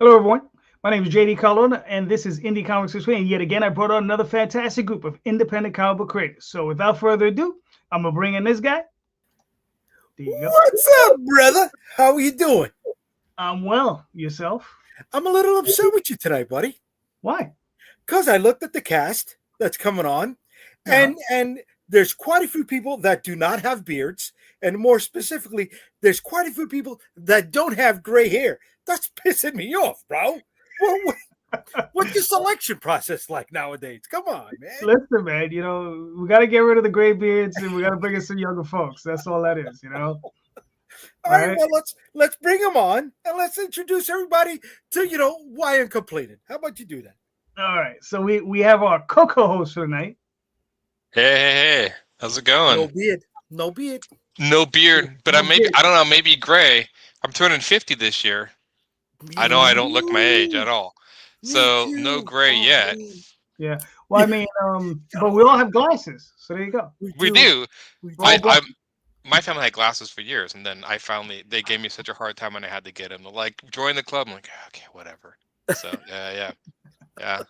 Hello, everyone. My name is JD Colon, and this is Indie Comics this week. And yet again, I brought on another fantastic group of independent comic book creators. So without further ado, I'm going to bring in this guy. There you go. What's up, brother? How are you doing? I'm well. Yourself? I'm a little upset with you tonight, buddy. Why? Because I looked at the cast that's coming on, and there's quite a few people that do not have beards, and more specifically, there's quite a few people that don't have gray hair. That's pissing me off, bro. What's the selection process like nowadays? Come on, man. Listen, man, we got to get rid of the gray beards and we got to bring in some younger folks. That's all that is, All right, well, let's bring them on and let's introduce everybody to, why Uncompleted. How about you do that? All right, so we have our co-host for tonight. Hey, how's it going? No beard, but I don't know, maybe gray. I'm turning 50 this year. I know I don't look my age at all, so no gray yet. Yeah, well, I mean, but we all have glasses, so there you go. We do. My family had glasses for years, and then they gave me such a hard time when I had to get them. They're like, join the club. I'm like, okay, whatever. So yeah.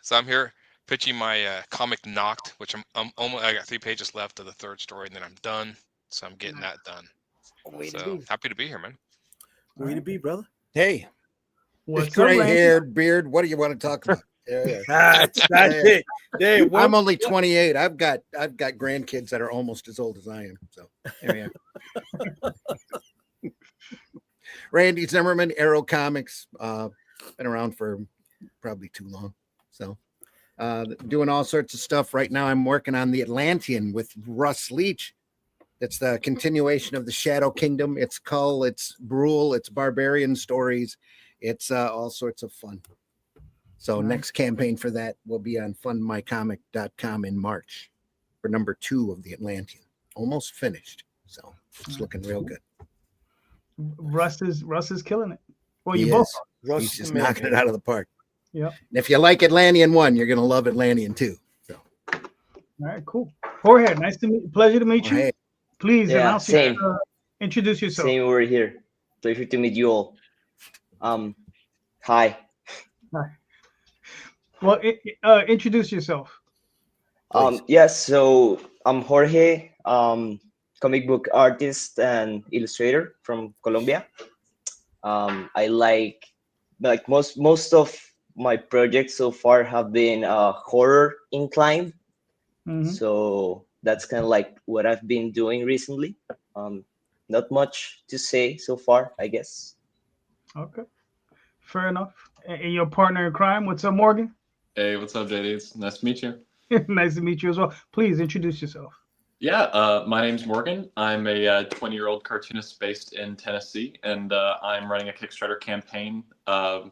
So I'm here pitching my comic Knocked, which I got 3 pages left of the 3rd story, and then I'm done. So I'm getting that done. Happy to be here, man. Way to be, brother. Hey, What's gray-haired beard. What do you want to talk about? That's it. Hey, I'm only 28. I've got grandkids that are almost as old as I am. So there we are. Randy Zimmerman, Arrow Comics. Been around for probably too long. So doing all sorts of stuff right now. I'm working on the Atlantean with Russ Leach. It's the continuation of the Shadow Kingdom. It's Cull, it's Brule, it's barbarian stories. It's all sorts of fun. So next campaign for that will be on fundmycomic.com in March for number 2 of the Atlantean. Almost finished. So it's looking real good. Russ is killing it. Well, He you both is. He's just knocking it out of the park. Yeah. And if you like Atlantean 1, you're going to love Atlantean 2. So. All right, cool. Jorge, pleasure to meet you. Jorge. Please announce same. Introduce yourself. Same over here. Pleasure to meet you all. Hi. Well, introduce yourself. Yes, so I'm Jorge, comic book artist and illustrator from Colombia. I like most of my projects so far have been horror inclined. Mm-hmm. So that's kind of like what I've been doing recently. Not much to say so far, I guess. Okay, fair enough. And your partner in crime, what's up, Morgan? Hey, what's up, JD? It's nice to meet you. Nice to meet you as well. Please introduce yourself. Yeah, my name's Morgan. I'm a 20-year-old cartoonist based in Tennessee, and I'm running a Kickstarter campaign for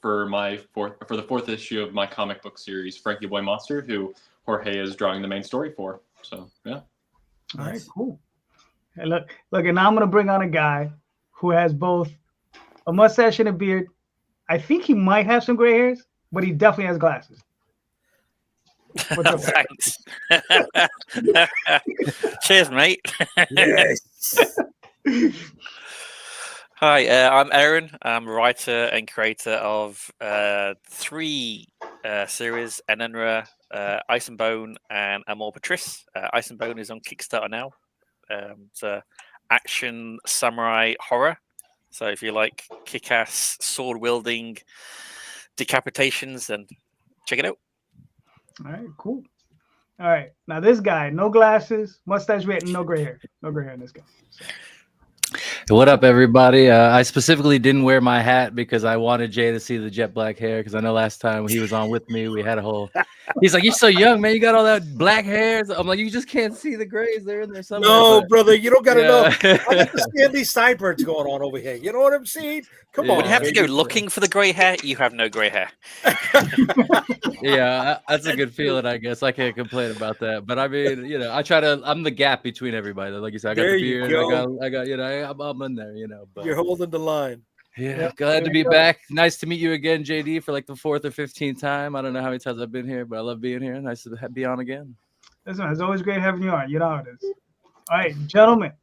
the 4th issue of my comic book series, Frankie Boy Monster, who Jorge is drawing the main story for. So yeah. All right, cool. Hey, look, and now I'm gonna bring on a guy who has both a mustache and a beard. I think he might have some gray hairs, but he definitely has glasses. Thanks. Cheers, mate. Yes. Hi, I'm Herron. I'm a writer and creator of 3 series, Enenra, Ice and Bone, and Amor Patrice. Ice and Bone is on Kickstarter now. It's a action samurai horror. So if you like kick-ass sword-wielding decapitations, then check it out. All right, cool. All right, now this guy, no glasses, mustache, beard, no gray hair. No gray hair in this guy. So. What up, everybody? I specifically didn't wear my hat because I wanted Jay to see the jet black hair, because I know last time he was on with me, we had a whole... He's like, you're so young, man. You got all that black hair. I'm like, you just can't see the grays. They're in there somewhere. No, brother, you don't got to know. I got the Stanley sideburns going on over here. You know what I'm saying? Come on. When you have to go looking for the gray hair, you have no gray hair. Yeah, that's a good feeling, I guess. I can't complain about that. But I mean, I'm the gap between everybody. Like you said, I got the beard. I got, I'm in there, But you're holding the line. Yeah, glad to be back. Nice to meet you again, JD, for like the 4th or 15th time. I don't know how many times I've been here, but I love being here. Nice to be on again. Listen, it's always great having you on. You know how it is. All right, gentlemen,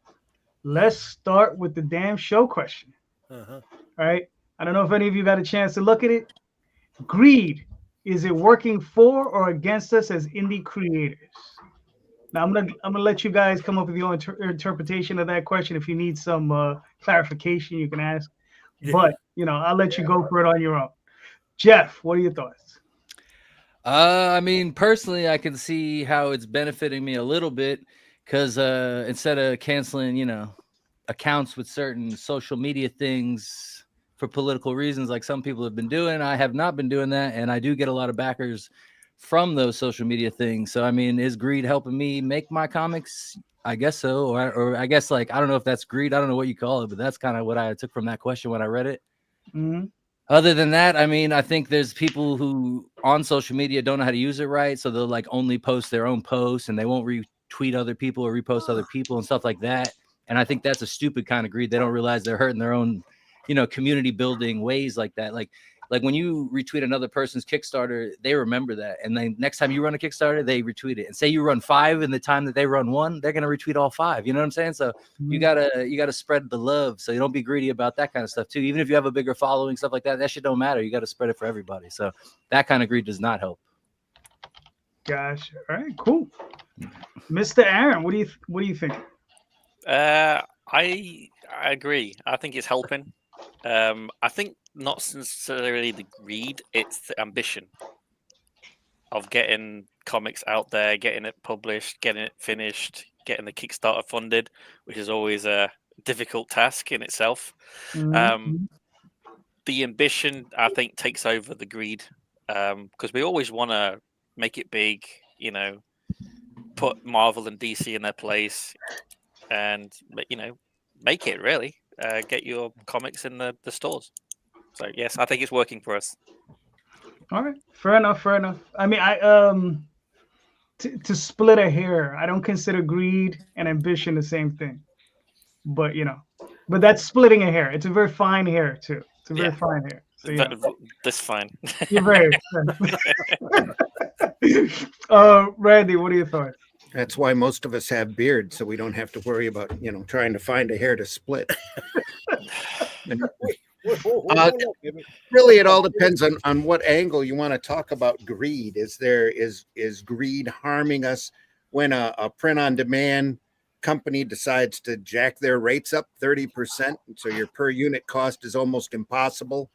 let's start with the damn show question. Uh-huh. All right. I don't know if any of you got a chance to look at it. Greed, is it working for or against us as indie creators? Now I'm gonna let you guys come up with your own interpretation of that question. If you need some clarification, you can ask. But I'll let you go for it on your own. Jeff, what are your thoughts? I mean, personally, I can see how it's benefiting me a little bit because instead of canceling, accounts with certain social media things for political reasons, like some people have been doing, I have not been doing that, and I do get a lot of backers from those social media things. So, I mean, is greed helping me make my comics? I guess so, or I guess I don't know if that's greed. I don't know what you call it, but that's kind of what I took from that question when I read it. Mm-hmm. Other than that, I mean, I think there's people who on social media don't know how to use it right. So they'll only post their own posts and they won't retweet other people or repost other people and stuff like that. And I think that's a stupid kind of greed. They don't realize they're hurting their own, community building ways like that. Like when you retweet another person's Kickstarter, they remember that. And then next time you run a Kickstarter, they retweet it. And say you run 5 in the time that they run 1, they're going to retweet all 5. You know what I'm saying? So you gotta spread the love. So you don't be greedy about that kind of stuff too. Even if you have a bigger following, stuff like that, that shit don't matter. You got to spread it for everybody. So that kind of greed does not help. Gosh. All right, cool. Mr. Aaron, what do you think? I agree. I think it's helping. I think not necessarily the greed, it's the ambition of getting comics out there, getting it published, getting it finished, getting the Kickstarter funded, which is always a difficult task in itself. Mm-hmm. The ambition, I think, takes over the greed because we always want to make it big, put Marvel and DC in their place and, make it really. Get your comics in the stores. So yes, I think it's working for us. All right, fair enough. I mean, to split a hair, I don't consider greed and ambition the same thing. But but that's splitting a hair. It's a very fine hair too. It's a very fine hair. So This fine. You're very. Randy, what are your thoughts? That's why most of us have beards, so we don't have to worry about trying to find a hair to split. Really, it all depends on what angle you want to talk about greed. Is greed harming us when a print-on-demand company decides to jack their rates up 30%, so your per unit cost is almost impossible?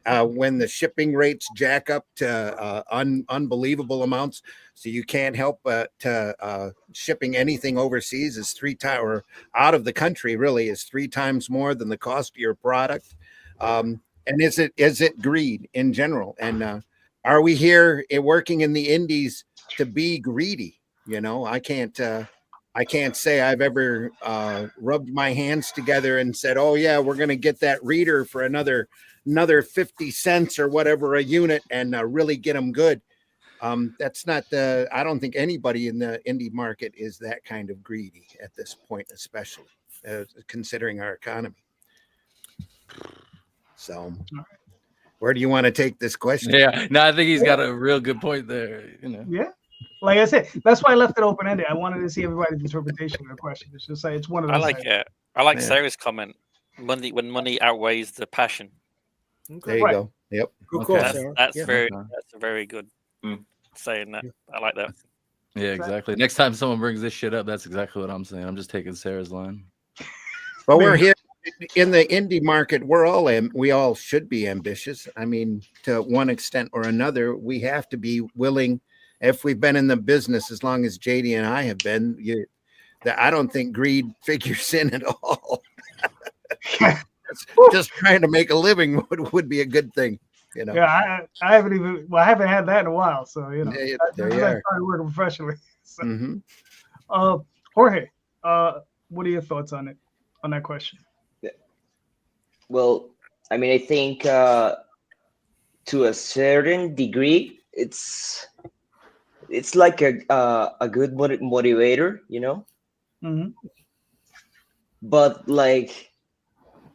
When the shipping rates jack up to unbelievable amounts, so you can't help but shipping anything overseas is 3 times, or out of the country really is 3 times more than the cost of your product. And is it greed in general? And are we here working in the indies to be greedy? I can't say I've ever rubbed my hands together and said, oh yeah, we're going to get that reader for another 50 cents or whatever a unit and really get them good. That's not I don't think anybody in the indie market is that kind of greedy at this point, especially considering our economy. So where do you want to take this question? Yeah, no, I think he's got a real good point there. Yeah. Like I said, that's why I left it open-ended. I wanted to see everybody's interpretation of the question. It's just it's one of those. I like Sarah's comment. When money outweighs the passion. There you go. Yep. That's very good saying that. I like that. Yeah, exactly. Next time someone brings this shit up, that's exactly what I'm saying. I'm just taking Sarah's line. Well, we're here in the indie market. We all should be ambitious. I mean, to one extent or another, we have to be willing. If we've been in the business as long as JD and I have been, I don't think greed figures in at all. Just trying to make a living would be a good thing, Yeah, I haven't had that in a while, so there you I started working professionally. So. Mm-hmm. Jorge, what are your thoughts on that question? Well, I mean, I think to a certain degree, it's like a good motivator, Mm-hmm. But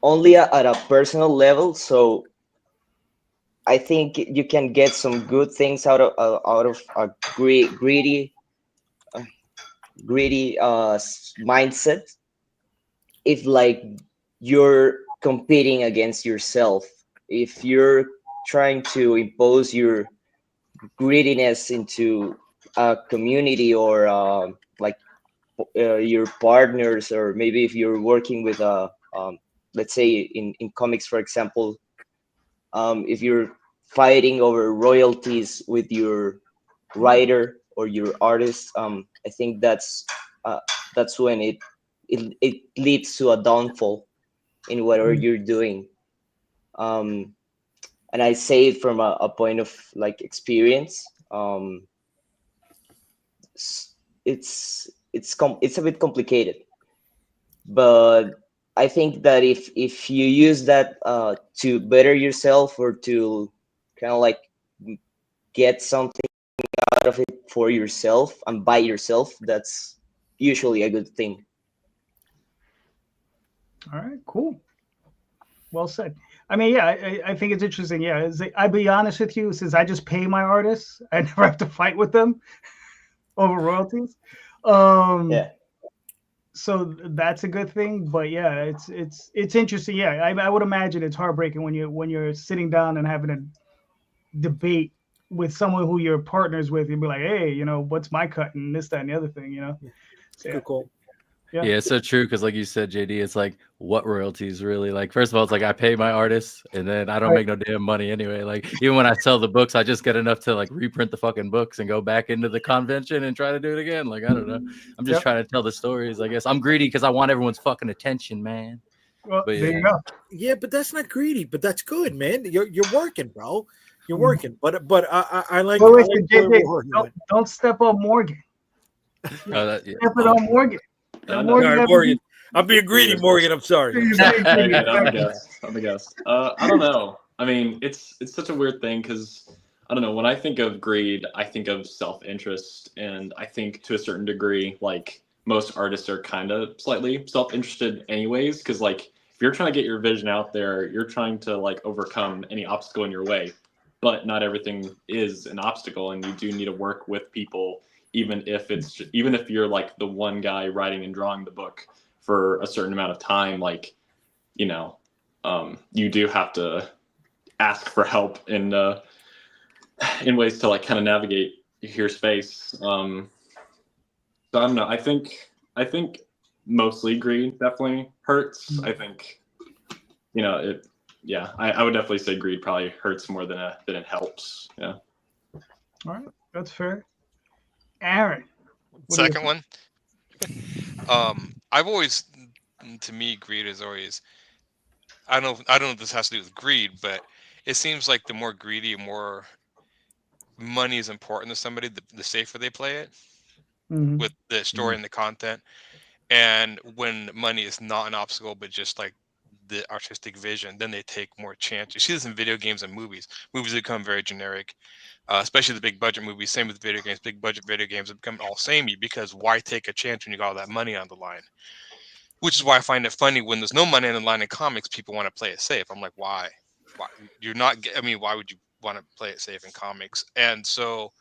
only at a personal level. So I think you can get some good things out of a greedy mindset if you're competing against yourself if you're trying to impose your greediness into a community or your partners, or maybe if you're working with let's say in comics, for example, if you're fighting over royalties with your writer or your artist, I think that's when it leads to a downfall in whatever you're doing. And I say it from a point of like experience. It's a bit complicated, but I think that if you use that to better yourself, or to kind of like get something out of it for yourself and by yourself, that's usually a good thing. All right, cool. Well said. I mean, yeah, I think it's interesting. Yeah, I'll be honest with you, since I just pay my artists, I never have to fight with them over royalties. Yeah. So that's a good thing. But yeah, it's interesting. Yeah, I would imagine it's heartbreaking when you're sitting down and having a debate with someone who you're partners with, and be like, hey, what's my cut and this, that, and the other thing, So, yeah. Cool. Yeah. Yeah, it's so true, because like you said, JD, it's like, what royalties really? Like, first of all, it's like I pay my artists, and then I don't make no damn money anyway. Like, even when I sell the books, I just get enough to like reprint the fucking books and go back into the convention and try to do it again. Like, I don't know. I'm just trying to tell the stories. I guess I'm greedy because I want everyone's fucking attention, man. Well, But there you go. Yeah, but that's not greedy, but that's good, man. You're working, bro. You're working. But I like, Well, I listen, like the way JJ, we're working with. don't step on Morgan. yeah. Step it on Morgan. All right, Morgan. I'm being greedy, Morgan. I'm sorry. I'm the guest. I don't know. I mean, it's such a weird thing, because I don't know. When I think of greed, I think of self-interest, and I think to a certain degree, like, most artists are kind of slightly self-interested anyways, because like, if you're trying to get your vision out there, you're trying to like overcome any obstacle in your way, but not everything is an obstacle, and you do need to work with people, even if you're like the one guy writing and drawing the book for a certain amount of time. Like, you do have to ask for help in ways to like kind of navigate your space. So I don't know. I think mostly greed definitely hurts. I think, it. Yeah, I would definitely say greed probably hurts more than it helps. Yeah. All right, that's fair. Aaron, second one. I've always, to me, greed is always. I don't know if this has to do with greed, but it seems like the more greedy, more money is important to somebody, the safer they play it with the story and the content. And when money is not an obstacle, but just like the artistic vision, then they take more chances. You see this in video games and movies. Movies become very generic, especially the big budget movies. Same with video games. Big budget video games have become all samey, because why take a chance when you got all that money on the line? Which is why I find it funny when there's no money on the line in comics, people want to play it safe. I'm like, why? You're not. I mean, why would you want to play it safe in comics? And so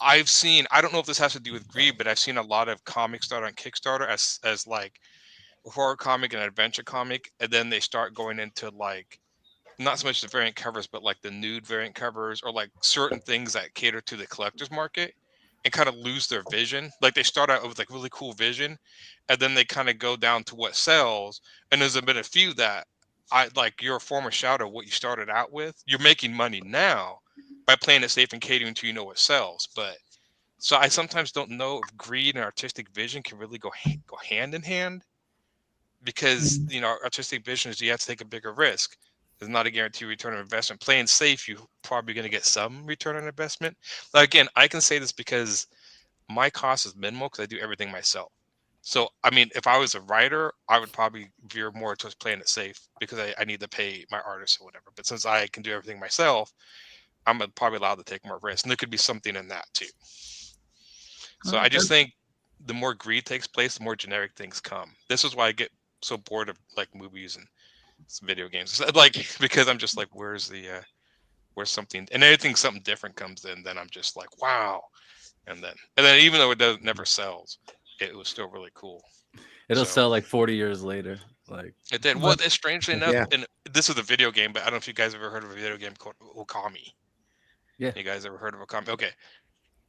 I've seen. I don't know if this has to do with greed, but I've seen a lot of comics start on Kickstarter as like horror comic and adventure comic, and then they start going into like not so much the variant covers, but like the nude variant covers, or like certain things that cater to the collector's market, and kind of lose their vision. Like they start out with like really cool vision, and then they kind of go down to what sells. And there's been a few that I like. You're a former shout of what you started out with. You're making money now by playing it safe and catering to what sells. But so I sometimes don't know if greed and artistic vision can really go hand in hand, because artistic vision is you have to take a bigger risk. There's not a guaranteed return on investment. Playing safe, you're probably going to get some return on investment. Now, again, I can say this because my cost is minimal because I do everything myself. So, I mean, if I was a writer, I would probably veer more towards playing it safe, because I need to pay my artists or whatever. But since I can do everything myself, I'm probably allowed to take more risks. And there could be something in that too. So I just think the more greed takes place, the more generic things come. This is why I get so bored of like movies and video games, like, because I'm just like, where's something, and anything something different comes in, then I'm just like, wow. And then even though it never sells, it was still really cool. It'll sell like 40 years later. Like It did. Well, strangely enough, Yeah. and this is a video game, but I don't know if you guys ever heard of a video game called Okami. Yeah. You guys ever heard of Okami? Okay.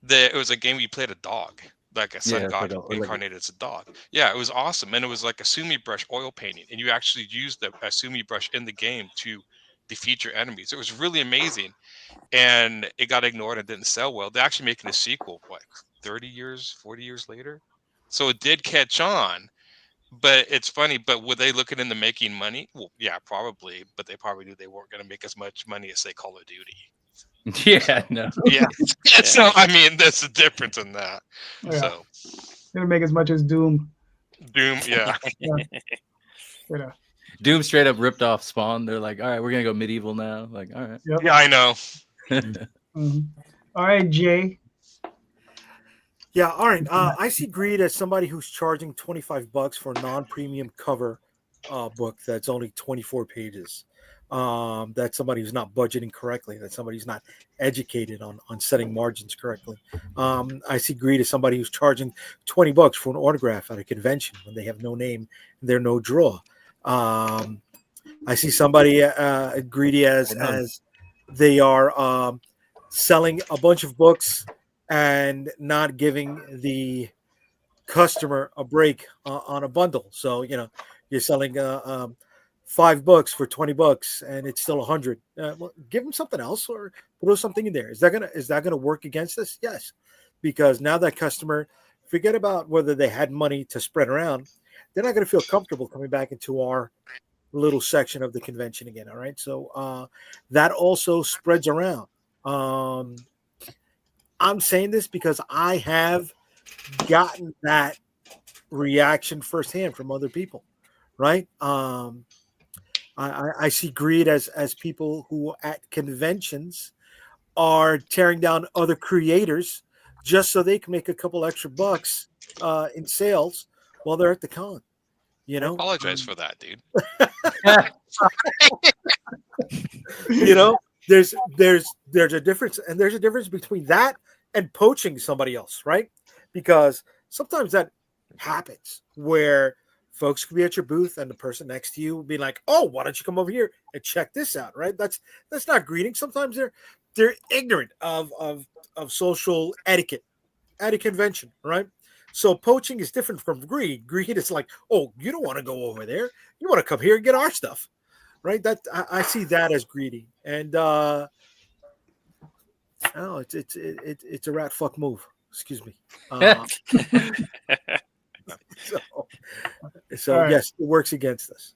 It was a game where you played a dog, like a sun Yeah, god like incarnated as a dog. Yeah, it was awesome, and it was like a sumi brush oil painting, and you actually used a sumi brush in the game to defeat your enemies. It was really amazing, and it got ignored and didn't sell well. They're actually making a sequel, what, 30 years, 40 years later? So it did catch on, but it's funny. But were they looking into making money? Well, yeah, probably, but they probably knew they weren't going to make as much money as, say, Call of Duty. yeah, no. Yeah. So, I mean, there's a difference in that. Yeah. So, Gonna make as much as Doom. Doom, yeah. Yeah. Doom straight up ripped off Spawn. They're like, all right, we're gonna go medieval now. Like, all right. Yep. Yeah, I know. Mhm. All right, Jay. Yeah, all right. I see Greed as somebody who's charging $25 for a non-premium cover book that's only 24 pages. That's somebody who's not budgeting correctly. That's somebody who's not educated on setting margins correctly. I see Greed as somebody who's charging $20 for an autograph at a convention when they have no name and they're no draw. I see somebody greedy as they are selling a bunch of books and not giving the customer a break on a bundle. So, you're selling 5 books for $20 and it's still 100. Well, give them something else or throw something in there. Is that gonna work against us? Yes, because now that customer, forget about whether they had money to spread around. They're not going to feel comfortable coming back into our little section of the convention again. All right. So that also spreads around. I'm saying this because I have gotten that reaction firsthand from other people. Right. I see greed as people who at conventions are tearing down other creators just so they can make a couple extra bucks in sales while they're at the con. I apologize for that, dude. There's a difference, and there's a difference between that and poaching somebody else, right? Because sometimes that happens where folks could be at your booth and the person next to you will be like, "Oh, why don't you come over here and check this out?" Right? That's not greeting. Sometimes they're ignorant of social etiquette at a convention, right? So poaching is different from greed. Greed is like, "Oh, you don't want to go over there. You want to come here and get our stuff." Right? That I see that as greedy. And it's a rat fuck move. Excuse me. So right. Yes, it works against us.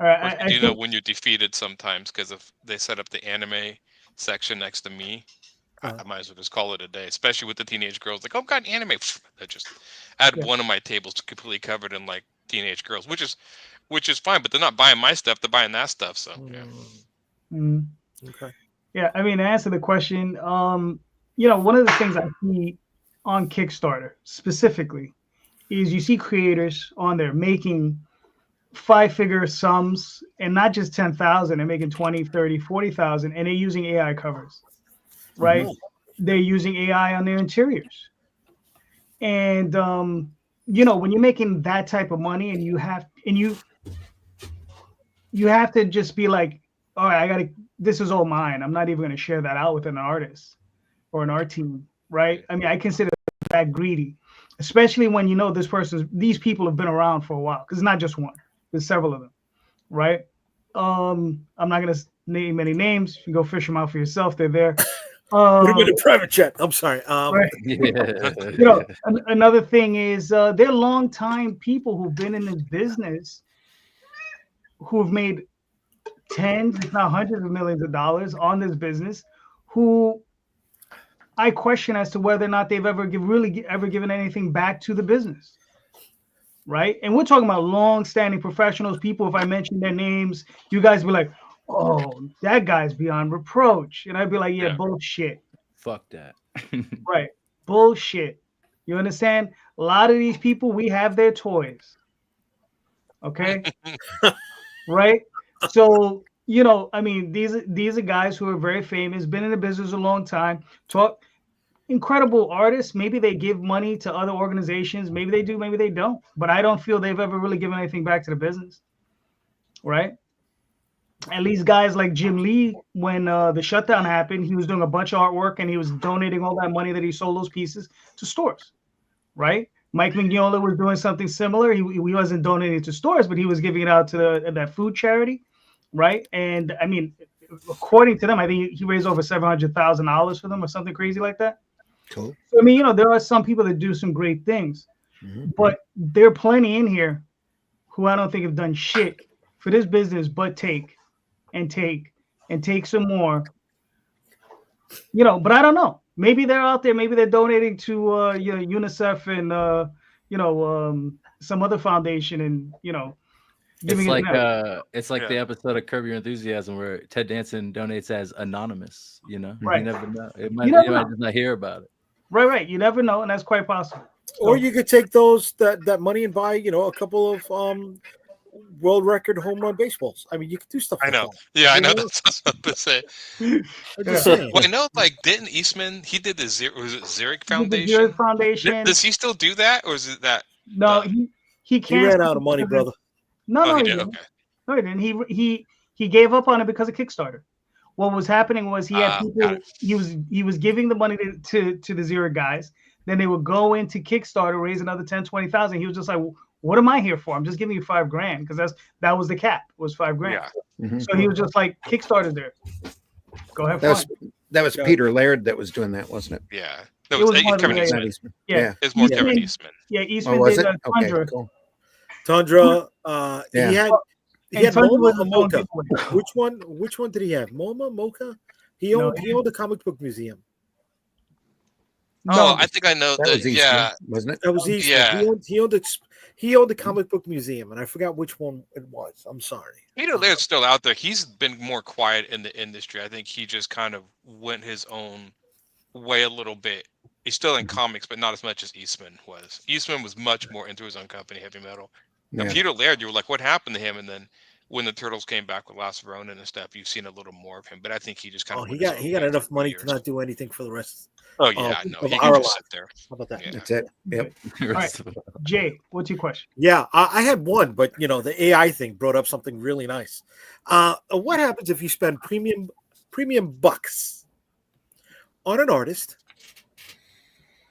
All right. I do know when you're defeated sometimes because if they set up the anime section next to me, I might as well just call it a day, especially with the teenage girls. Like, oh, I've got anime. I just add one of my tables completely covered in like teenage girls, which is fine, but they're not buying my stuff; they're buying that stuff. So Okay. Yeah, I mean, to answer the question, one of the things I see on Kickstarter specifically is you see creators on there making 5-figure sums and not just 10,000, they're making 20, 30, 40,000, and they're using AI covers, right? Mm-hmm. They're using AI on their interiors. And, when you're making that type of money and you have to just be like, all right, this is all mine. I'm not even going to share that out with an artist or an art team, right? I mean, I consider that greedy, especially when these people have been around for a while, because it's not just one, there's several of them, right? I'm not going to name any names. You go fish them out for yourself. They're there. Put them in a private jet. I'm sorry. Right. Another thing is they're long-time people who've been in this business who have made tens, if not hundreds of millions of dollars on this business, who I question as to whether or not they've ever given anything back to the business, right? And we're talking about long-standing professionals, people. If I mention their names, you guys be like, "Oh, that guy's beyond reproach," and I'd be like, "Yeah. Bullshit." Fuck that. Right, bullshit. You understand? A lot of these people, we have their toys. Okay, right? So, I mean, these are guys who are very famous, been in the business a long time. incredible artists. Maybe they give money to other organizations. Maybe they do, maybe they don't. But I don't feel they've ever really given anything back to the business, right? At least guys like Jim Lee, when the shutdown happened, he was doing a bunch of artwork and he was donating all that money that he sold those pieces to stores, right? Mike Mignola was doing something similar. He wasn't donating to stores, but he was giving it out to that food charity, right? And I mean, according to them, I think he raised over $700,000 for them or something crazy like that. Cool. So, I mean, there are some people that do some great things, but there are plenty in here who I don't think have done shit for this business, but take some more. But I don't know. Maybe they're out there. Maybe they're donating to UNICEF and some other foundation, and it's like the episode of Curb Your Enthusiasm where Ted Danson donates as anonymous. Right. You never know. You might just not hear about it. Right. You never know, and that's quite possible. Or you could take that money and buy a couple of world record home run baseballs. I mean, you could do stuff. I know. Yeah, I know. That's what I was say. Well, I know. Like, didn't Eastman? He did the Zurich Foundation. Zurich Foundation. Does he still do that, or is it that? No, he can't. He ran out of money, brother. No, he he did. didn't. Okay. No, he didn't. He gave up on it because of Kickstarter. What was happening was he had people. He was giving the money to the Zurich guys. Then they would go into Kickstarter, raise another 10, 20,000. He was just like, what am I here for? I'm just giving you $5,000 because that was the cap. Was $5,000. Yeah. Mm-hmm. So he was just like, Kickstarter there. Go ahead. That was Peter Laird that was doing that, wasn't it? Yeah. That was Kevin Eastman. Yeah. It's more Kevin Eastman. Yeah, Eastman did Tundra. Okay, cool. Tundra. He had MoMA was or Mocha. Which one did he have? MoMA, Mocha? He owned the comic book museum. Oh, I think I know that. Was Eastman, yeah, wasn't it? That was Eastman. Yeah. He owned the comic book museum, and I forgot which one it was. I'm sorry. Peter Laird's still out there. He's been more quiet in the industry. I think he just kind of went his own way a little bit. He's still in comics, but not as much as Eastman was. Eastman was much more into his own company, Heavy Metal. And Peter Laird, you were like, what happened to him? And then when the Turtles came back with Last Ronin and stuff, you've seen a little more of him. But I think he just kind of he got enough money to not do anything for the rest. Oh yeah, no, he can just sit there. How about that? Yeah. That's it. Yep. All right, Jay, what's your question? Yeah, I had one, but the AI thing brought up something really nice. What happens if you spend premium bucks on an artist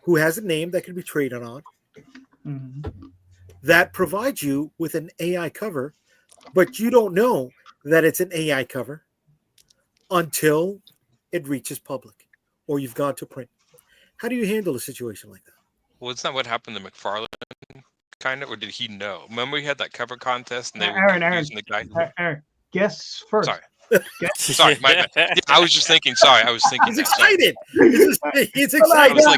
who has a name that can be traded on, that provides you with an AI cover, but you don't know that it's an AI cover until it reaches public or you've gone to print? How do you handle a situation like that? Well, it's not what happened to McFarlane, kind of, or did he know? Remember we had that cover contest and they were using the guy. Aaron, guess first. Sorry. Sorry, my bad. Yeah, I was just thinking. Sorry, I was thinking. He's excited. He's excited. I was like,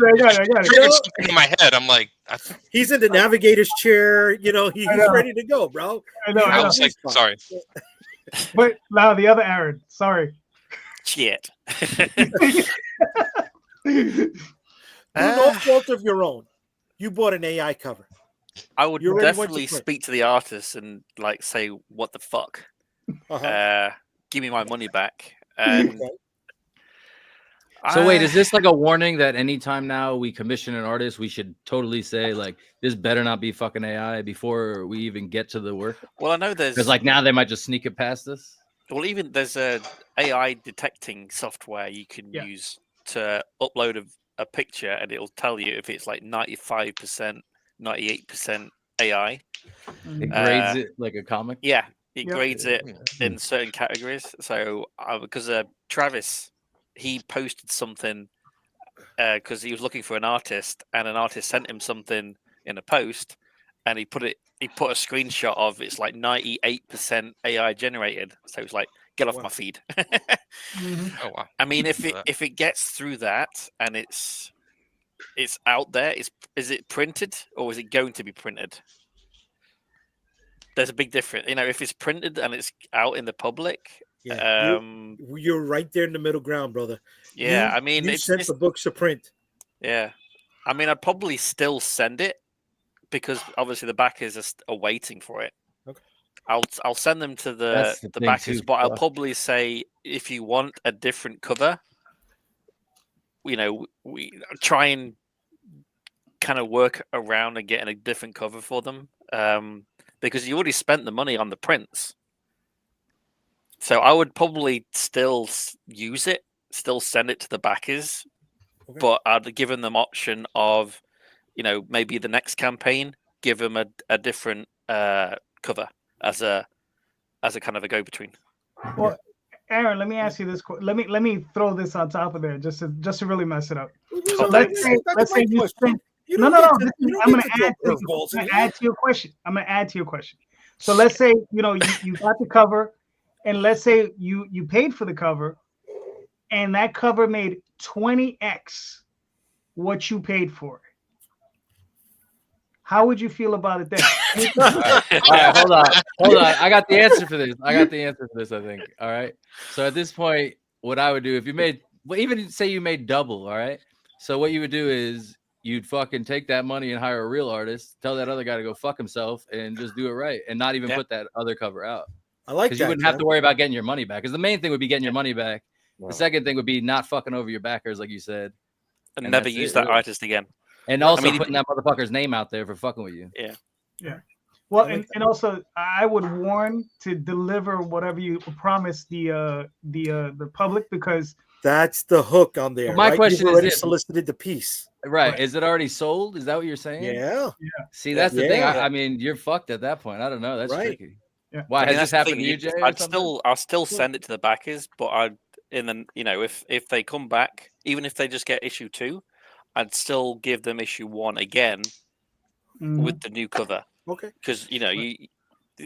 triggered something in my head. I'm like, he's in the navigator's chair. He's ready to go, bro. I was like, sorry. But now the other Aaron. Sorry. Shit. No fault of your own. You bought an AI cover. I would definitely speak to the artist and say, "What the fuck? Give me my money back." So wait, is this like a warning that anytime now we commission an artist, we should totally say this better not be fucking AI before we even get to the work? Well, I know there's because now they might just sneak it past us. Well, even there's a AI detecting software you can use to upload a picture, and it'll tell you if it's 95%, 98% AI. It grades it like a comic. Yeah, it grades it in certain categories. So because Travis, he posted something because he was looking for an artist, and an artist sent him something in a post, and he put a screenshot of it's 98% AI generated. So it's like, get off my feed. Oh wow! I mean, if it gets through that and it's out there, is it printed or is it going to be printed? There's a big difference. If it's printed and it's out in the public, you're right there in the middle ground, brother. Yeah, you sent the books to print. Yeah, I'd probably still send it because obviously the backers are waiting for it. Okay. I'll send them to the backers, but I'll probably say if you want a different cover, we try and kind of work around and getting a different cover for them, because you already spent the money on the prints. So I would probably still use it, still send it to the backers, but I'd given them option of, maybe the next campaign, give them a different cover as a kind of a go-between. Well, Aaron, let me ask you this. Let me throw this on top of there just to really mess it up. So let's say you spend. No. I'm going to add to your question. I'm going to add to your question. So let's say you got the cover, and let's say you paid for the cover, and that cover made 20x what you paid for it. How would you feel about it then? All right, hold on. I got the answer for this. I think. All right. So at this point, what I would do if you made, even say you made double, all right. So what you would do is you'd fucking take that money and hire a real artist, tell that other guy to go fuck himself, and just do it right, and not even put that other cover out. I like that. Because you wouldn't have to worry about getting your money back. Because the main thing would be getting your money back. Wow. The second thing would be not fucking over your backers, like you said, and never use that artist again. And also putting that motherfucker's name out there for fucking with you. Yeah. Well, and also I would warn to deliver whatever you promise the public, because that's the hook on there. Well, my question You've already is, solicited the piece. Right. Is it already sold? Is that what you're saying? Yeah. See, that's the thing. I mean, you're fucked at that point. I don't know. That's tricky. Yeah. Why has this happened to you, Jay? I'll still send it to the backers, but if they come back, even if they just get issue 2, I'd still give them issue 1 again with the new cover. Okay. Because you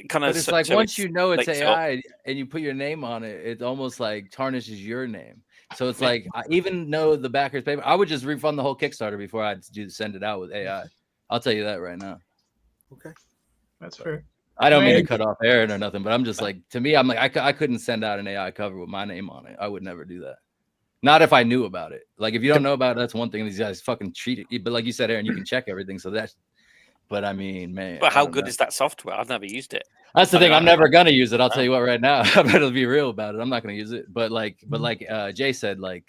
kind of. But it's like once you know it's AI and you put your name on it, it almost like tarnishes your name. So it's like, even though the backers pay, I would just refund the whole Kickstarter before I'd send it out with AI. I'll tell you that right now. Okay, that's fair. I don't mean to cut off Herron or nothing, but I'm just like, to me, I'm like, I couldn't send out an AI cover with my name on it. I would never do that. Not if I knew about it. Like, if you don't know about it, that's one thing. These guys fucking treat it. But like you said, Aaron, you can check everything. So that's, but I mean, man. But how good is that software? I've never used it. That's the thing. I'm never gonna use it. I'll tell you what right now. I better be real about it. I'm not gonna use it. But like Jay said, like,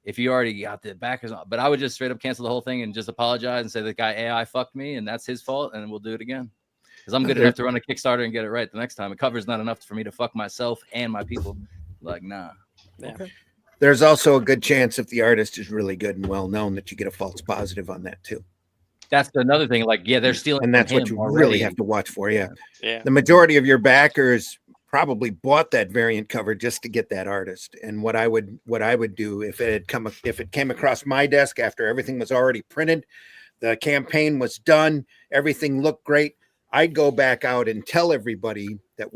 if you already got the backers on, but I would just straight up cancel the whole thing and just apologize and say the guy AI fucked me and that's his fault, and we'll do it again. Because I'm good enough to run a Kickstarter and get it right the next time. A cover's not enough for me to fuck myself and my people. Like, nah. Yeah. Okay. There's also a good chance if the artist is really good and well known that you get a false positive on that too. That's another thing. Like, yeah, they're stealing, and that's what you really have to watch for. Yeah. The majority of your backers probably bought that variant cover just to get that artist. And what I would do if it came across my desk after everything was already printed, the campaign was done, everything looked great, I'd go back out and tell everybody that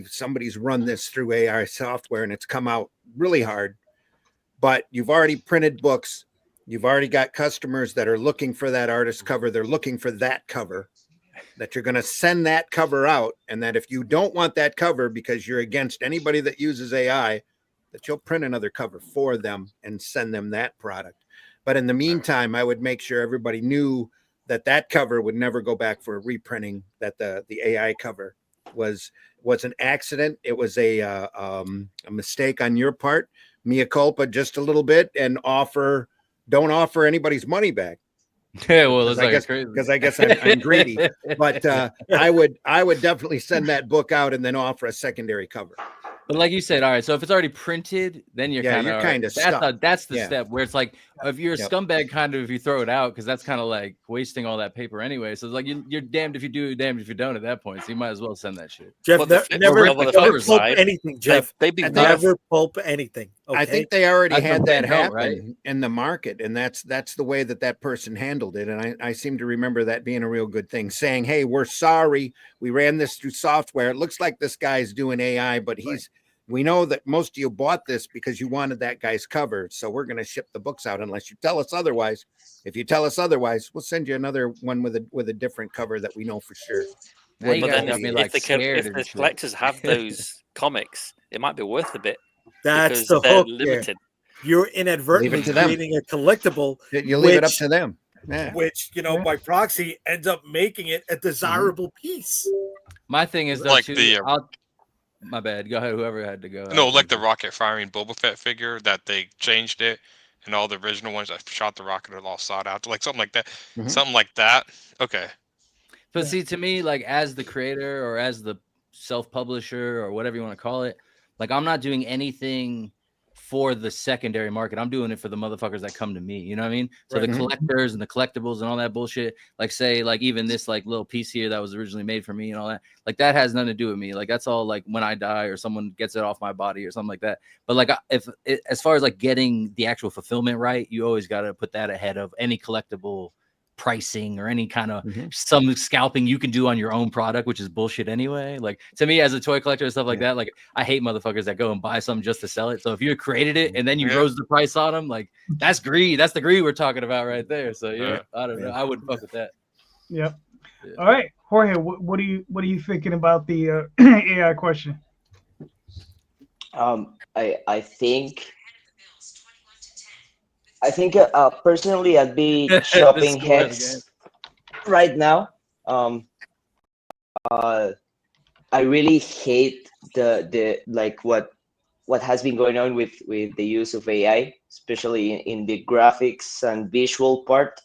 somebody's run this through AI software and it's come out really hard, but you've already printed books. You've already got customers that are looking for that artist cover. They're looking for that cover, that you're going to send that cover out. And that if you don't want that cover because you're against anybody that uses AI, that you'll print another cover for them and send them that product. But in the meantime, I would make sure everybody knew that cover would never go back for a reprinting, that the AI cover was an accident. It was a mistake on your part, mea culpa just a little bit, and don't offer anybody's money back. Yeah, well, it's like crazy because I guess I'm greedy. But I would definitely send that book out and then offer a secondary cover. But like you said, all right. So if it's already printed, then you're kind of stuck. That's the step where it's like, if you're a scumbag, kind of, if you throw it out, because that's kind of like wasting all that paper anyway. So it's like you're damned if you do, damned if you don't at that point. So you might as well send that shit. Jeff, never pulp anything. Jeff, never pulp anything. Okay? I think they already had that happen in the market, and that's the way that person handled it. And I seem to remember that being a real good thing, saying, "Hey, we're sorry, we ran this through software. It looks like this guy's doing AI, but we know that most of you bought this because you wanted that guy's cover. So we're going to ship the books out unless you tell us otherwise. If you tell us otherwise, we'll send you another one with a different cover that we know for sure." But then if the collectors have those comics, it might be worth a bit. That's the hook. Limited. You're inadvertently creating a collectible. You leave it up to them. Yeah. Which, by proxy ends up making it a desirable piece. My thing is, my bad. Go ahead. Whoever had to go. No, like the rocket firing Boba Fett figure that they changed it, and all the original ones I shot the rocket are all sought after, like something like that. Mhm. Something like that. Okay. But see, to me, like as the creator or as the self-publisher or whatever you want to call it, like I'm not doing anything for the secondary market. I'm doing it for the motherfuckers that come to me. You know what I mean? So Right. the collectors and the collectibles and all that bullshit, like say, like even this like little piece here that was originally made for me and all that, like that has nothing to do with me. Like that's all like when I die or someone gets it off my body or something like that. But like as far as like getting the actual fulfillment right, you always got to put that ahead of any collectible pricing or any kind of some scalping you can do on your own product, which is bullshit anyway. Like to me as a toy collector and stuff like that, like I hate motherfuckers that go and buy something just to sell it. So if you created it and then you rose the price on them, like that's greed. That's the greed we're talking about right there. So I don't know. I wouldn't fuck with that. Yep. All right, Jorge, what are you thinking about the AI question? I think personally I'd be chopping heads right now. I really hate the like what has been going on with the use of AI, especially in the graphics and visual part,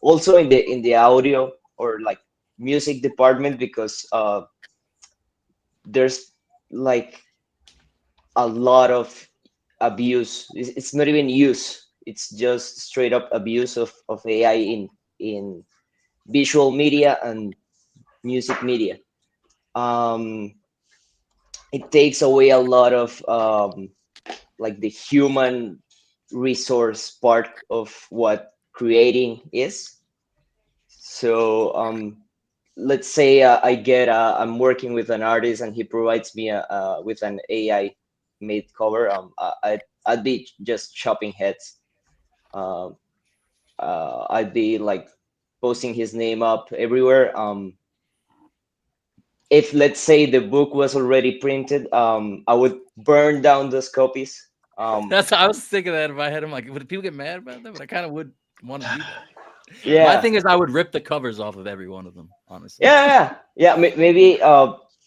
also in the audio or like music department, because there's like a lot of abuse. It's not even use. It's just straight up abuse of AI in visual media and music media. It takes away a lot of like the human resource part of what creating is. So let's say I'm working with an artist and he provides me with an AI made cover. I'd be just chopping heads. I'd be like posting his name up everywhere. If let's say the book was already printed, I would burn down those copies. That's I was thinking that in my head. I'm like, would people get mad about that? But I kind of would want to do that. Yeah. My thing is, I would rip the covers off of every one of them. Honestly. Yeah. Maybe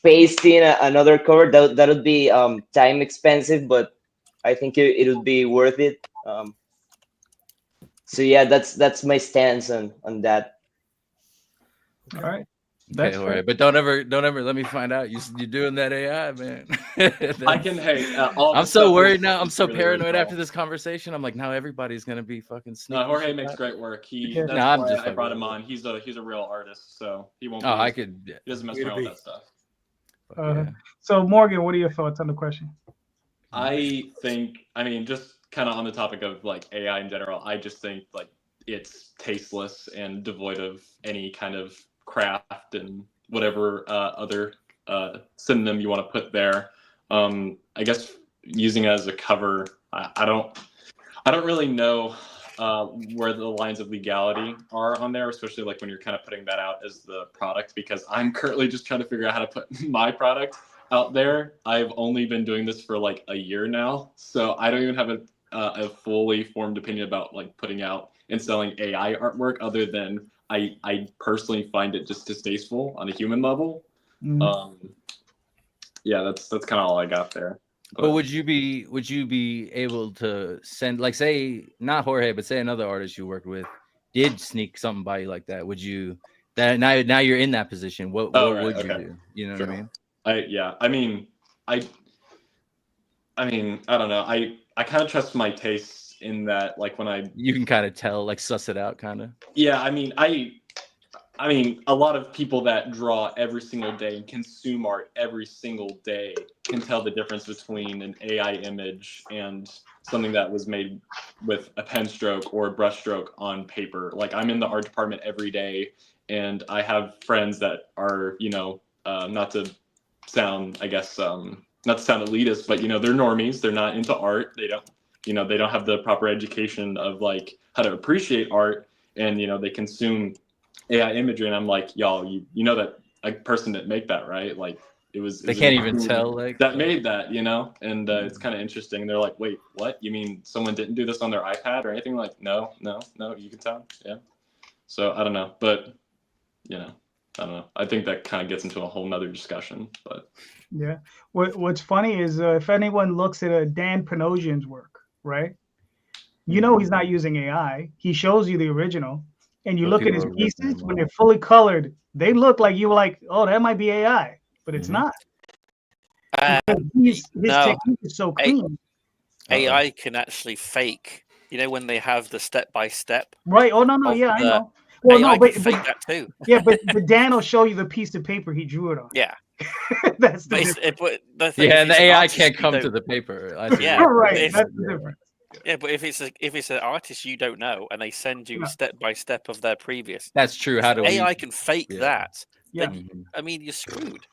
pasting another cover that would be time expensive, but I think it would be worth it. So yeah, that's my stance on that. All right. Okay, all right, but don't ever let me find out you're doing that AI, man. I can. Hey, I'm so worried now. I'm so paranoid after this conversation. I'm like, now everybody's gonna be fucking sneaky. No, Jorge makes great work. That's why I brought him on. He's a real artist, so he won't. He doesn't mess around with that stuff. So Morgan, what are your thoughts on the question? I mean, just kind of on the topic of like AI in general, I just think like it's tasteless and devoid of any kind of craft and whatever other synonym you want to put there. I guess using it as a cover, I don't really know where the lines of legality are on there, especially like when you're kind of putting that out as the product, because I'm currently just trying to figure out how to put my product out there. I've only been doing this for like a year now, so I don't even have a fully formed opinion about like putting out and selling AI artwork, other than I personally find it just distasteful on a human level. Yeah, that's kind of all I got there. But would you be able to send, like, say not Jorge, but say another artist you worked with did sneak something by you like that? Would you now you're in that position? What would you do? You know what I mean? I mean, I don't know. I kind of trust my tastes in that, like when you can kind of tell, like suss it out, kind of. Yeah, I mean, a lot of people that draw every single day and consume art every single day can tell the difference between an AI image and something that was made with a pen stroke or a brush stroke on paper. Like, I'm in the art department every day, and I have friends that are, not to sound, I guess, not to sound elitist, but, they're normies. They're not into art. They don't have the proper education of like how to appreciate art, and, they consume AI imagery, and I'm like, y'all, you know that a person didn't make that, right? Like they can't even tell, like, that made that, and it's kind of interesting. They're like, wait, what? You mean someone didn't do this on their iPad or anything? Like, no, you can tell. Yeah. So I don't know, but I don't know. I think that kind of gets into a whole nother discussion, but yeah. What's funny is if anyone looks at Dan Panosian's work, right? you know he's not using AI. He shows you the original, and you But look at people his are ripping pieces them when off. they're fully colored. They look like you were like, oh, that might be AI, but it's not. His No, technique is so clean. AI can actually fake. You know when they have the step by step. Right? Oh no, of yeah, I the- know. Well, AI no, but can fake that too. yeah, but Dan will show you the piece of paper he drew it on. Yeah, That's the but, difference. but the thing Yeah, is, and the it's an AI artist, can't you come to don't- the paper. I see. Yeah, Right, if- that's the difference. Yeah, but if it's an artist you don't know and they send you Yeah. step by step of their previous, That's true. How do AI we? can fake Yeah. that. Yeah. Then I mean, you're screwed.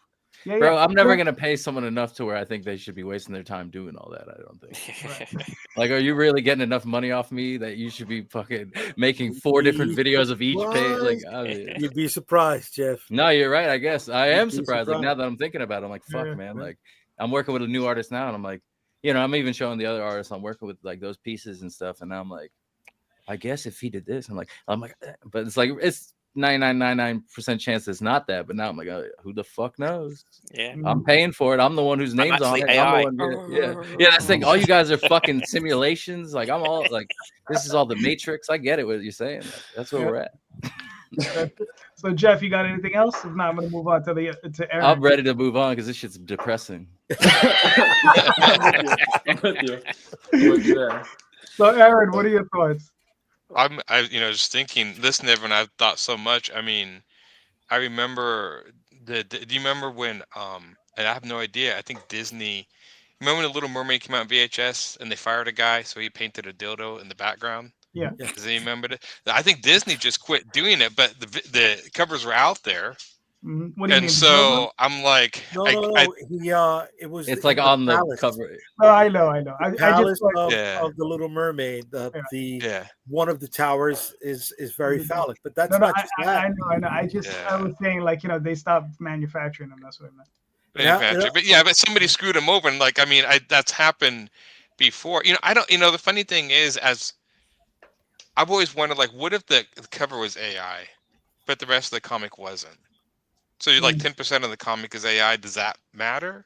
Yeah, Bro, yeah. I'm never gonna pay someone enough to where I think they should be wasting their time doing all that. I don't think. Like, are you really getting enough money off me that you should be fucking making 4 different videos of each page? Like, I mean, You'd be surprised, Jeff. no, you're right. I guess I am be surprised. Like now surprised. that I'm thinking about it, I'm like, fuck, Yeah, man. right. Like, I'm working with a new artist now, and I'm like, you know, I'm even showing the other artists I'm working with like those pieces and stuff, and now I'm like, I guess if he did this, I'm like, but it's like it's 99.99% chance it's not that. But now I'm like, oh, who the fuck knows? Yeah. I'm paying for it. I'm the one whose name's on actually it. I'm AI. the one, yeah. That's the thing. All you guys are fucking simulations. Like I'm all like, this is all the Matrix. I get it. What you're saying. Like, that's where Yeah. we're at. So Jeff, you got anything else? If not, I'm gonna move on to Aaron. I'm ready to move on because this shit's depressing. I'm with you. I'm with you there. So Aaron, what are your thoughts? Just thinking, listening to everyone, I've thought so much. I mean, I remember do you remember when and I have no idea. I think Disney. Remember when The Little Mermaid came out in VHS and they fired a guy so he painted a dildo in the background? Yeah. Does anyone remember it? I think Disney just quit doing it, but the covers were out there. Mhm. What do you And mean? so I'm like, No. It was. It's in like on the palace. cover. Oh, I know. I Palace just like, Yeah. of the Little Mermaid. yeah. One of the towers is very Mhm. phallic, but that's no, not I, just I that. know. I Yeah. was saying like they stopped manufacturing them. That's what I meant. Manufacturer. But somebody screwed him over, and like I mean, that's happened before. I don't. The funny thing is, as I've always wondered, like, what if the cover was AI, but the rest of the comic wasn't? So you're like 10% of the comic is AI. Does that matter?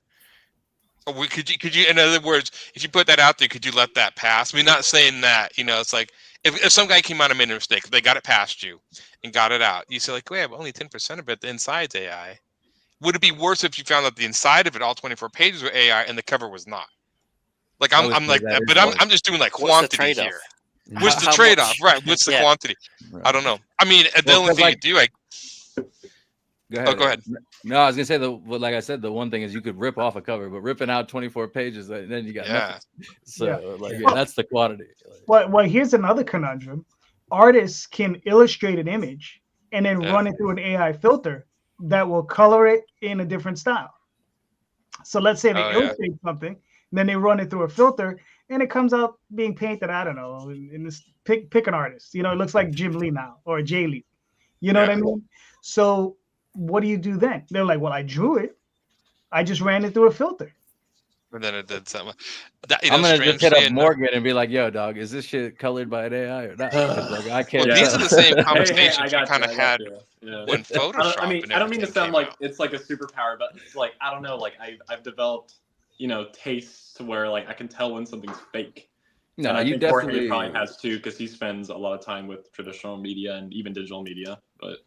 Or could you, in other words, if you put that out there, could you let that pass? I mean, not saying that. It's like if some guy came out and made a mistake, they got it past you and got it out. You say like, wait, only 10% of it. The inside's AI. Would it be worse if you found out the inside of it, all 24 pages, were AI and the cover was not? Like I'm like that, but I'm just doing like What's the quantity trade-off? here. What's the How trade-off? much- Right? What's the Yeah. quantity? I don't know. I mean, the Well, only 'cause, thing like- you do, Go ahead. go ahead. No, I was gonna say like I said, the one thing is you could rip off a cover, but ripping out 24 pages, then you got nothing. So that's the quantity. Well, here's another conundrum. Artists can illustrate an image and then run it through an AI filter that will color it in a different style. So let's say they illustrate something, then they run it through a filter, and it comes out being painted. I don't know. In this, pick an artist. It looks like Jim Lee now or Jay Lee. You know what I mean? So what do you do then? They're like, well, I drew it. I just ran it through a filter. And then it did something. I'm gonna just hit up Morgan and be like, "Yo, dog, is this shit colored by an AI or not?" Like, I can't. Well, these are the same conversations I you got kind of had when Photoshop. I don't mean to sound like it's like a superpower, but it's like I don't know. Like I've developed, tastes to where like I can tell when something's fake. No, and I you think definitely Jorge probably has too, because he spends a lot of time with traditional media and even digital media. But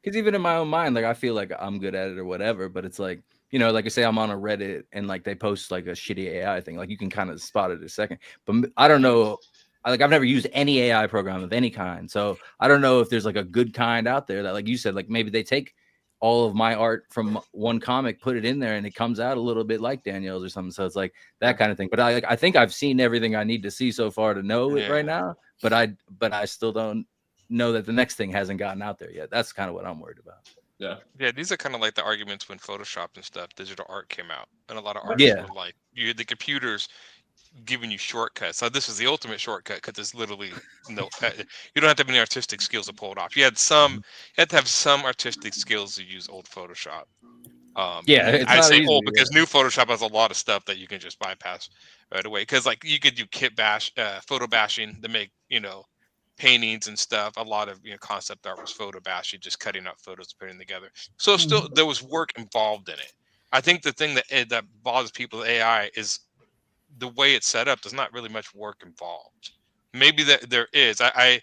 because even in my own mind, like I feel like I'm good at it or whatever, but it's like, like I say, I'm on a Reddit and like they post like a shitty AI thing, like you can kind of spot it a second. But I don't know, I've never used any AI program of any kind, so I don't know if there's like a good kind out there that, like you said, like maybe they take all of my art from one comic, put it in there, and it comes out a little bit like Danielle's or something. So it's like that kind of thing. But I think I've seen everything I need to see so far to know it right now. But I still don't know that the next thing hasn't gotten out there yet. That's kind of what I'm worried about. Yeah, these are kind of like the arguments when Photoshop and stuff, digital art came out, and a lot of artists were like, you had the computers giving you shortcuts. So this is the ultimate shortcut because there's literally no, you don't have to have any artistic skills to pull it off. You had to have some artistic skills to use old Photoshop. I say easy, old because new Photoshop has a lot of stuff that you can just bypass right away. Because like you could do photo bashing to make paintings and stuff. A lot of concept art was photo bashing, just cutting out photos and putting them together. So still there was work involved in it. I think the thing that bothers people with AI is the way it's set up. There's not really much work involved. maybe that there is. I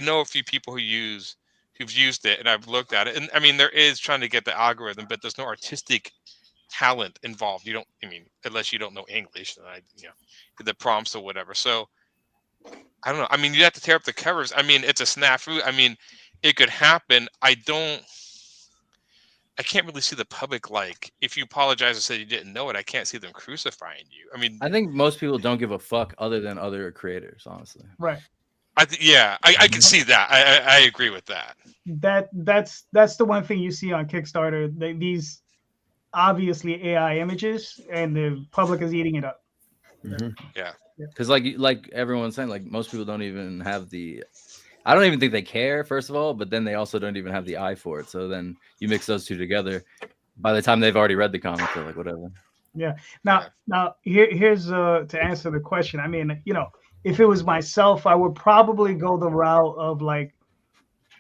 know a few people who've used it, and I've looked at it, and I mean there is trying to get the algorithm, but there's no artistic talent involved. You don't, I mean, unless you don't know English, the prompts or whatever. So I don't know. I mean, you have to tear up the covers. I mean, it's a snafu. I mean, it could happen. I can't really see the public, like, if you apologize and said you didn't know it, I can't see them crucifying you. I mean, I think most people don't give a fuck other than other creators, honestly. Right. I can see that. I agree with that. That's the one thing you see on Kickstarter. These obviously AI images, and the public is eating it up. Mm-hmm. Yeah. Because like everyone's saying, like most people don't even have the. I don't even think they care, first of all, but then they also don't even have the eye for it. So then you mix those two together. By the time they've already read the comic, they're like, whatever. Yeah. Now here's to answer the question. I mean, if it was myself, I would probably go the route of like,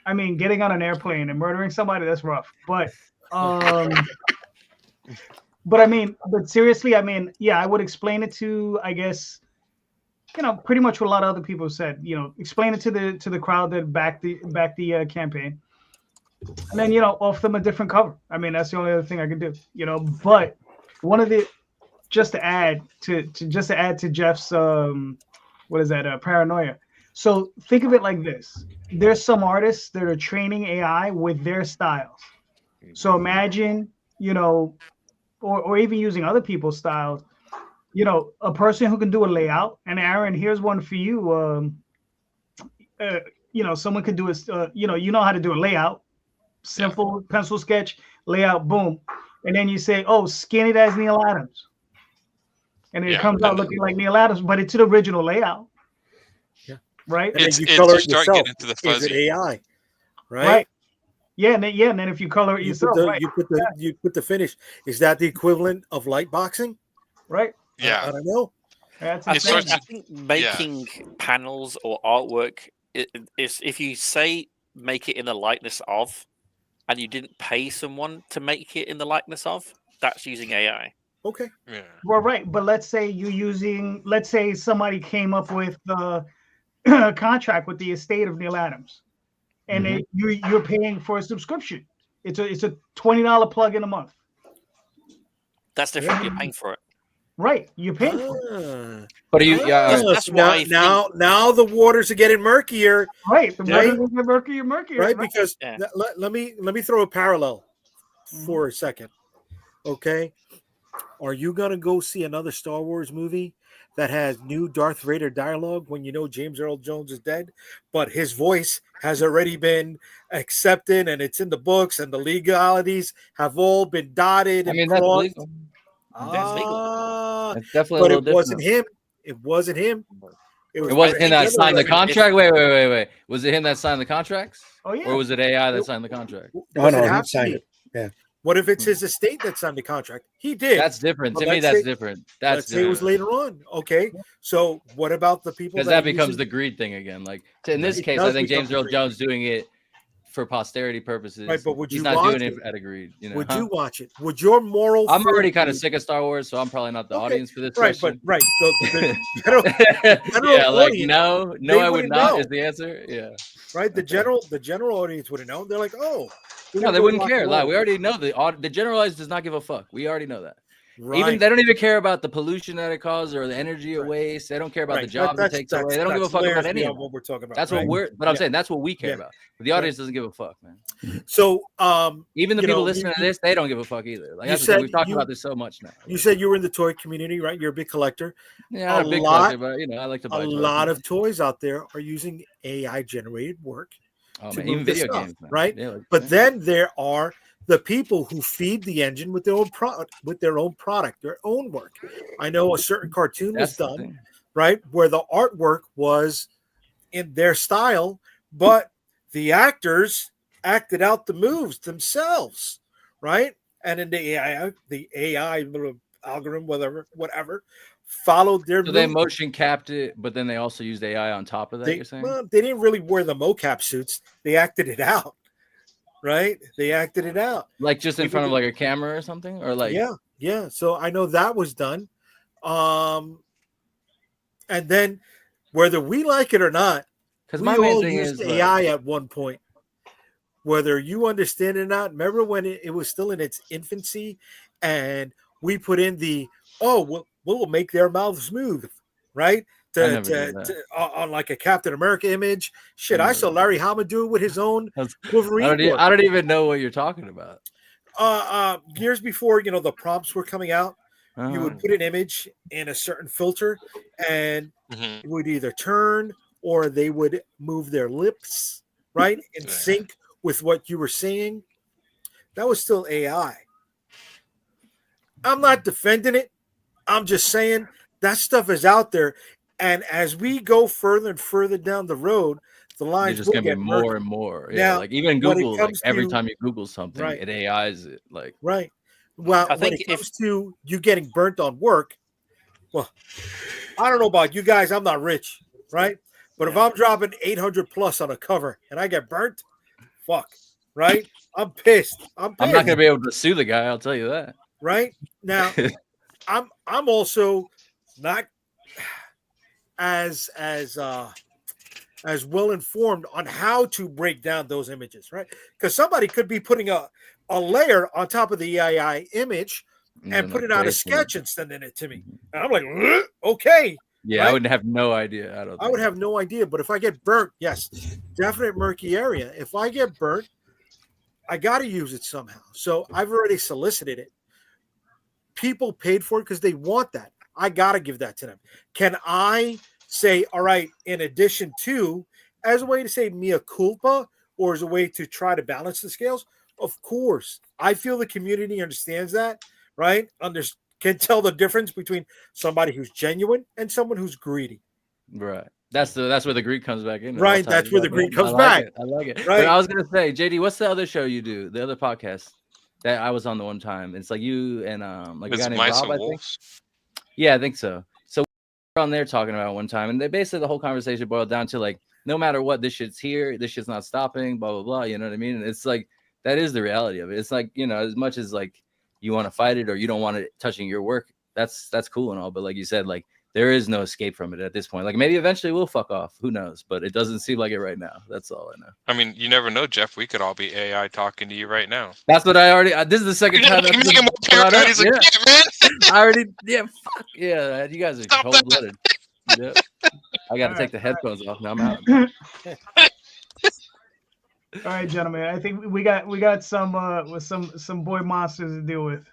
I mean, getting on an airplane and murdering somebody, that's rough. But but seriously, I mean, yeah, I would explain it to, I guess, pretty much what a lot of other people said. Explain it to the crowd that backed the campaign, and then offer them a different cover. I mean, that's the only other thing I can do. But one of the just to add to Jeff's paranoia. So think of it like this: there's some artists that are training AI with their styles. So imagine, or even using other people's styles. A person who can do a layout. And Aaron, here's one for you. Someone could do how to do a layout, simple pencil sketch, layout, boom. And then you say, oh, skin it as Neil Adams. And it comes out looking like Neil Adams, but it's an original layout. Yeah. Right? And then you color it yourself. Into the fuzzy. Is it AI? Right? Yeah, and then if you color it yourself, you put the finish. Is that the equivalent of light boxing? Right. Yeah, I don't know. I think making panels or artwork is if you say make it in the likeness of, and you didn't pay someone to make it in the likeness of, that's using AI. Okay. Yeah. Well, right, but let's say somebody came up with a contract with the estate of Neil Adams, and you're paying for a subscription. It's a $20 plug-in a month. That's different. You're paying for it. Right, you're paying for it. But that's why now the waters are getting murkier. Right, the waters are getting murkier. Right, because let me throw a parallel for a second. Okay, are you gonna go see another Star Wars movie that has new Darth Vader dialogue when you know James Earl Jones is dead, but his voice has already been accepted and it's in the books and the legalities have all been dotted and crossed? That's legal. That's definitely but it wasn't him. It wasn't him. It wasn't him that signed the contract. Wait. Was it him that signed the contracts? Oh yeah. Or was it AI that signed the contract? No, he signed it. Yeah. What if it's his estate that signed the contract? He did. That's different. To me, that's different. Let's say it was later on. Okay. So what about the people? Because that becomes the greed thing again. Like in this case, I think James Earl Jones doing it for posterity purposes. Right, but would he's you not watch doing it? it at a greed. Would you watch it? Would your moral? I'm already kind of sick of Star Wars, so I'm probably not the audience for this. Right, question. but the general audience, I would not is the answer. Yeah. Right. The general audience wouldn't know. They're like, oh. No, they wouldn't care. Like, we already know the general audience does not give a fuck. We already know that. Right. Even they don't even care about the pollution that it causes or the energy it wastes. They don't care about the jobs it takes away. They don't give a fuck about any of what we're talking about. That's what I'm saying. That's what we care about. But the audience doesn't give a fuck, man. So even the people listening to this, they don't give a fuck either. Like we've talked about this so much now. You said you were in the toy community, right? You're a big collector. Yeah, I'm a big collector, but I like to buy a lot of toys out there are using AI generated work. Even video games, man. Right? Yeah, but then there are the people who feed the engine with their own product, their own work. I know a certain cartoon was done, right, where the artwork was in their style, but the actors acted out the moves themselves, right? And then the AI algorithm, whatever, followed their. So they motion capped it, but then they also used AI on top of that. You're saying? Well, they didn't really wear the mocap suits; they acted it out. Right, they acted it out, like just in front of like a camera or something, or like yeah. So I know that was done, and then whether we like it or not, Because we my main all thing used is AI at one point. Whether you understand it or not, remember when it was still in its infancy, and we put in we'll make their mouths smooth, right? I never did that. On like a Captain America image. Shit, I I never saw did Larry Hama do it with his own I Wolverine. I don't even know what you're talking about. Years before, the prompts were coming out, you Uh-huh. would put an image in a certain filter, and Mhm. it would either turn or they would move their lips, right, in sync with what you were saying. That was still AI. I'm not defending it. I'm just saying that stuff is out there. And as we go further and further down the road, the You're lines just will gonna be get more murky. and more. Yeah, Now, like even when it Google, like comes every to time you Google something, right, it AIs it. Like right. Well, I when think it comes to you getting burnt on work, well, I don't know about you guys. I'm not rich, right? But if I'm dropping 800 plus on a cover and I get burnt, fuck, right? I'm pissed. I'm I'm not pissed, gonna be able to sue the guy. I'll tell you that. right? Now, I'm also not as well informed on how to break down those images, right? Because somebody could be putting a layer on top of the AI image and putting out a sketch and sending it to me. And I'm like, okay. Yeah, right? I would have no idea. I would have no idea. But if I get burnt, yes, definite murky area. If I get burnt, I got to use it somehow. So I've already solicited it. People paid for it because they want that. I got to give that to them. Can I say, all right, in addition to, as a way to say mea culpa, or as a way to try to balance the scales? Of course. I feel the community understands that, right? Can tell the difference between somebody who's genuine and someone who's greedy. Right. That's where the greed comes back in. Right. That's where the greed comes back. I like it. Right. But I was gonna say, JD, what's the other show you do? The other podcast that I was on the one time. It's like you and like a guy named Rob, I think. Yeah, I think so. So we're on there talking about it one time, and they basically the whole conversation boiled down to like, no matter what, this shit's here, this shit's not stopping, blah blah blah. You know what I mean? And it's like that is the reality of it. It's like, as much as like you want to fight it or you don't want it touching your work, that's cool and all, but like you said, like there is no escape from it at this point. Like maybe eventually we'll fuck off, who knows, but it doesn't seem like it right now. That's all I know. I mean, you never know, Jeff. We could all be AI talking to you right now. That's what I already this is the second time He's like, yeah, man. I already fuck yeah, you guys are cold-blooded. Yep. I gotta take the headphones off now. I'm out. All right, gentlemen. I think we got some with some boy monsters to deal with.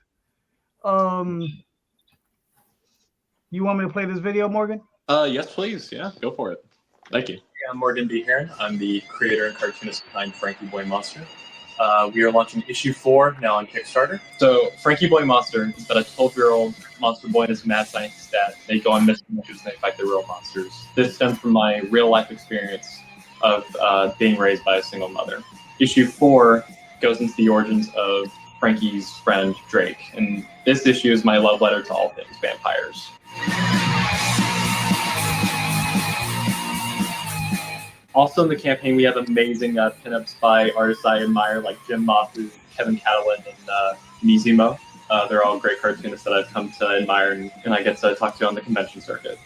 You want me to play this video, Morgan? Yes, please. Yeah, go for it. Thank you. Yeah, I'm Morgan D. Herron. I'm the creator and cartoonist behind Frankie Boy Monster. We are launching issue 4 now on Kickstarter. So Frankie Boy Monster is about a 12-year-old monster boy and his mad scientist dad. They go on missing missions and they fight the real monsters. This stems from my real-life experience of being raised by a single mother. Issue 4 goes into the origins of Frankie's friend Drake, and this issue is my love letter to all things vampires. Also in the campaign, we have amazing pinups by artists I admire, like Jim Moss's, Kevin Catalan, and Mizimo. They're all great cartoonists that I've come to admire, and I get to talk to on the convention circuit.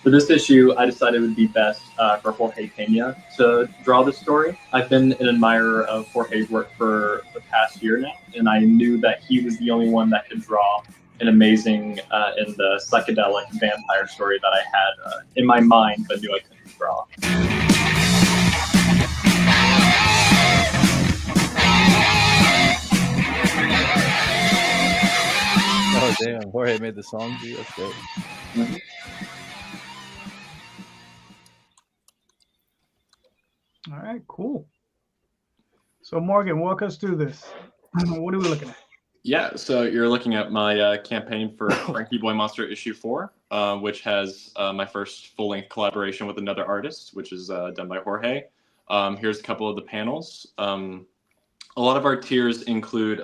For this issue, I decided it would be best for Jorge Pena to draw the story. I've been an admirer of Jorge's work for the past year now, and I knew that he was the only one that could draw an amazing and psychedelic vampire story that I had in my mind, but knew I couldn't draw. Oh damn, Jorge made the song too. That's great. Mm-hmm. All right, cool. So Morgan, walk us through this. What are we looking at? Yeah, so you're looking at my campaign for Frankie Boy Monster issue 4, which has my first full-length collaboration with another artist, which is done by Jorge. Here's a couple of the panels. A lot of our tiers include,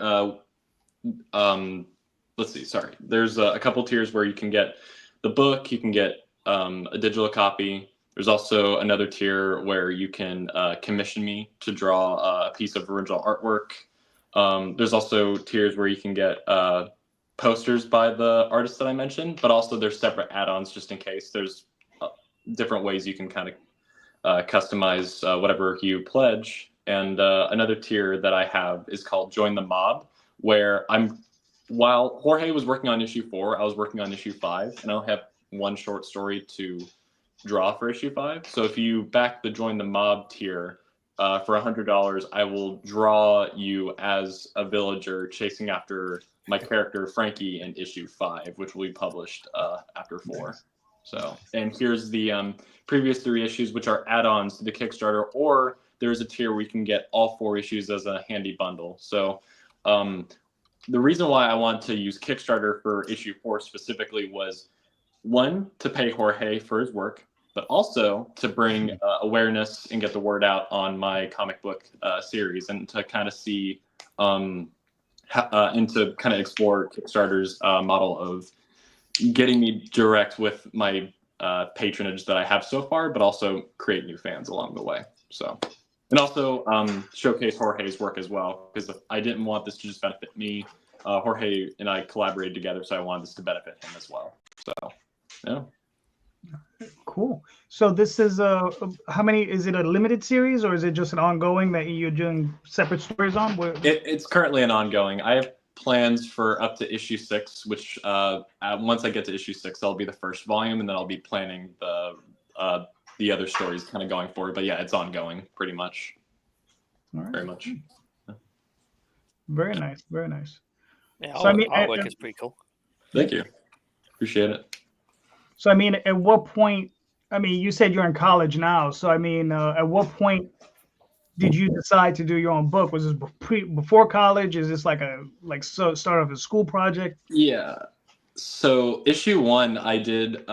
let's see, sorry. There's a couple tiers where you can get the book, you can get a digital copy. There's also another tier where you can commission me to draw a piece of original artwork. There's also tiers where you can get posters by the artists that I mentioned, but also there's separate add-ons just in case. There's different ways you can kind of customize whatever you pledge. And another tier that I have is called Join the Mob, where while Jorge was working on issue 4, I was working on issue 5, and I'll have one short story to draw for issue 5. So if you back the Join the Mob tier for $100, I will draw you as a villager chasing after my character Frankie in issue 5, which will be published after 4. So, and here's the previous 3 issues, which are add-ons to the Kickstarter, or there's a tier where you can get all 4 issues as a handy bundle. So the reason why I want to use Kickstarter for issue 4 specifically was, 1, to pay Jorge for his work, but also to bring awareness and get the word out on my comic book series, and to kind of see and to kind of explore Kickstarter's model of getting me direct with my patronage that I have so far, but also create new fans along the way. So, and also showcase Jorge's work as well, because I didn't want this to just benefit me. Jorge and I collaborated together, so I wanted this to benefit him as well. So, yeah. Cool. So this is how many? Is it a limited series, or is it just an ongoing that you're doing separate stories on? It's currently an ongoing. I have plans for up to issue 6, which once I get to issue 6, that'll be the first volume, and then I'll be planning the other stories kind of going forward. But yeah, it's ongoing pretty much. All right. Very much. Yeah. Very nice. Very nice. Yeah, So, I mean, artwork is pretty cool. Thank you. Appreciate it. So I mean, at what point? I mean, you said you're in college now. So I mean, at what point did you decide to do your own book? Was this before college? Is this like start of a school project? Yeah. So issue 1 I did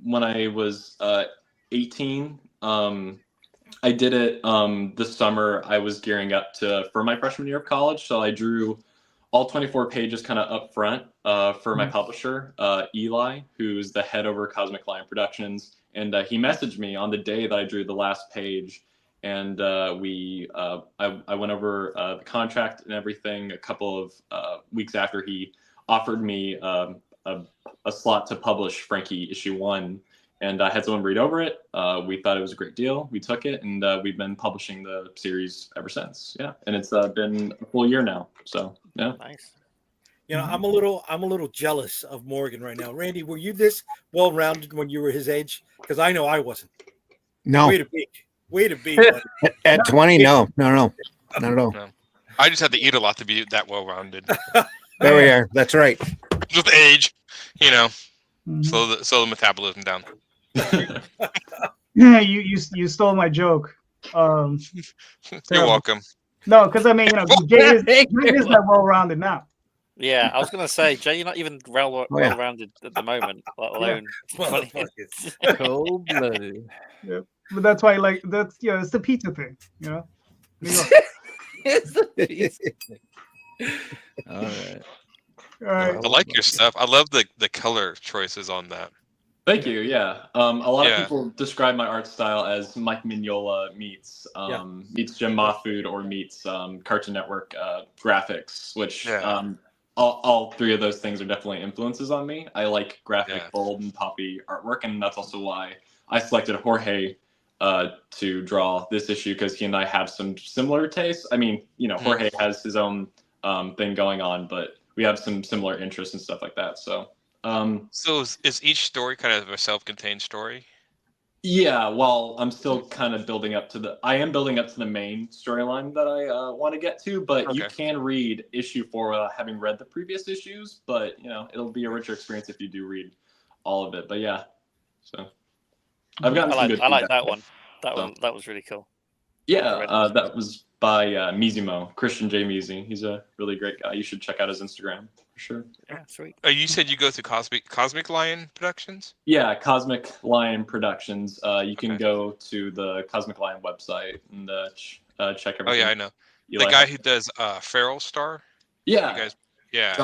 when I was 18. I did it this summer. I was gearing up for my freshman year of college, so I drew all 24 pages kind of up front for my publisher, Eli, who's the head over Cosmic Lion Productions. And he messaged me on the day that I drew the last page. And I went over the contract and everything a couple of weeks after he offered me a slot to publish Frankie issue 1. And I had someone read over it. We thought it was a great deal. We took it, and we've been publishing the series ever since. Yeah, and it's been a full year now. So yeah, Nice. You know, I'm a little jealous of Morgan right now. Randy, were you this well-rounded when you were his age? Because I know I wasn't. No. Way to be. Buddy. At 20, no, not at all. No. I just had to eat a lot to be that well-rounded. There we are. That's right. Just age, you know, Mhm. slow the metabolism down. Yeah, you stole my joke. You're welcome. No, because I mean, you know, Jay is not well-rounded now. Yeah, I was going to say, Jay, you're not even well-rounded at the moment, let alone. Cold-blooded. Yeah. But that's why, like, it's the pizza thing, you know. It's the pizza. All right. All right. I like your stuff. I love the color choices on that. Thank you. Yeah, a lot of people describe my art style as Mike Mignola meets Jim Mahfood or meets Cartoon Network graphics, which all 3 of those things are definitely influences on me. I like graphic, bold, and poppy artwork, and that's also why I selected Jorge to draw this issue, because he and I have some similar tastes. I mean, you know, Jorge has his own thing going on, but we have some similar interests and stuff like that. So. So is each story kind of a self-contained story? Yeah, well, I'm still kind of building up to the main storyline that I want to get to, but you can read issue 4 without having read the previous issues, but you know, it'll be a richer experience if you do read all of it. But yeah, so I've gotten I like that one. That was really cool. Yeah, that was by Mizimo, Christian J. Mizi. He's a really great guy. You should check out his Instagram for sure. Yeah, sweet. You said you go through Cosmic Lion Productions? Yeah, Cosmic Lion Productions. You can go to the Cosmic Lion website and check everything. Oh yeah, I know. The guy who does Feral Star? Yeah. You guys,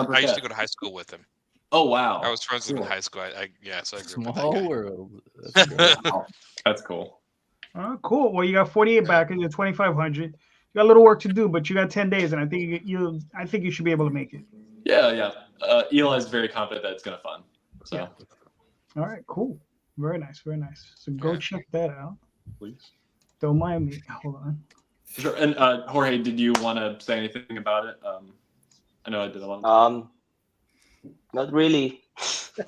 I used to go to high school with him. Oh wow. I was friends with him in high school. So I grew up with that guy. Small world. That's great. Wow. That's cool. Cool. Well, you got 48 backers. You're 2,500. You got a little work to do, but you got 10 days, and I think you should be able to make it. Yeah. Eli's very confident that it's gonna fun. So Yeah. All right, cool. Very nice, very nice. So go check that out. please. Don't mind me. Hold on. Sure. And Jorge, did you want to say anything about it? I know I did a lot. Not really. Right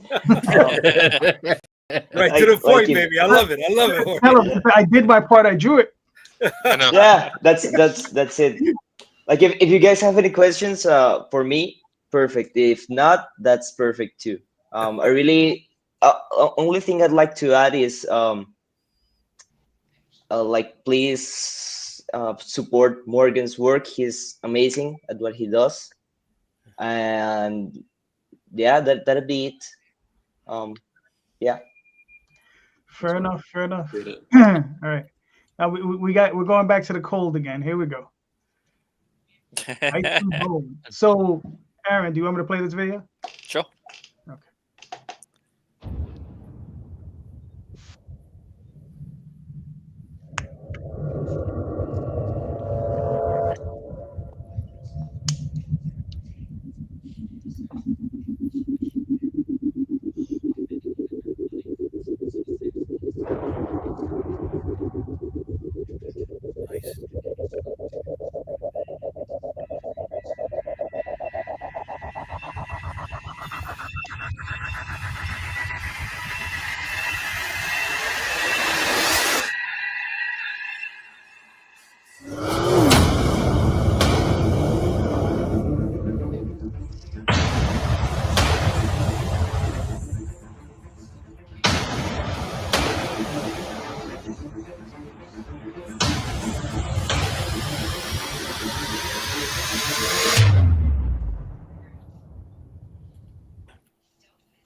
to the point, baby. I love it. I love it. Jorge. I did my part. I drew it. I know. Yeah, that's it. Like if you guys have any questions for me, perfect. If not, that's perfect too. I really only thing I'd like to add is like please support Morgan's work. He's amazing at what he does, and yeah, that'll be it. Yeah. Fair enough. Fair enough. All right. Now we're going back to the cold again. Here we go. Ice and bone. So, Aaron, do you want me to play this video? Sure. Okay.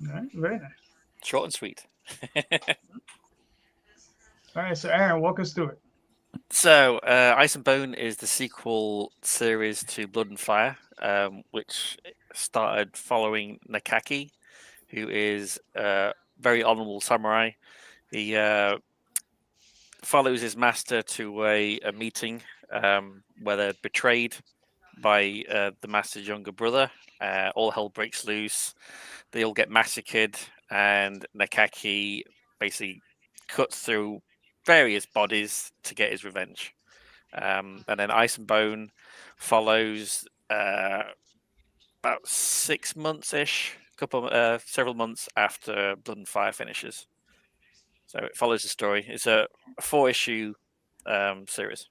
All right, very nice. Short and sweet. All right, so Aaron, walk us through it. So, Ice and Bone is the sequel series to Blood and Fire, which started following Nakaki, who is a very honorable samurai. He follows his master to a meeting where they're betrayed by the master's younger brother. All hell breaks loose. They all get massacred, and Nakaki basically cuts through various bodies to get his revenge. And then Ice and Bone follows about 6 months-ish, several months after Blood and Fire finishes. So it follows the story. It's a 4-issue series.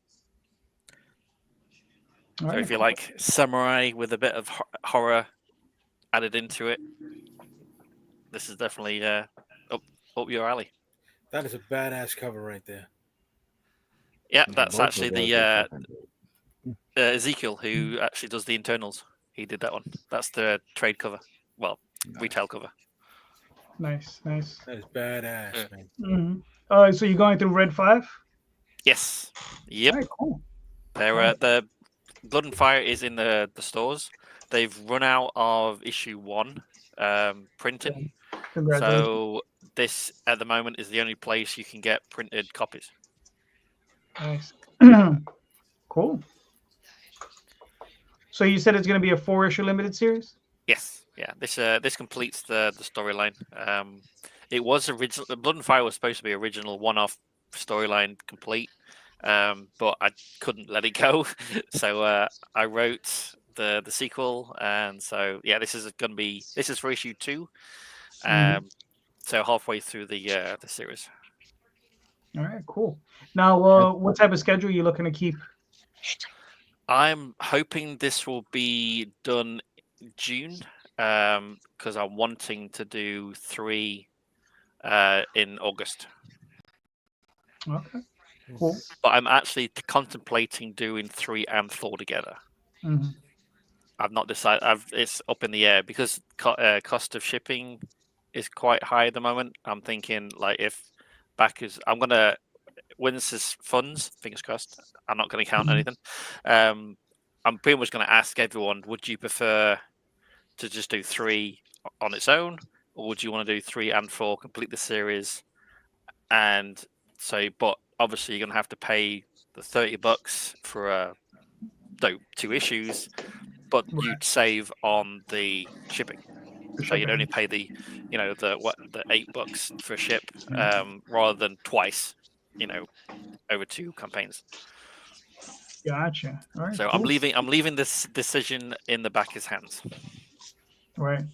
All So right, if you like samurai with a bit of horror added into it, this is definitely up your alley. That is a badass cover right there. Yeah, that's actually the Ezekiel who actually does the internals. He did that one. That's the trade cover. Well, retail cover. Nice, nice. That is badass, man. Mm-hmm. So you're going through Red 5? Yes. Yep. All right, cool. The Blood and Fire is in the stores. They've run out of issue 1 printing. Congratulations. So this at the moment is the only place you can get printed copies. Nice. Cool. So you said it's going to be a 4-issue limited series? Yes. Yeah. This completes the storyline. It was original. Blood and Fire was supposed to be original one-off storyline complete, but I couldn't let it go. So I wrote the sequel, and so yeah, this is for issue 2. So halfway through the series. All right, cool. Now, what type of schedule are you looking to keep? I'm hoping this will be done June, because I'm wanting to do 3 in August. Okay, cool. But I'm actually contemplating doing 3 and 4 together. Mm-hmm. I've not decided. It's up in the air because cost of shipping is quite high at the moment. I'm thinking like if backers, I'm gonna when this is funds, fingers crossed. I'm not going to count anything. I'm pretty much going to ask everyone: would you prefer to just do 3 on its own, or would you want to do 3 and 4, complete the series? And so, but obviously, you're going to have to pay the $30 for 2 issues. but you'd save on the shipping. So you'd only pay the $8 for ship, rather than twice, over 2 campaigns. Gotcha. All right. So cool. I'm leaving this decision in the back of his hands. Right.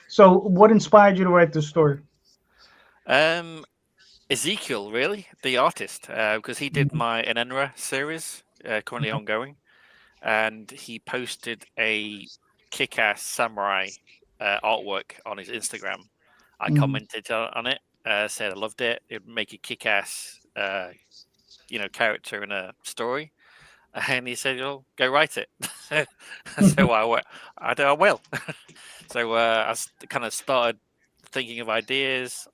So what inspired you to write this story? Ezekiel, really, the artist, because he did my Enenra series, currently ongoing, and he posted a kick-ass samurai artwork on his Instagram. I commented on it, said I loved it. It'd make a kick-ass, character in a story. And he said, "Oh, go write it." So I will. So I kind of started thinking of ideas.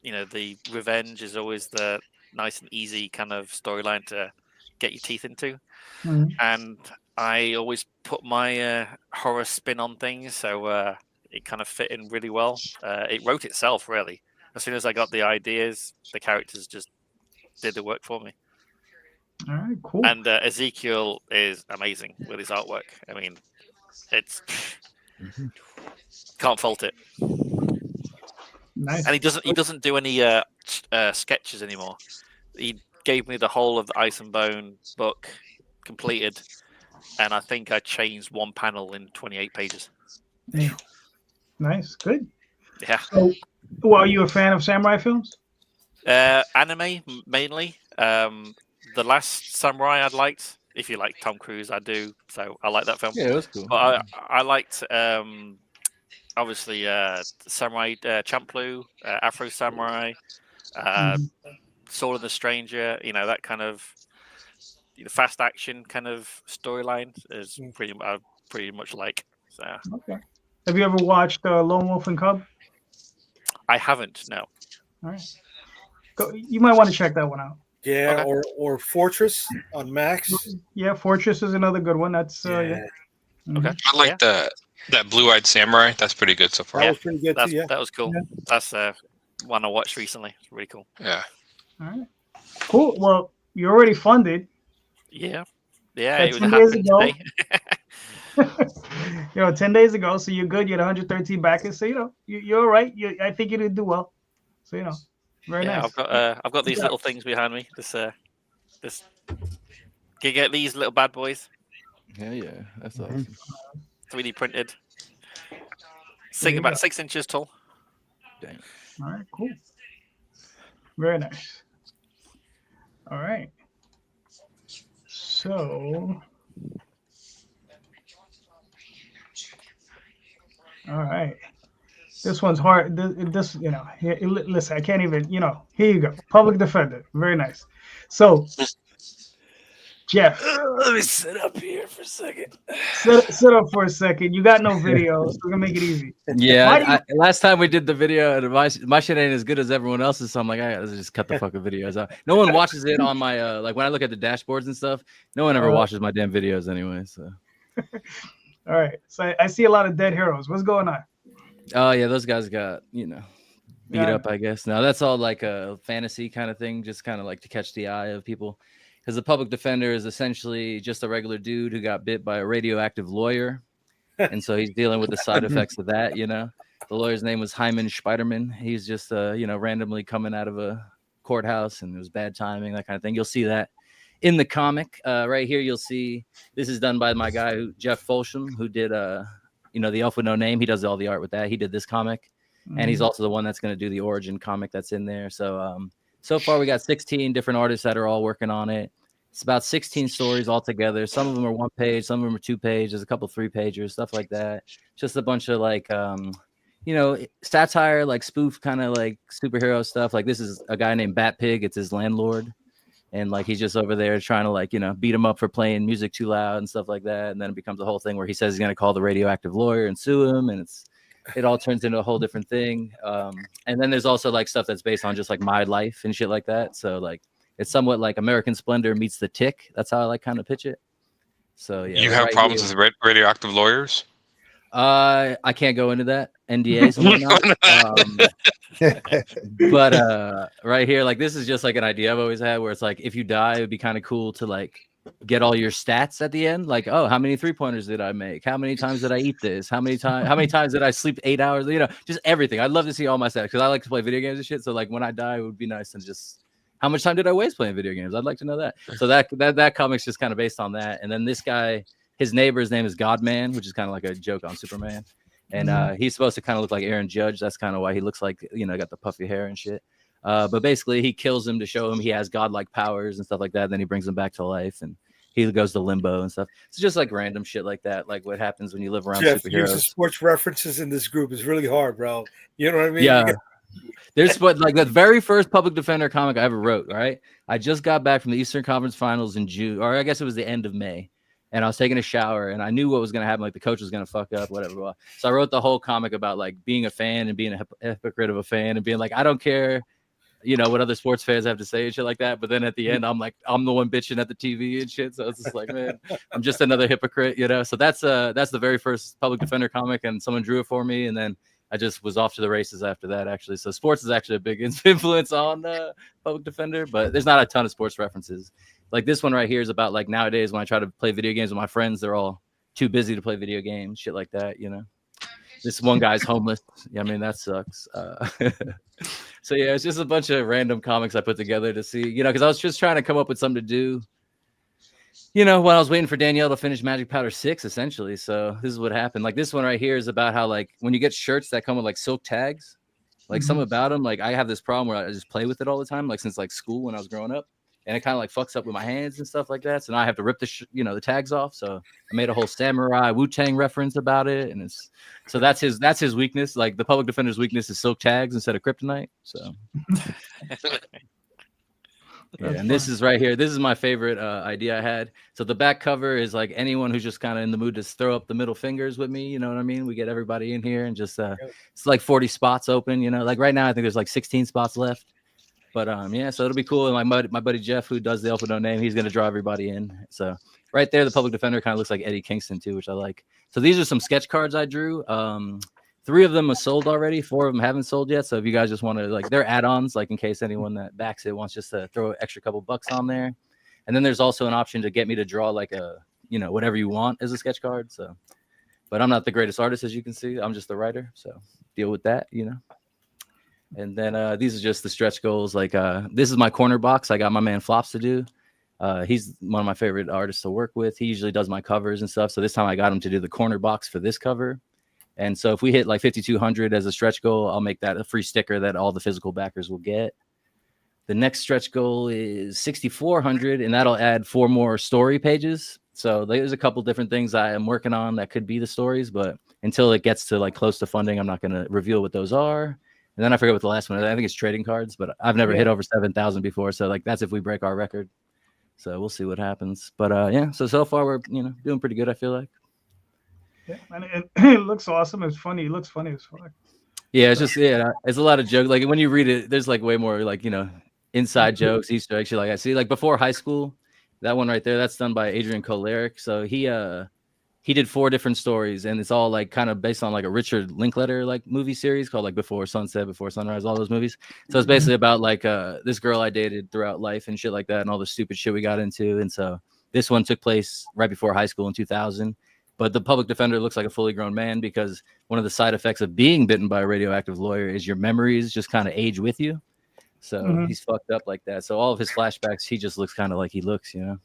The revenge is always the nice and easy kind of storyline to get your teeth into. And I always put my horror spin on things, so it kind of fit in really well. It wrote itself, really. As soon as I got the ideas, the characters just did the work for me. All right, cool. And Ezekiel is amazing with his artwork. I mean, it's can't fault it. Nice. And he doesn't do any sketches anymore. He gave me the whole of the Ice and Bone book completed, and I think I changed one panel in 28 pages. Nice, good. Yeah. So, are you a fan of samurai films? Anime mainly. The Last Samurai I liked. If you like Tom Cruise, I do. So I like that film. Yeah, it was cool. But I liked obviously Samurai Champloo, Afro Samurai, Sword of the Stranger. That kind of fast action kind of storyline is pretty much like. So. Okay. Have you ever watched Lone Wolf and Cub? I haven't. No. All right. You might want to check that one out. Yeah, okay. or Fortress on Max. Yeah, Fortress is another good one. That's yeah. Okay. I like that Blue-Eyed Samurai. That's pretty good so far. That was pretty good too. Yeah, that was cool. Yeah. That's one I watched recently. It's really cool. Yeah. All right. Cool. Well, you're already funded. Yeah. That's it was happening today. 10 days ago. So you're good. You had 113 backers. So you're all right. I think you did do well. So very nice. I've got these little things behind me. This can you get these little bad boys? Yeah, that's awesome. 3D printed. About 6 inches tall. Dang. All right, cool. Very nice. All right. So, all right. This one's hard. This listen, I can't even, here you go. Public defender. Very nice. So, Jeff. Let me sit up here for a second. Sit up for a second. You got no video, so we're going to make it easy. Yeah, last time we did the video, and my shit ain't as good as everyone else's, so I'm like, I gotta just cut the fucking videos out. No one watches it on my, like when I look at the dashboards and stuff, no one ever watches my damn videos anyway, so. All right. So I see a lot of dead heroes. What's going on? Oh yeah, those guys got beat up, I guess. Now that's all like a fantasy kind of thing, just kind of like to catch the eye of people, because the public defender is essentially just a regular dude who got bit by a radioactive lawyer, and so he's dealing with the side effects of that. The lawyer's name was Hyman Spiderman. He's just randomly coming out of a courthouse, and it was bad timing, that kind of thing. You'll see that in the comic. Right here, you'll see this is done by my guy Jeff Folsham, who did The Elf with No Name. He does all the art with that. He did this comic, and he's also the one that's going to do the origin comic that's in there. So so far we got 16 different artists that are all working on it. It's about 16 stories altogether. Some of them are 1 page, some of them are 2 pages, there's a couple 3-pagers, stuff like that. Just a bunch of like satire, like spoof kind of like superhero stuff. Like this is a guy named Bat Pig. It's his landlord. And like he's just over there trying to beat him up for playing music too loud and stuff like that. And then it becomes a whole thing where he says he's going to call the radioactive lawyer and sue him. And it all turns into a whole different thing. And then there's also like stuff that's based on just like my life and shit like that. So like it's somewhat like American Splendor meets The Tick. That's how I like kind of pitch it. So yeah. You have problems with radioactive lawyers? I can't go into that. NDAs and whatnot. But right here, like this is just like an idea I've always had, where it's like if you die, it would be kind of cool to like get all your stats at the end, like, oh, how many 3-pointers did I make? How many times did I eat this? How many times did I sleep 8 hours? Just everything. I'd love to see all my stats because I like to play video games and shit. So like when I die, it would be nice and just how much time did I waste playing video games? I'd like to know that. So that comic's just kind of based on that. And then this guy, his neighbor's name is Godman, which is kind of like a joke on Superman. And he's supposed to kind of look like Aaron Judge. That's kind of why he looks like, got the puffy hair and shit. But basically he kills him to show him he has godlike powers and stuff like that. Then he brings him back to life and he goes to limbo and stuff. It's just like random shit like that. Like what happens when you live around Jeff, superheroes. using sports references in this group is really hard, bro. You know what I mean? Yeah. There's like the very first Public Defender comic I ever wrote, right? I just got back from the Eastern Conference Finals in June, or I guess it was the end of May. And I was taking a shower and I knew what was going to happen. Like the coach was going to fuck up, whatever. Blah. So I wrote the whole comic about like being a fan and being a hypocrite of a fan and being like, I don't care, what other sports fans have to say and shit like that. But then at the end, I'm like, I'm the one bitching at the TV and shit. So it's just like, man, I'm just another hypocrite, So that's the very first Public Defender comic and someone drew it for me. And then I just was off to the races after that, actually. So sports is actually a big influence on Public Defender, but there's not a ton of sports references. Like this one right here is about like nowadays when I try to play video games with my friends, they're all too busy to play video games, shit like that, This one guy's homeless. Yeah, I mean, that sucks. So yeah, it's just a bunch of random comics I put together to see, because I was just trying to come up with something to do, while I was waiting for Danielle to finish Magic Powder 6, essentially. So this is what happened. Like this one right here is about how like when you get shirts that come with like silk tags, like some about them, like I have this problem where I just play with it all the time, like since like school when I was growing up. And it kind of like fucks up with my hands and stuff like that. So now I have to rip the tags off. So I made a whole samurai Wu-Tang reference about it. And that's his weakness. Like the Public Defender's weakness is silk tags instead of kryptonite. So yeah, and this is right here. This is my favorite idea I had. So the back cover is like anyone who's just kind of in the mood to throw up the middle fingers with me. You know what I mean? We get everybody in here and just it's like 40 spots open. Like right now I think there's like 16 spots left. But yeah, so it'll be cool. And my buddy Jeff, who does the Alpha No Name, he's gonna draw everybody in. So right there, the Public Defender kind of looks like Eddie Kingston too, which I like. So these are some sketch cards I drew. 3 of them are sold already. 4 of them haven't sold yet. So if you guys just want to like, they're add-ons, like in case anyone that backs it wants just to throw an extra couple bucks on there. And then there's also an option to get me to draw like a whatever you want as a sketch card. So, but I'm not the greatest artist as you can see. I'm just the writer. So deal with that, And then these are just the stretch goals. Like this is my corner box. I got my man Flops to do. He's one of my favorite artists to work with. He usually does my covers and stuff. So this time I got him to do the corner box for this cover. And so if we hit like 5,200 as a stretch goal, I'll make that a free sticker that all the physical backers will get. The next stretch goal is 6,400, and that'll add 4 more story pages. So there's a couple different things I am working on that could be the stories, but until it gets to like close to funding, I'm not going to reveal what those are. And then I forget what the last one is. I think it's trading cards, but I've never hit over 7,000 before. So like that's if we break our record. So we'll see what happens. But yeah, so far we're doing pretty good, I feel like. Yeah, and it looks awesome. It's funny. It looks funny as fuck. Yeah, it's just it's a lot of jokes. Like when you read it, there's like way more like inside jokes, Easter eggs, shit like I see. Like before high school, that one right there, that's done by Adrian Koleric. So he did 4 different stories, and it's all like kind of based on like a Richard Linklater like movie series called like Before Sunset, Before Sunrise, all those movies. So it's basically about like this girl I dated throughout life and shit like that, and all the stupid shit we got into. And so this one took place right before high school in 2000. But the Public Defender looks like a fully grown man because one of the side effects of being bitten by a radioactive lawyer is your memories just kind of age with you. So he's fucked up like that. So all of his flashbacks, he just looks kind of like he looks, So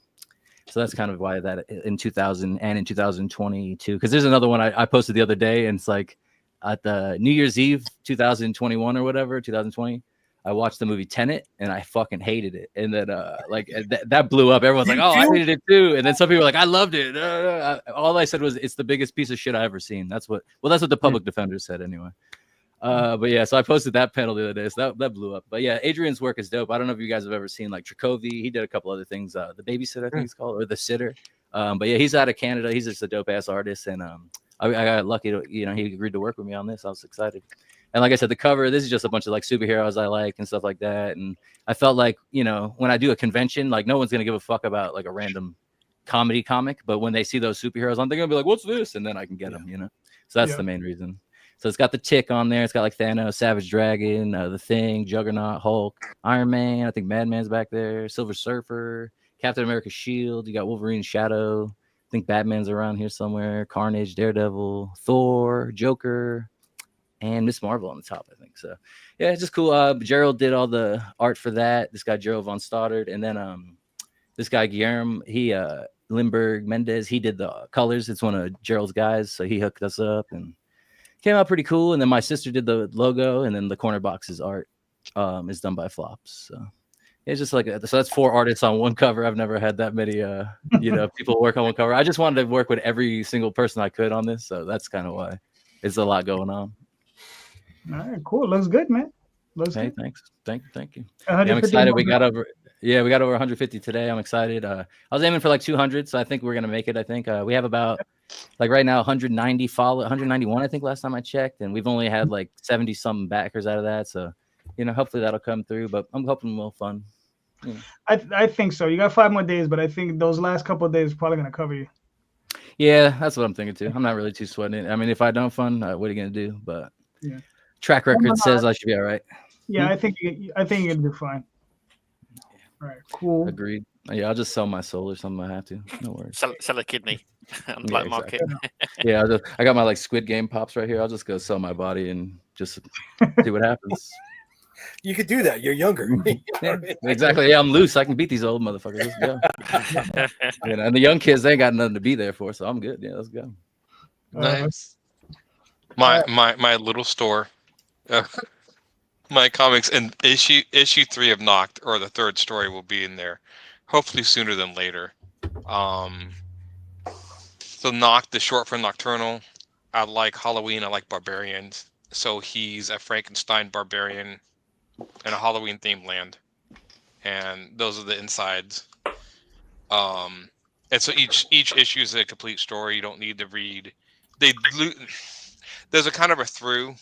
that's kind of why that in 2000 and in 2022, because there's another one I posted the other day, and it's like at the New Year's Eve 2021 or whatever, 2020, I watched the movie Tenet and I fucking hated it. And then that blew up. Everyone's like, oh, I hated it too. And then some people were like, I loved it. All I said was it's the biggest piece of shit I ever seen. That's what the Public Defender said anyway. But yeah, so I posted that panel the other day. So that blew up. But yeah, Adrian's work is dope. I don't know if you guys have ever seen like Trakovi. He did a couple other things. The Babysitter, I think it's called, or The Sitter. But yeah, he's out of Canada. He's just a dope ass artist. And I got lucky to, he agreed to work with me on this. I was excited. And like I said, the cover, this is just a bunch of like superheroes I like and stuff like that. And I felt like, when I do a convention, like no one's going to give a fuck about like a random comedy comic. But when they see those superheroes, they're going to be like, what's this? And then I can get them, So that's the main reason. So it's got the Tick on there. It's got like Thanos, Savage Dragon, The Thing, Juggernaut, Hulk, Iron Man. I think Madman's back there, Silver Surfer, Captain America's shield. You got Wolverine's shadow. I think Batman's around here somewhere. Carnage, Daredevil, Thor, Joker, and Miss Marvel on the top, I think. So yeah, it's just cool. Gerald did all the art for that. This guy Gerald von Stoddard, and then this guy Guillermo, Lindbergh Mendez, he did the colors. It's one of Gerald's guys, so he hooked us up and came out pretty cool. And then my sister did the logo, and then the corner boxes art is done by Flops. So it's just like so that's 4 artists on one cover. I've never had that many people work on one cover. I just wanted to work with every single person I could on this, so that's kind of why it's a lot going on. All right, cool. Looks good, man. Looks good. Thanks. Thank you. Yeah, I'm excited. We got over 150 today. I'm excited. I was aiming for like 200, so I think we're gonna make it. I think we have about like right now 191, I think last time I checked, and we've only had like 70 something backers out of that. So, hopefully that'll come through. But I'm hoping we'll fun. I think so. You got 5 more days, but I think those last couple of days are probably gonna cover you. Yeah, that's what I'm thinking too. I'm not really too sweating it. I mean, if I don't fun, what are you gonna do? But track record says I should be all right. Yeah, I think you're gonna do fine. All right, cool. Agreed. Yeah, I'll just sell my soul or something. I have to. No worries. Sell a kidney on the black market. Yeah, I got my like Squid Game pops right here. I'll just go sell my body and just see what happens. You could do that. You're younger. Yeah, exactly. Yeah, I'm loose. I can beat these old motherfuckers. Let's go. And the young kids, they ain't got nothing to be there for, so I'm good. Yeah, let's go. Nice. My little store. My comics and issue 3 of Knocked, or the 3rd story, will be in there, hopefully sooner than later. So Knocked, the short for Nocturnal. I like Halloween. I like barbarians. So he's a Frankenstein barbarian in a Halloween themed land, and those are the insides. And so each issue is a complete story. You don't need to read. There's a kind of a through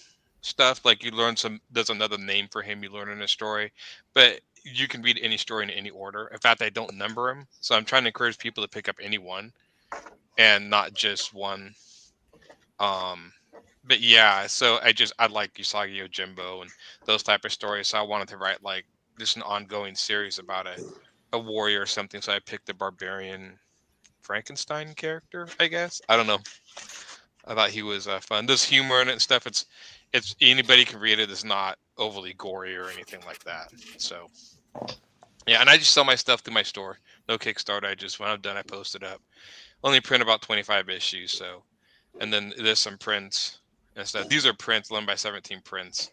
stuff, like you learn there's another name for him you learn in a story, but you can read any story in any order. In fact, I don't number them, so I'm trying to encourage people to pick up any one and not just one. But yeah, so I like Usagi Yojimbo and those type of stories, so I wanted to write like just an ongoing series about a warrior or something, so I picked the barbarian Frankenstein character, I guess. I don't know, I thought he was fun. There's humor in it and stuff. It's anybody can read it. It's not overly gory or anything like that. So yeah, and I just sell my stuff through my store. No Kickstarter. I just, when I'm done, I post it up. Only print about 25 issues. So, and then there's some prints and stuff. These are prints, 11x17 prints.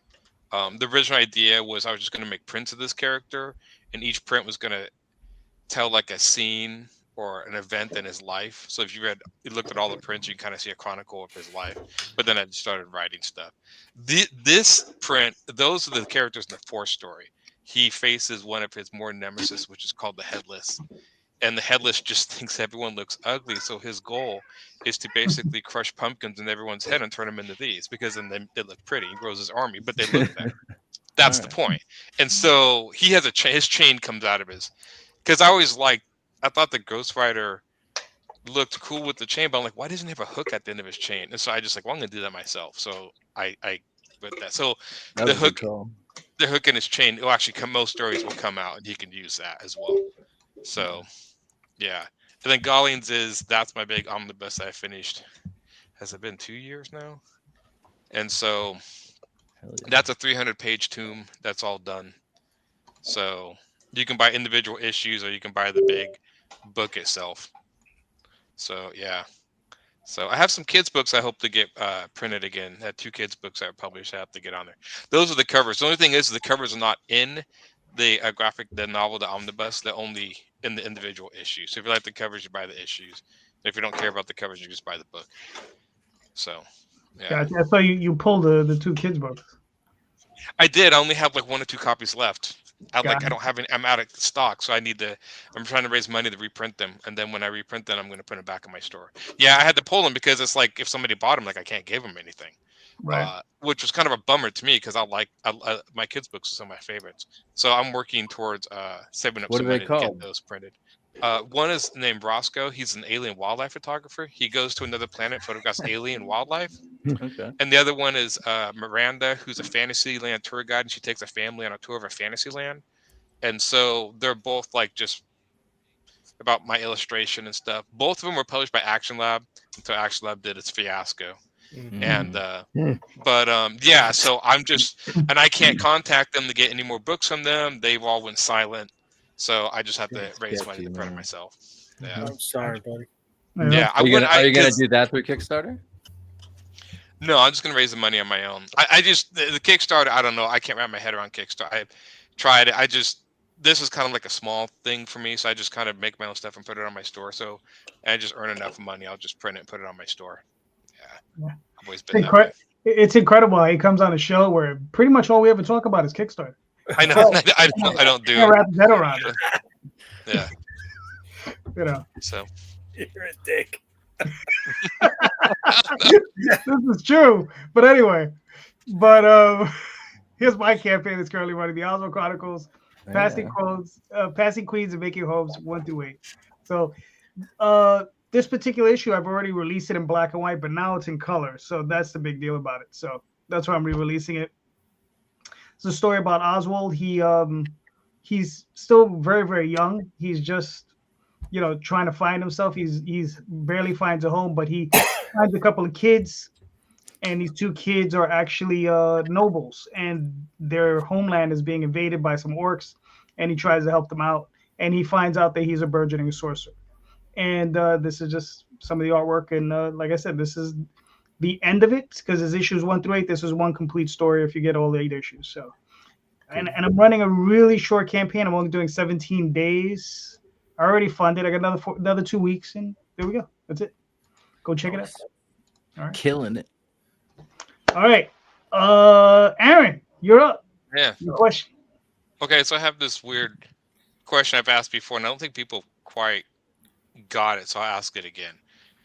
The original idea was I was just going to make prints of this character, and each print was going to tell like a scene or an event in his life. So if you looked at all the prints, you kind of see a chronicle of his life. But then I started writing stuff. This print, those are the characters in the 4th story. He faces one of his more nemesis, which is called the Headless. And the Headless just thinks everyone looks ugly. So his goal is to basically crush pumpkins in everyone's head and turn them into these, because then they look pretty. He grows his army, but they look better. That's the point. And so he has his chain comes out of his, because I thought the Ghost Rider looked cool with the chain, but I'm like, why doesn't he have a hook at the end of his chain? And so I just well, I'm gonna do that myself. So I put that. So the hook in his chain will actually come. Most stories will come out, and he can use that as well. So yeah. And then Gollings that's my big omnibus that I finished. Has it been 2 years now? And so that's a 300-page tome. That's all done. So you can buy individual issues, or you can buy the big book itself. So yeah. So I have some kids books I hope to get printed again. I had 2 kids books I published. I have to get on there. Those are the covers. The only thing is the covers are not in the the novel, the omnibus. They're only in the individual issues. So if you like the covers, you buy the issues. If you don't care about the covers, you just buy the book. So yeah. Gotcha. I saw you pulled the 2 kids books. I did. I only have like 1 or 2 copies left. I don't have any. I'm out of stock, so I'm trying to raise money to reprint them, and then when I reprint them, I'm going to put them back in my store. Yeah, I had to pull them because it's like if somebody bought them, like I can't give them anything, right? Which was kind of a bummer to me because my kids' books are some of my favorites. So I'm working towards saving up some money to get those printed. One is named Roscoe. He's an alien wildlife photographer. He goes to another planet, photographs alien wildlife. Okay. And the other one is Miranda, who's a Fantasyland tour guide, and she takes a family on a tour of a Fantasyland. And so they're both like just about my illustration and stuff. Both of them were published by Action Lab until Action Lab did its fiasco. And yeah, so I'm just, and I can't contact them to get any more books from them. They've all went silent, so I just have to raise money to print it myself. Yeah, I'm sorry, buddy. Yeah, Are you gonna do that through Kickstarter? No, I'm just gonna raise the money on my own. I just the Kickstarter. I don't know. I can't wrap my head around Kickstarter. I've tried it. This is kind of like a small thing for me, so I just kind of make my own stuff and put it on my store. So I just earn enough money. I'll just print it and put it on my store. Yeah. I've always been that way. It's incredible. He comes on a show where pretty much all we ever talk about is Kickstarter. I know. I don't do it. Wrap his head around it. Yeah. You know. So you're a dick. This is true. But anyway, here's my campaign that's currently running: the Oswald Chronicles, Passing Queens and Making Homes 1 through 8. So this particular issue, I've already released it in black and white, but now it's in color. So that's the big deal about it. So that's why I'm re-releasing it. It's a story about Oswald. He's still very, very young. He's just, trying to find himself. He's barely finds a home, but he finds a couple of kids, and these 2 kids are actually nobles, and their homeland is being invaded by some orcs, and he tries to help them out, and he finds out that he's a burgeoning sorcerer. And this is just some of the artwork, and like I said, this is the end of it, because there's issues 1 through 8. This is one complete story if you get all the 8 issues. So, and I'm running a really short campaign. I'm only doing 17 days. I already funded. I got another 2 weeks, and there we go. That's it. Go check it out. All right. Killing it. All right. Aaron, you're up. Yeah. Your question. Okay, so I have this weird question I've asked before, and I don't think people quite got it, so I'll ask it again.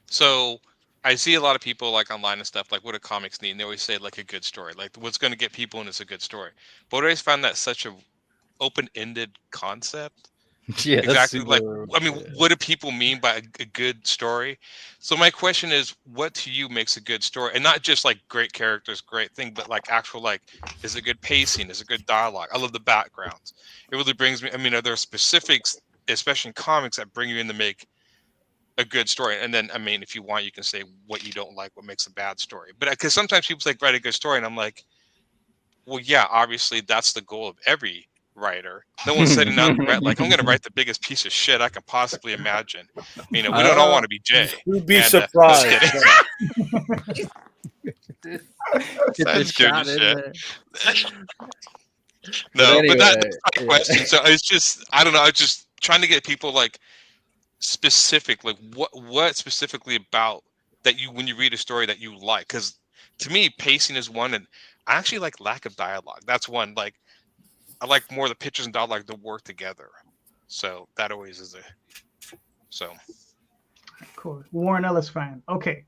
So I see a lot of people like online and stuff, like what do comics need? And they always say like a good story, like what's going to get people in is a good story. But I always found that such a open-ended concept. Yeah, exactly. Like, I mean, what do people mean by a good story? So my question is, what to you makes a good story? And not just like great characters, great thing, but like actual, like, is it good pacing? Is it good dialogue? I love the backgrounds. It really brings me, I mean, are there specifics, especially in comics, that bring you in to make a good story? And then, I mean, if you want, you can say what you don't like, what makes a bad story. But because sometimes people say, write a good story. And I'm like, well, yeah, obviously that's the goal of every writer. No one's setting out like, I'm going to write the biggest piece of shit I can possibly imagine. We don't all want to be Jay. You'd be surprised. That's good shit. No, anyway, but that's my question. So it's just, I don't know. It's just trying to get people like specific, like what specifically about that you, when you read a story that you like, because to me, pacing is one, and I actually like lack of dialogue. That's one. Like, I like more the pictures and dialogue to work together. So that always is so. Cool. Warren Ellis fan. Okay.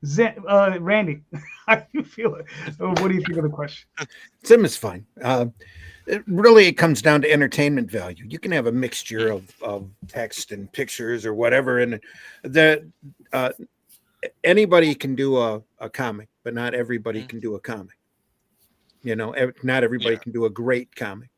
Randy, how do you feel it? What do you think of the question? Zim is fine. It comes down to entertainment value. You can have a mixture of text and pictures or whatever. And anybody can do a comic, but not everybody can do a comic. Not everybody can do a great comic.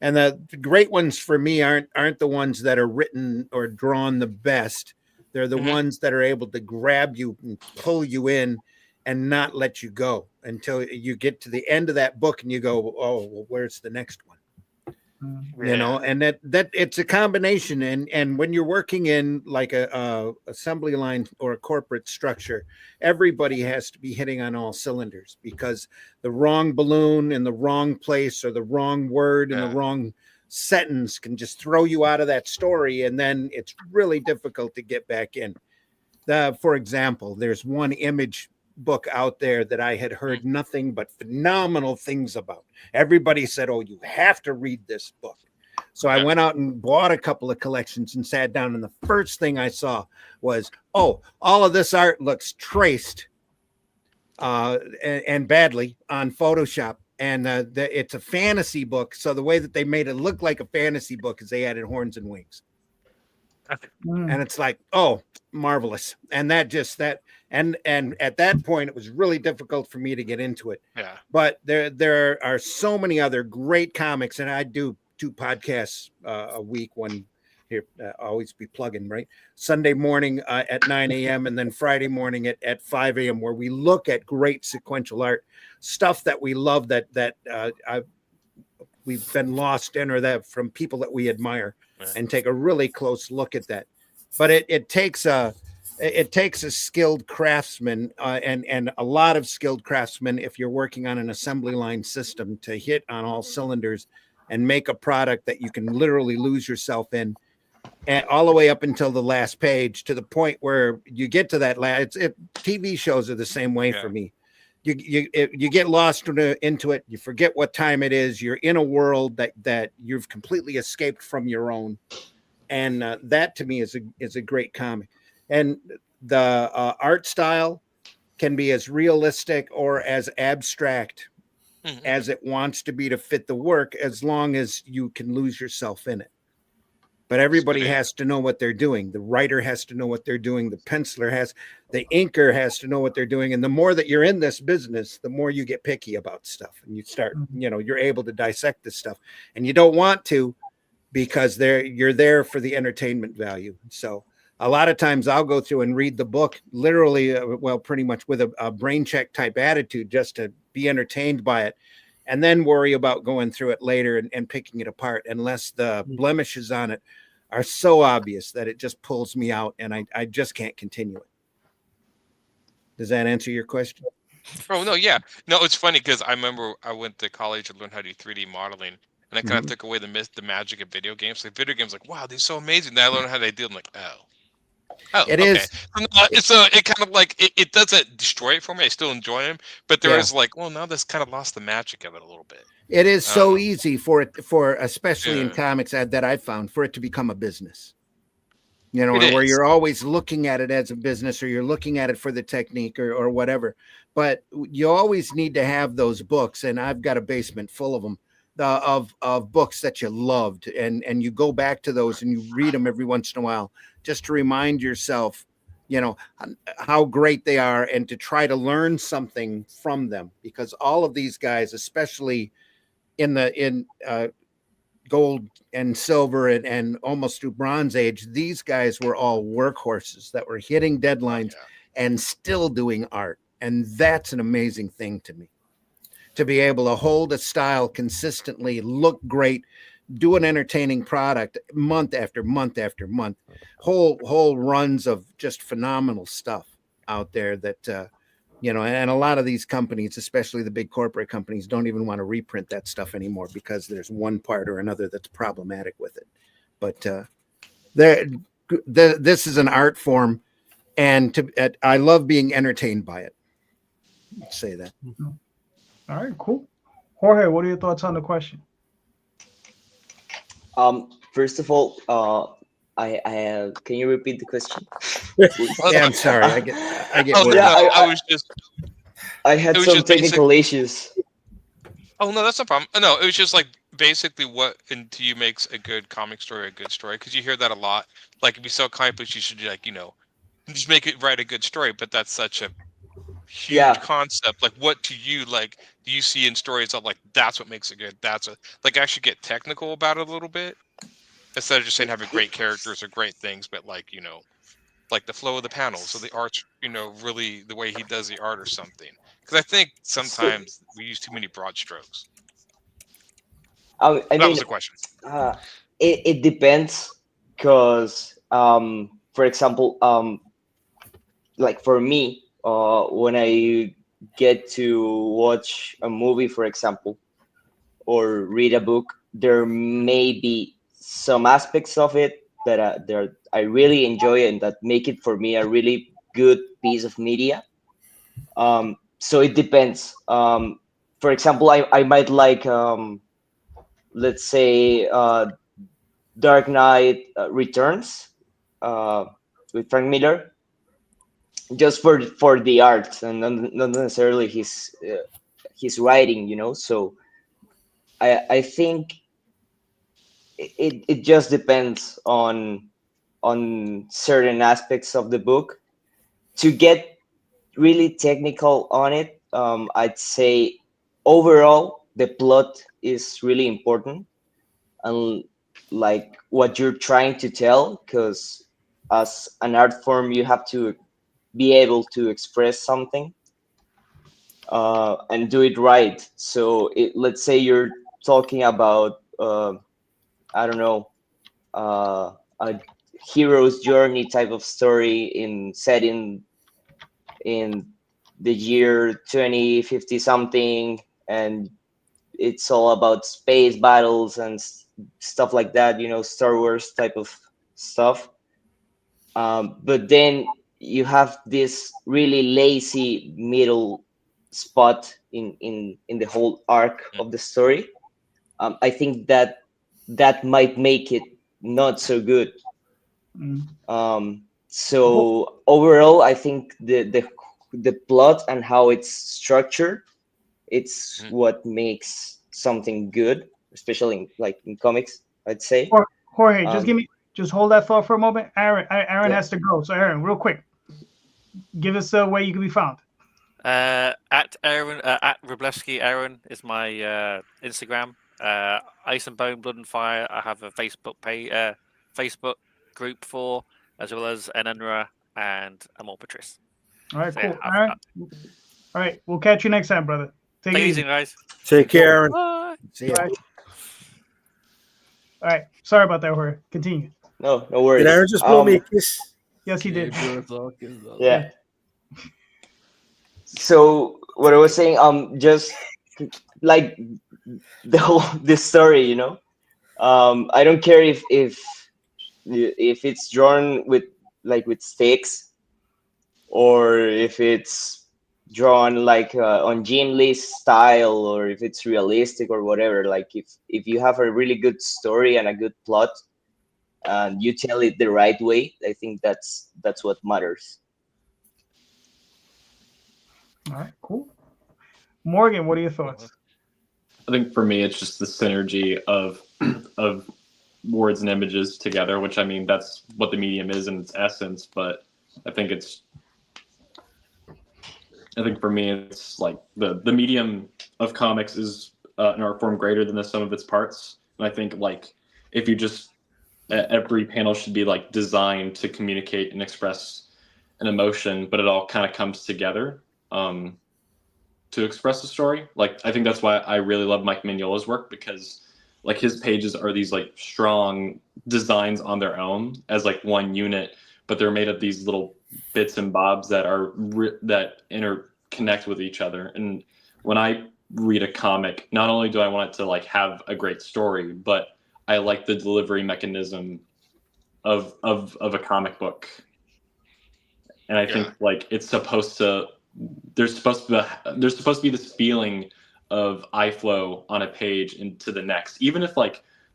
And the great ones for me aren't the ones that are written or drawn the best. They're the ones that are able to grab you and pull you in and not let you go until you get to the end of that book and you go, oh, well, where's the next one? And that it's a combination. And when you're working in like a assembly line or a corporate structure, everybody has to be hitting on all cylinders, because the wrong balloon in the wrong place or the wrong word in the wrong sentence can just throw you out of that story. And then it's really difficult to get back in. For example, there's one Image book out there that I had heard nothing but phenomenal things about. Everybody said, oh, you have to read this book. So I went out and bought a couple of collections and sat down, and the first thing I saw was, oh, all of this art looks traced and badly on Photoshop. And it's a fantasy book. So the way that they made it look like a fantasy book is they added horns and wings. And it's like, oh, marvelous. And and at that point, it was really difficult for me to get into it. Yeah. But there are so many other great comics, and I do 2 podcasts a week. One here, always be plugging, right? Sunday morning at 9 a.m. and then Friday morning at 5 a.m. where we look at great sequential art, stuff that we love that we've been lost in, or that from people that we admire, and take a really close look at that. But it takes a skilled craftsman and a lot of skilled craftsmen, if you're working on an assembly line system, to hit on all cylinders and make a product that you can literally lose yourself in, and all the way up until the last page, to the point where you get to that last. TV shows are the same way for me. You get lost into it. You forget what time it is. You're in a world that you've completely escaped from your own, and that to me is a great comic. And the art style can be as realistic or as abstract as it wants to be to fit the work, as long as you can lose yourself in it. But everybody has to know what they're doing. The writer has to know what they're doing. The penciler the inker has to know what they're doing. And the more that you're in this business, the more you get picky about stuff, and you start, you're able to dissect this stuff, and you don't want to, because you're there for the entertainment value. So a lot of times I'll go through and read the book literally, pretty much with a brain check type attitude, just to be entertained by it, and then worry about going through it later and picking it apart, unless the blemishes on it are so obvious that it just pulls me out and I just can't continue it. Does that answer your question? Oh, no, yeah. No, it's funny because I remember I went to college and learned how to do 3D modeling, and I kind of took away the magic of video games. Like video games, like, wow, they're so amazing. Then I learned how they do. I'm like, oh, it okay. is. So it kind of like it doesn't destroy it for me. I still enjoy them, but there is like, well, now this kind of lost the magic of it a little bit. It is so easy for especially in comics that I've found, for it to become a business. Where you're always looking at it as a business, or you're looking at it for the technique or whatever. But you always need to have those books, and I've got a basement full of them, of books that you loved, and you go back to those and you read them every once in a while, just to remind yourself, how great they are, and to try to learn something from them, because all of these guys, especially in gold and silver and almost through Bronze Age, these guys were all workhorses that were hitting deadlines and still doing art. And that's an amazing thing to me, to be able to hold a style consistently, look great, do an entertaining product month after month after month, whole runs of just phenomenal stuff out there that, and a lot of these companies, especially the big corporate companies, don't even want to reprint that stuff anymore, because there's one part or another that's problematic with it. But this is an art form, and I love being entertained by it. Let's say that. All right, cool. Jorge, what are your thoughts on the question? First of all, I can you repeat the question? Yeah, I'm sorry. I get. I had some technical issues. Oh no, that's no problem. No, it was just like basically what to you makes a good comic story a good story, because you hear that a lot. Like if you sell comic books, you should just write a good story. But that's such a huge concept. Like what do you see in stories of like that's what makes it good? That's actually get technical about it a little bit, instead of just saying having great characters or great things, but like the flow of the panels, or the art's really the way he does the art or something. Because I think sometimes we use too many broad strokes. That was the question. It depends, because for example, like for me, when I get to watch a movie, for example, or read a book, there may be some aspects of it that I really enjoy and that make it for me a really good piece of media. So it depends. For example, I might like, let's say, Dark Knight Returns with Frank Miller, just for the art and not necessarily his writing, So I think it just depends on certain aspects of the book. To get really technical on it, I'd say overall the plot is really important, and like what you're trying to tell, because as an art form you have to be able to express something and do it right. So let's say you're talking about I don't know, a hero's journey type of story set in the year 2050 something, and it's all about space battles and stuff like that, Star Wars type of stuff. But then you have this really lazy middle spot in the whole arc of the story. I think that might make it not so good. So overall, I think the plot and how it's structured, it's what makes something good, especially in comics, I'd say. Jorge, just hold that thought for a moment. Aaron has to go. So Aaron, real quick, give us a way you can be found. At Wroblewski. Aaron is my Instagram. Ice and Bone, Blood and Fire. I have a Facebook page, Facebook group for, as well as Enenra and Amor Patrice. All right, cool. Aaron, all right, we'll catch you next time, brother. Take it easy, guys. Take care, Aaron. Bye. See ya. Bye. All right, sorry about that, Jorge. Continue. No worries. Did Aaron just blow me a kiss? Yes, he did. Yeah. So what I was saying, just like this story, I don't care if it's drawn with sticks, or if it's drawn on Jim Lee's style, or if it's realistic or whatever. Like if you have a really good story and a good plot, and you tell it the right way, I think that's what matters. All right, cool. Morgan, what are your thoughts? I think for me, it's just the synergy of words and images together, which, I mean, that's what the medium is in its essence. But I think for me, it's like the medium of comics is an art form greater than the sum of its parts. And I think if you just every panel should be designed to communicate and express an emotion, but it all kind of comes together to express a story. I think that's why I really love Mike Mignola's work, because his pages are these strong designs on their own as one unit, but they're made of these little bits and bobs that are that interconnect with each other. And when I read a comic, not only do I want it to have a great story, but I like the delivery mechanism of a comic book. And I think it's supposed to, there's supposed to be this feeling of eye flow on a page into the next, even if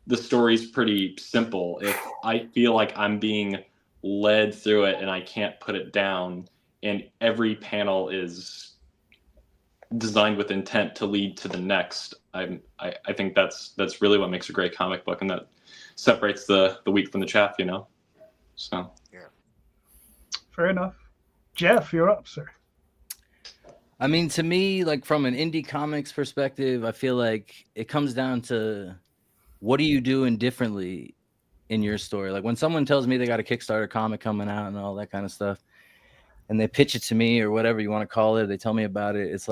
the story's pretty simple. If I feel like I'm being led through it and I can't put it down, and every panel is designed with intent to lead to the next, I think that's really what makes a great comic book, and that separates the wheat from the chaff, So yeah, fair enough. Jeff, you're up, sir. I mean, to me, from an indie comics perspective, I feel like it comes down to what are you doing differently in your story. When someone tells me they got a Kickstarter comic coming out and all that kind of stuff, and they pitch it to me or whatever you want to call it, they tell me about it. It's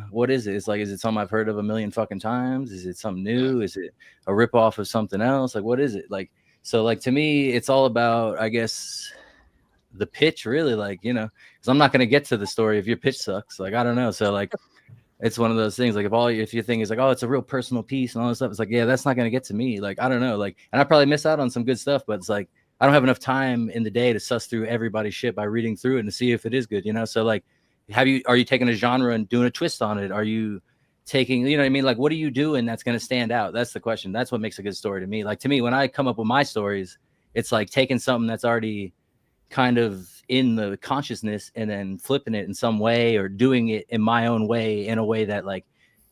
what is it? It's is it something I've heard of a million fucking times? Is it something new? Is it a ripoff of something else? What is it? So to me, it's all about, I guess, the pitch, really, because I'm not going to get to the story if your pitch sucks. I don't know. So it's one of those things. If your thing is oh, it's a real personal piece and all this stuff, it's yeah, that's not going to get to me. I don't know. And I probably miss out on some good stuff, but it's I don't have enough time in the day to suss through everybody's shit by reading through it and to see if it is good, So are you taking a genre and doing a twist on it? Are you taking, you know what I mean? What are you doing that's going to stand out? That's the question. That's what makes a good story to me. To me, when I come up with my stories, it's taking something that's already kind of in the consciousness and then flipping it in some way, or doing it in my own way, in a way that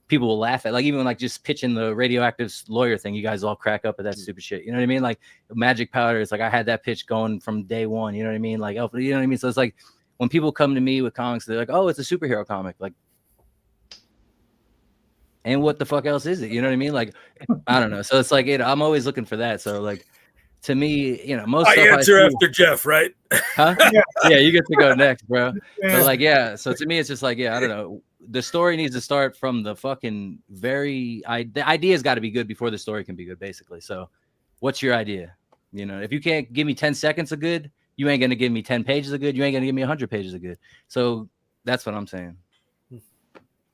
people will laugh at. Even just pitching the radioactive lawyer thing, you guys all crack up at that stupid shit. You know what I mean? Magic powder, it's I had that pitch going from day one. You know what I mean? You know what I mean? So it's when people come to me with comics, they're oh, it's a superhero comic. And what the fuck else is it? You know what I mean? Like, I don't know. So it's like, I'm always looking for that. So like, to me, most I stuff answer I see, after Jeff, right? huh? Yeah, you get to go next, bro. Yeah. But like, yeah. So to me, it's just like, I don't know. The story needs to start from the fucking the idea's got to be good before the story can be good, basically. So, what's your idea? If you can't give me 10 seconds of good, you ain't gonna give me 10 pages of good. You ain't gonna give me 100 pages of good. So that's what I'm saying.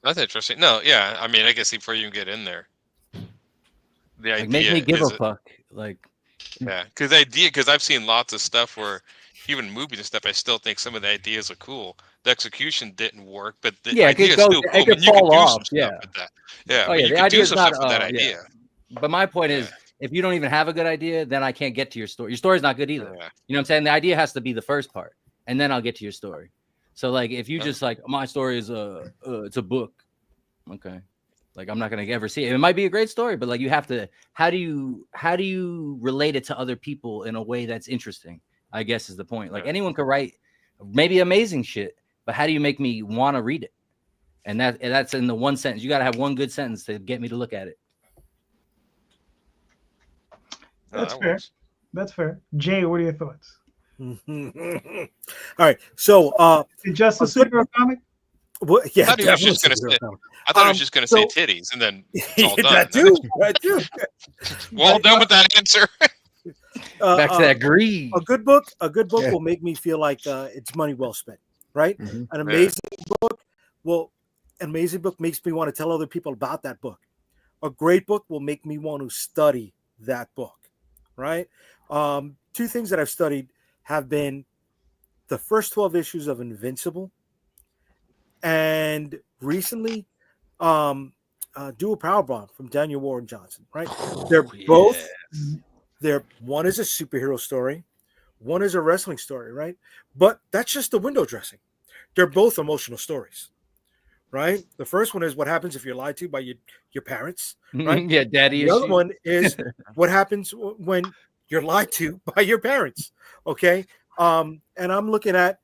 That's interesting. No, yeah. I mean, I guess before you can get in there, the idea Make me give is a fuck. Like, yeah, because I've seen lots of stuff where even movies and stuff, I still think some of the ideas are cool. The execution didn't work, but the idea is still cool. It could You can fall do off. some stuff with that. Yeah, Oh, you the can do idea's some not, stuff with that idea. But my point is, if you don't even have a good idea, then I can't get to your story. Your story's not good either. Yeah. You know what I'm saying? The idea has to be the first part, and then I'll get to your story. So like, if you just like, my story is it's a book, okay. Like, I'm not gonna ever see it. It might be a great story, but like, you have to. How do you relate it to other people in a way that's interesting? I guess is the point. Like, anyone could write maybe amazing shit, but how do you make me want to read it? And that's in the one sentence. You got to have one good sentence to get me to look at it. That's fair. That's fair. Jay, what are your thoughts? All right. So, just a superhero comic? Well, yeah, I thought he was just going to say. I thought he was just going to say titties, and then it's all done. That too. Well done with that answer. Back to that greed. A good book will make me feel like it's money well spent, right? Mm-hmm. An amazing book makes me want to tell other people about that book. A great book will make me want to study that book, right? Two things that I've studied have been the first 12 issues of Invincible, and recently, Do a Powerbomb from Daniel Warren Johnson, right? They're both. One is a superhero story, one is a wrestling story, right? But that's just the window dressing. They're both emotional stories, right? The first one is what happens if you're lied to by your parents, right? Yeah, daddy. The other one is what happens when you're lied to by your parents. Okay, and I'm looking at,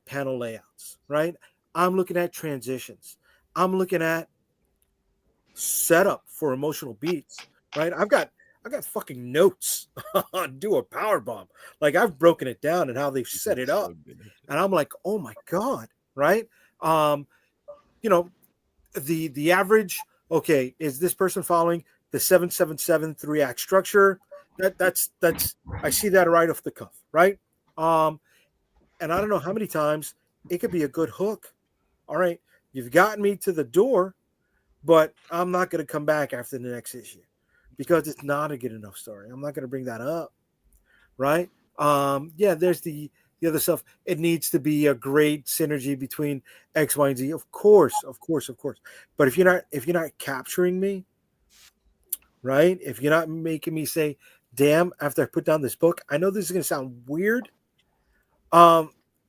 panel layouts, right? I'm looking at transitions. I'm looking at setup for emotional beats, right? I've got fucking notes on Do a Powerbomb. Like, I've broken it down and how they've set it up. And I'm like, oh my God, right? The average, okay, is this person following the 777 3-act structure? That's I see that right off the cuff, right? And I don't know how many times it could be a good hook. All right, you've gotten me to the door, but I'm not going to come back after the next issue because it's not a good enough story. I'm not going to bring that up, right? There's the other stuff. It needs to be a great synergy between X, Y, and Z. Of course. But if you're not capturing me, right? If you're not making me say, "Damn!" after I put down this book, I know this is going to sound weird.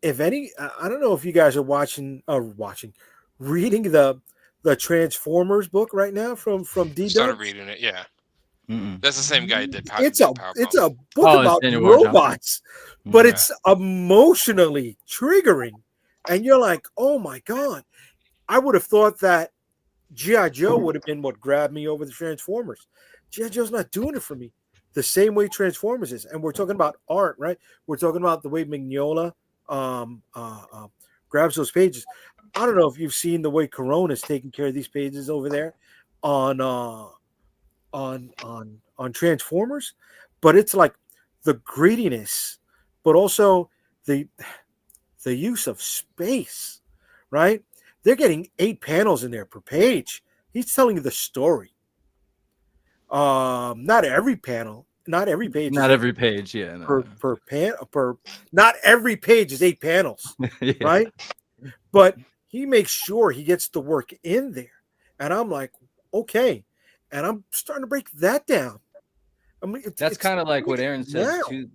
If any, I don't know if you guys are reading the Transformers book right now from D. Started reading it, yeah. Mm-mm. That's the same guy who did It's a book about robots, but it's emotionally triggering, and you're like, oh my God. I would have thought that G.I. Joe would have been what grabbed me over the Transformers. G.I. Joe's not doing it for me the same way Transformers is. And we're talking about art, right? We're talking about the way Mignola grabs those pages. I don't know if you've seen the way Corona is taking care of these pages over there on Transformers, but it's like the greediness, but also the use of space, right? They're getting 8 panels in there per page. He's telling you the story. Not every panel, not every page. Not every page, yeah. No. Not every page is 8 panels, yeah. Right? But he makes sure he gets the work in there. And I'm like, okay. And I'm starting to break that down. I mean, that's kind of like what Aaron says too,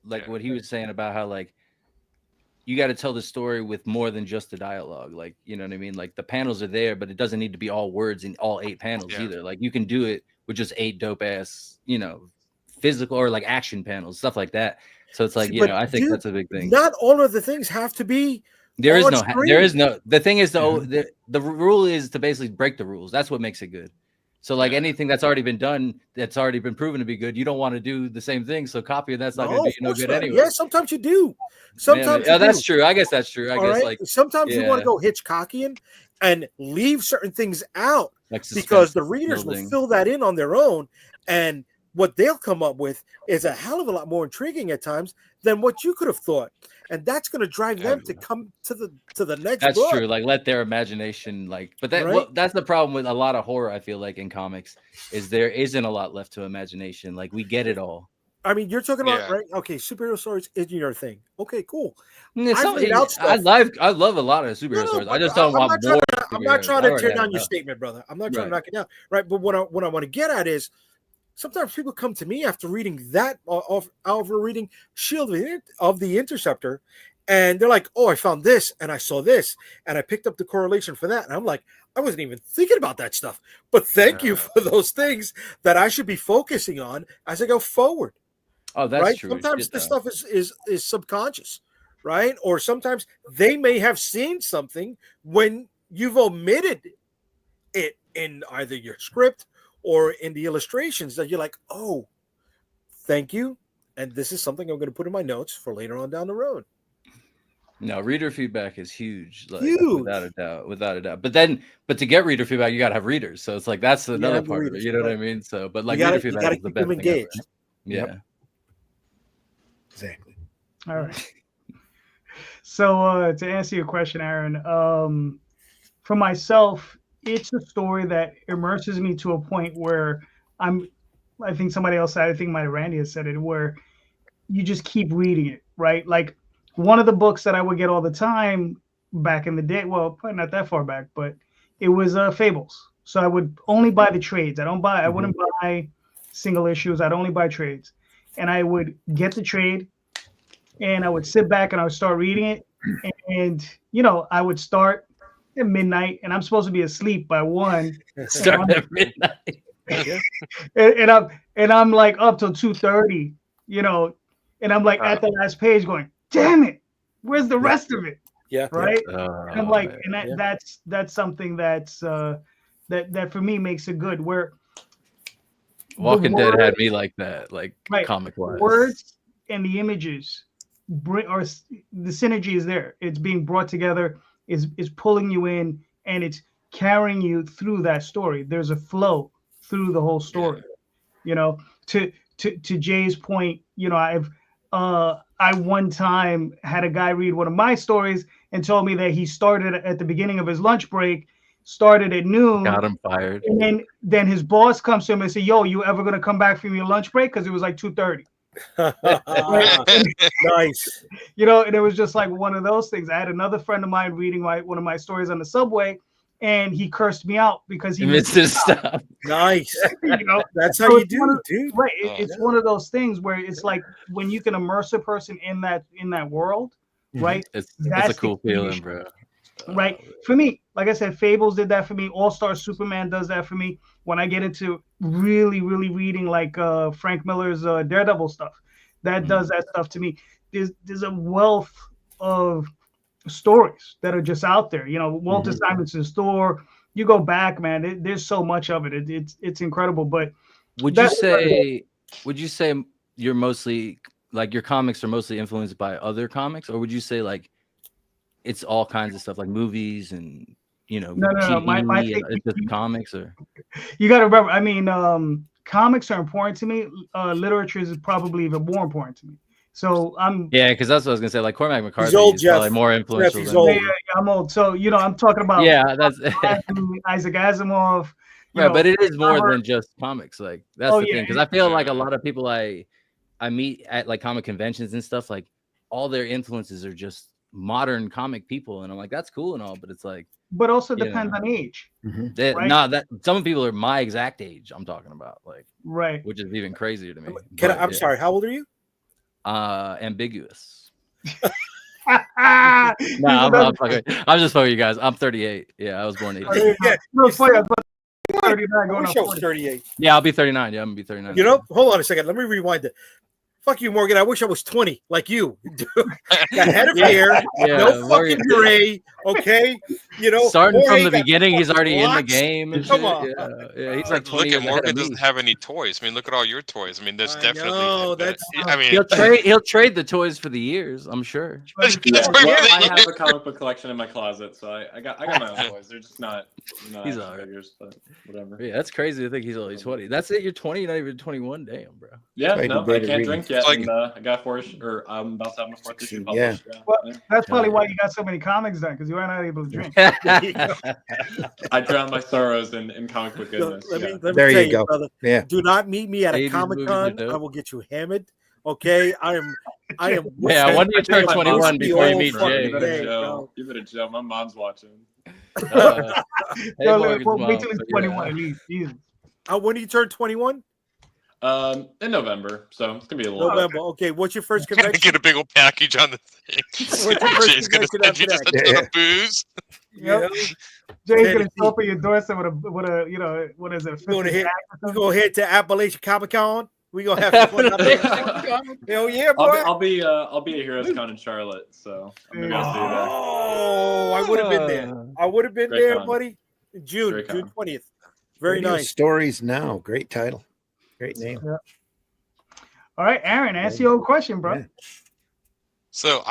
like what he was saying about how like you got to tell the story with more than just the dialogue. Like, you know what I mean? Like the panels are there, but it doesn't need to be all words in all 8 panels either. Like you can do it with just 8 dope ass, physical or like action panels, stuff like that. So it's like, I think that's a big thing. Not all of the things have to be There is on no. screen. There is no. The thing is, though, the rule is to basically break the rules. That's what makes it good. So, like anything that's already been done, that's already been proven to be good, you don't want to do the same thing. So, copy that's not going to do you no good anyway. Yeah, sometimes you do. Sometimes yeah, that's true. I guess that's true. I guess like sometimes you want to go Hitchcockian and leave certain things out like because the readers will fill that in on their own, and what they'll come up with is a hell of a lot more intriguing at times than what you could have thought, and that's going to drive them to come to the next. That's book. true. Like let their imagination but that's the problem with a lot of horror. I feel like in comics is there isn't a lot left to imagination. Like we get it all. I mean, you're talking about right? Okay, superhero stories is your thing. Okay, cool. I love a lot of superhero stories. I just don't want more. I'm not trying to tear down your statement, brother. I'm not trying to knock it down, right? But what I want to get at is sometimes people come to me after reading that, after reading Shield of the Interceptor, and they're like, "Oh, I found this, and I saw this, and I picked up the correlation for that," and I'm like, I wasn't even thinking about that stuff. But thank you for those things that I should be focusing on as I go forward. Oh, that's right. True. Sometimes this stuff is subconscious, right? Or sometimes they may have seen something when you've omitted it in either your script or in the illustrations that you're like, oh, thank you. And this is something I'm going to put in my notes for later on down the road. No, reader feedback is huge, like, huge. without a doubt. But to get reader feedback, you got to have readers. So it's like that's another part of it. You know what I mean? So, but like reader feedback is the best thing ever. Yeah. Yep. Exactly. All right. So to answer your question, Aaron, for myself, it's a story that immerses me to a point where I think somebody else said, I think my Randy has said it, where you just keep reading it, right? Like one of the books that I would get all the time back in the day, well, probably not that far back, but it was Fables. So I would only buy the trades. I wouldn't buy single issues. I'd only buy trades. And I would get the trade and I would sit back and I would start reading it. And, I would start at midnight and I'm supposed to be asleep by 1. Start at midnight. and I'm like up till 2:30, and I'm like at the last page going, damn it, where's the rest of it? Yeah. Right. And I'm like, and that's something that's that for me makes it good. Where Walking Dead had me like that, like comic wise. Words and the images or the synergy is there. It's being brought together, is pulling you in, and it's carrying you through that story. There's a flow through the whole story. To Jay's point, I one time had a guy read one of my stories and told me that he started at the beginning of his lunch break, started at noon. Got him fired. And then his boss comes to him and says, yo, you ever going to come back from your lunch break? Because it was like 2:30. Nice. And it was just like one of those things. I had another friend of mine reading one of my stories on the subway, and he cursed me out because he missed his stuff. Nice. That's how you do, dude. Right. It's one of those things where it's like when you can immerse a person in that world, right? It's a cool feeling, bro. Right. For me, like I said, Fables did that for me. All-Star Superman does that for me. When I get into really, really reading like Frank Miller's Daredevil stuff, that does that stuff to me. There's a wealth of stories that are just out there. Walter Simonson's Thor. You go back, man. There's so much of it. It's incredible. But would you say you're mostly like your comics are mostly influenced by other comics, or would you say like it's all kinds of stuff like movies and no. My it's just comics, or you got to remember. I mean, comics are important to me. Literature is probably even more important to me. So because that's what I was gonna say. Like Cormac McCarthy old, is probably more influential. Jeff, old. Yeah, I'm old. So I'm talking about that's Isaac Asimov. Right, but it is more than just comics. Like that's the thing, because I feel like a lot of people I meet at like comic conventions and stuff, like all their influences are just modern comic people, and I'm like, that's cool and all, but it's like, but also depends on age. Right? That some people are my exact age. I'm talking about, like, right, which is even crazier to me. I'm sorry, how old are you? Ambiguous. No, I'm just fucking you guys. I'm 38. Yeah, I was born 88. No, funny, but 39 going on 38. Yeah, I'll be 39. Yeah, I'm gonna be 39. Hold on a second. Let me rewind it. Fuck you, Morgan. I wish I was 20 like you. Got head of hair, no fucking beret, okay? You know, starting from the beginning, he's already in the game. And Come on. Yeah, he's like 20 look at years Morgan ahead of doesn't me. have any toys. I mean, look at all your toys. I mean, that's definitely. I mean, he'll trade the toys for the years. I'm sure. I have a comic book collection in my closet, so I got my own toys. They're just not He's action figures, but whatever. Yeah, that's crazy to think he's only 20. That's it. You're 20. You're not even 21. Damn, bro. Yeah, no, I can't drink yet. And, I got I'm about to have my 4th issue published. Yeah. Well, that's probably why you got so many comics then, because you were not able to drink. I drown my sorrows in comic book goodness. Let me there tell you go. Brother, yeah. Do not meet me at a Comic-Con. I will get you hammered. Okay, I am. Yeah, when do you turn 21 before you meet Jay? You better chill. My mom's watching. Wait till he's 21 at least. Jesus. When do you turn 21? In November, so it's gonna be a little. November. Okay, what's your first convention? Get a big old package on the thing. What's your first Jay's gonna send you just a ton of booze. Yep. Jay's gonna show up at your doorstep with a you know, what is it? We go ahead to Appalachian Comic-Con. We gonna have some fun. Hell yeah, boy! I'll be at Heroes Con in Charlotte, so I'm gonna go see that. Oh, I would have been there. I would have been there, buddy. June 20th. Very nice. Stories Now. Great title. Great name. Yeah. All right, Aaron, ask your own question, bro. Yeah. So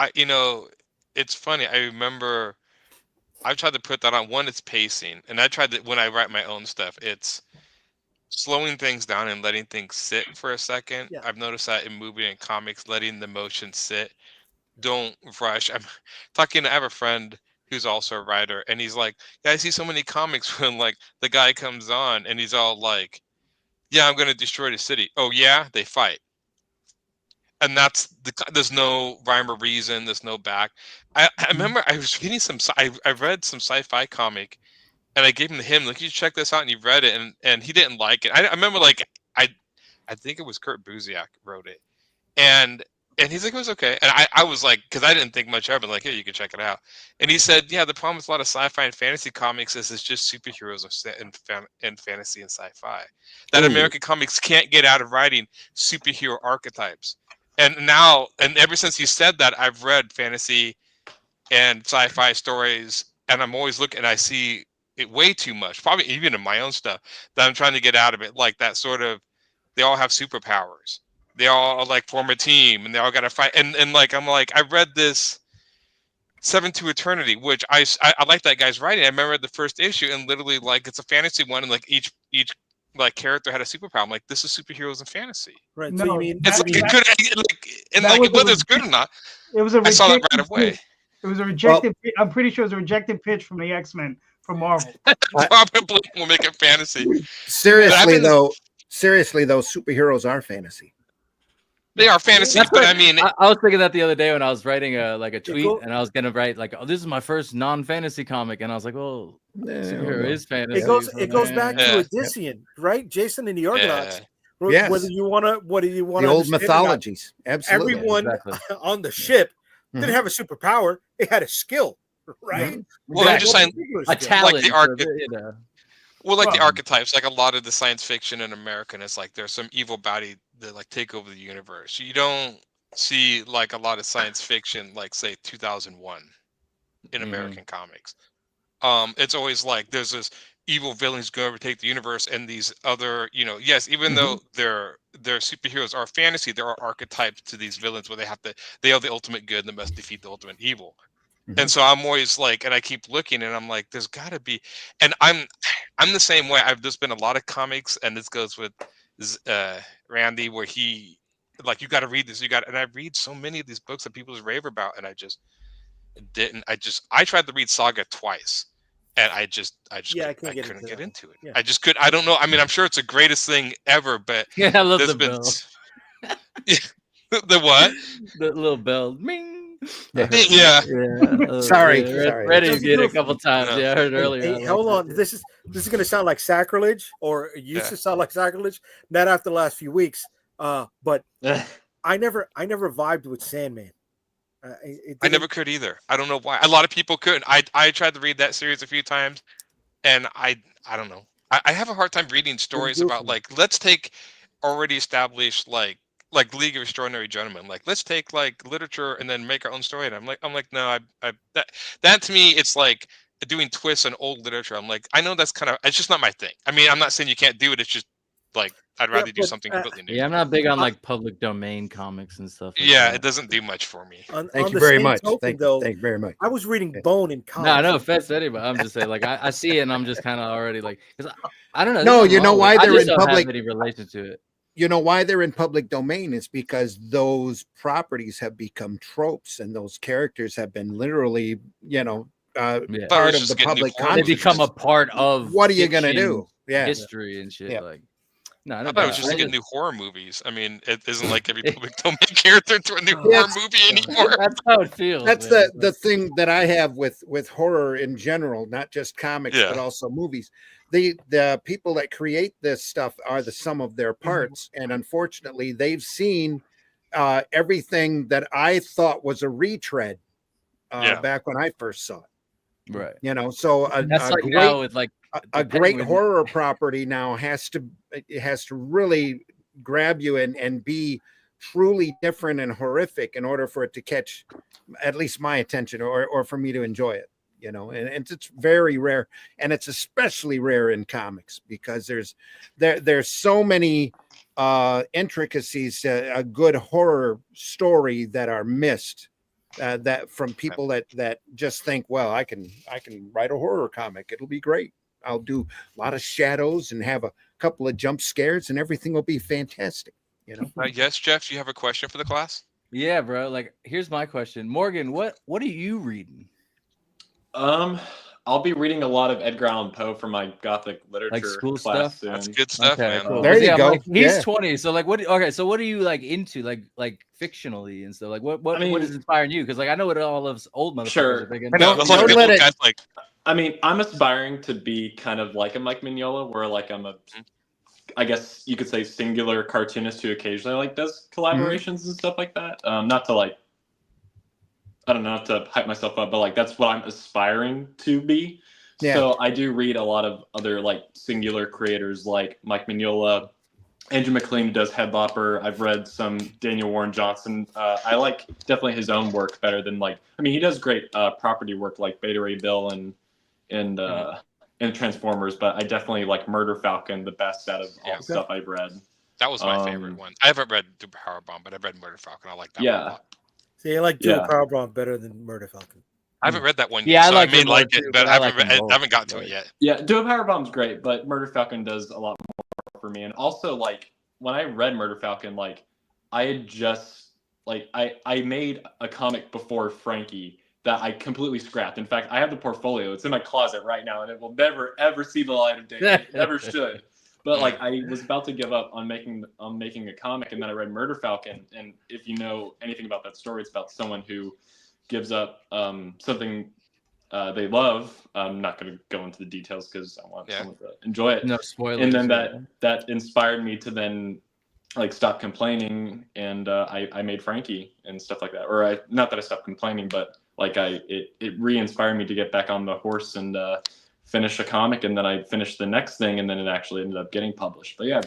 it's funny. I remember I've tried to put that on. One, it's pacing, and I tried to when I write my own stuff. It's slowing things down and letting things sit for a second. Yeah. I've noticed that in movie and comics, letting the motion sit. Don't rush. I have a friend who's also a writer, and he's like, yeah, I see so many comics when like the guy comes on and he's all like, yeah, I'm gonna destroy the city. Oh yeah, they fight. And there's no rhyme or reason, there's no back. I remember I was reading I read some sci-fi comic. And I gave him to him, like, you check this out, and he read it, and he didn't like it. I remember, like, I think it was Kurt Busiek wrote it, and he's like, it was okay. And I was like, because I didn't think much of it, like, here, you can check it out. And he said, yeah, the problem with a lot of sci-fi and fantasy comics is it's just superheroes in fantasy and sci-fi. That American comics can't get out of writing superhero archetypes. And now, and ever since he said that, I've read fantasy and sci-fi stories, and I'm always looking, and I see it way too much, probably even in my own stuff, that I'm trying to get out of it. Like that sort of, they all have superpowers. They all like form a team, and they all got to fight. And like I'm like, I read this 7 to Eternity, which I like that guy's writing. I remember the first issue, and literally like it's a fantasy one, and like each like character had a superpower. I'm like, this is superheroes in fantasy. Right. No, so you mean it's whether it's good or not. It was I saw that right away. It was a rejected. I'm pretty sure it was a rejected pitch from the X-Men from Marvel. Probably will make it fantasy. Seriously though, superheroes are fantasy. They are fantasy, but I mean, I was thinking that the other day when I was writing a tweet, and I was gonna write like, "Oh, this is my first non-fantasy comic," and I was like, "Well, superhero is fantasy." It goes back to Odyssean, right? Jason and the Argonauts. Yes. Whether you want to, the old mythologies. Absolutely. Everyone on the ship didn't have a superpower; they had a skill, right? Well, I'm just saying, a talent. Like the the archetypes, like a lot of the science fiction in American, it's like there's some evil body that like take over the universe. You don't see like a lot of science fiction, like say 2001 in American comics. It's always like there's this evil villains go overtake the universe, and these other, yes, even though their superheroes are fantasy, there are archetypes to these villains where they are the ultimate good and they must defeat the ultimate evil. And so I'm always like, and I keep looking, and I'm like, there's got to be, and I'm the same way. There's been a lot of comics, and this goes with Randy, where he like, you got to read this, and I read so many of these books that people just rave about, and I just didn't. I tried to read Saga twice, and I couldn't get into it. Yeah. I just could. I don't know. I mean, I'm sure it's the greatest thing ever, but I love the bell. The what? The little bell. Ming. Yeah. Sorry. Ready get it a couple times. Yeah, I heard earlier. Hey, hold on. This is going to sound like sacrilege, or it used to sound like sacrilege. Not after the last few weeks. But I never vibed with Sandman. I never could either. I don't know why. A lot of people couldn't. I tried to read that series a few times, and I don't know. I have a hard time reading stories about like, let's take already established like like League of Extraordinary Gentlemen. Like, let's take like literature and then make our own story. And I'm like, no, that to me, it's like doing twists on old literature. I'm like, I know that's kind of, it's just not my thing. I mean, I'm not saying you can't do it. It's just like I'd rather do something completely new. Yeah, I'm not big on like public domain comics and stuff. Like yeah, that. it doesn't do much for me. Thank you very much. Thank you very much. I was reading Bone in college. No offense to anybody. I'm just saying, like, I see it and I'm just kind of already like, because I don't know. No, you know why they're in public. Any relation to it? You know why they're in public domain is because those properties have become tropes and those characters have been literally, part of the public consciousness. They become a part of. What are you gonna do? Yeah, history and shit. Yeah. Like, no, I thought it was just getting new horror movies. I mean, it isn't like every public domain character to a new horror movie anymore. That's how it feels. That's the thing that I have with horror in general, not just comics, but also movies. The people that create this stuff are the sum of their parts, and unfortunately, they've seen everything that I thought was a retread back when I first saw it. Right. So that's like now with like a great horror property now has to really grab you and be truly different and horrific in order for it to catch at least my attention or for me to enjoy it. And it's very rare, and it's especially rare in comics because there's so many intricacies to a good horror story that are missed that from people that just think, well, I can write a horror comic, it'll be great, I'll do a lot of shadows and have a couple of jump scares and everything will be fantastic. Yes, Jeff, you have a question for the class? Yeah, bro. Like, here's my question, Morgan. What are you reading? I'll be reading a lot of Edgar Allan Poe for my Gothic literature like school class stuff. soon. That's good stuff, man. Cool. There you go. Like, he's 20, so like, so what are you like into, like fictionally and stuff? Like, what is inspiring you? Because like, I know what all of old motherfuckers are thinking. Don't let it. I mean, I'm aspiring to be kind of like a Mike Mignola, where like I'm I guess you could say singular cartoonist who occasionally like does collaborations and stuff like that. Not to like, I don't know, not to hype myself up, but like that's what I'm aspiring to be. Yeah. So I do read a lot of other like singular creators like Mike Mignola, Andrew McLean, who does Headlopper. I've read some Daniel Warren Johnson. I like definitely his own work better than like, I mean, he does great property work like Beta Ray Bill and Transformers, but I definitely like Murder Falcon the best out of all the stuff I've read. That was my favorite one. I haven't read Super Powerbomb, but I've read Murder Falcon. I like that one a lot. See, I like Dual Powerbomb better than Murder Falcon. I haven't read that one yet. Yeah, so I may like it, too, but I haven't gotten to it yet. Yeah, Dual Powerbomb's great, but Murder Falcon does a lot more for me. And also, like, when I read Murder Falcon, like, I had just, like, I made a comic before Frankie that I completely scrapped. In fact, I have the portfolio. It's in my closet right now, and it will never, ever see the light of day. It never should. But like I was about to give up on making a comic, and then I read Murder Falcon. And if you know anything about that story, it's about someone who gives up something they love. I'm not going to go into the details because I want someone to enjoy it. No spoilers. And then that inspired me to then like stop complaining, and I made Frankie and stuff like that. Or not that I stopped complaining, but like it re-inspired me to get back on the horse and finish a comic, and then I finished the next thing, and then it actually ended up getting published. But yeah,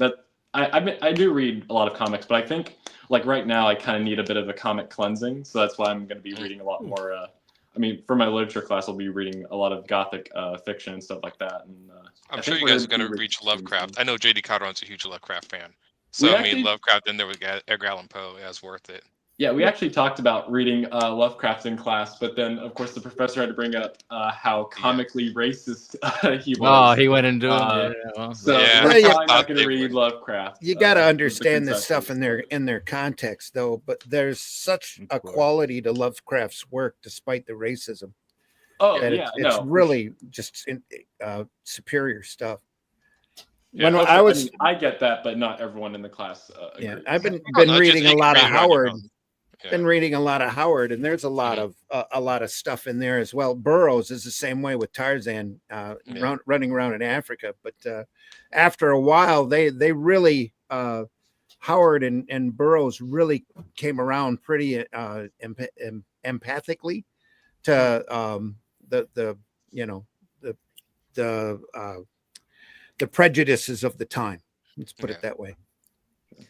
I do read a lot of comics, but I think like right now I kind of need a bit of a comic cleansing, so that's why I'm going to be reading a lot more. I mean, for my literature class, I'll be reading a lot of Gothic fiction and stuff like that. And I'm sure you guys are going to reach Lovecraft. I know JD Calderon's a huge Lovecraft fan, so I mean Lovecraft, and there was Edgar Allan Poe. Yeah, it's worth it. Yeah, we actually talked about reading Lovecraft in class, but then, of course, the professor had to bring up how comically racist he was. Oh, he went into it. We're probably not going to read Lovecraft. You got to understand this stuff in their context, though. But there's such a quality to Lovecraft's work, despite the racism. Oh, it's really just superior stuff. Yeah, I get that, but not everyone in the class. Yeah, I've been reading a lot of Howard. Been reading a lot of Howard, and there's a lot of stuff in there as well. Burroughs is the same way with Tarzan running around in Africa. But after a while, they really Howard and Burroughs really came around pretty empathically to the prejudices of the time. Let's put it that way.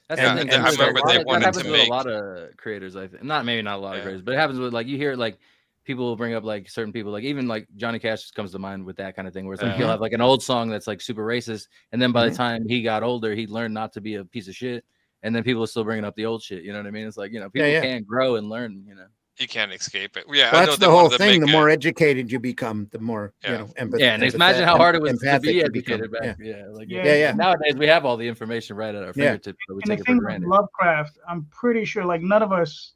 That's Yeah, the thing. and I too, remember they that wanted happens to with make. a lot of creators. I think maybe not a lot of Yeah. creators, but it happens with like you hear like people will bring up like certain people, like even like Johnny Cash just comes to mind with that kind of thing, where it's like he'll have like an old song that's like super racist, and then by the time he got older, he learned not to be a piece of shit, and then people are still bringing up the old shit. You know what I mean? It's like people can grow and learn. You can't escape it. Yeah, Well, I know that's they the whole wanted to thing. make The more educated you become, the more empathic. Yeah, and imagine how hard it was to empathic be you become. educated back. Yeah. Nowadays we have all the information right at our fingertips, but we And take the it for thing with granted. Lovecraft, I'm pretty sure like none of us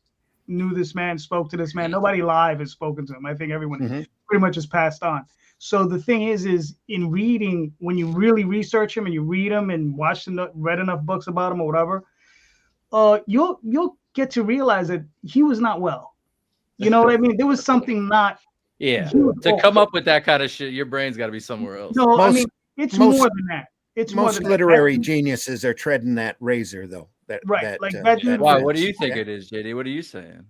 knew this man, spoke to this man. Nobody live has spoken to him. I think everyone pretty much has passed on. So the thing is in reading, when you really research him and you read him and read enough books about him or whatever, you'll get to realize that he was not well. You know what I mean? There was something not. Yeah, to come up with that kind of shit, your brain's got to be somewhere else. No, I mean it's more than that. It's more most than literary geniuses are treading that razor, though. Why? What do you think it is, JD? What are you saying?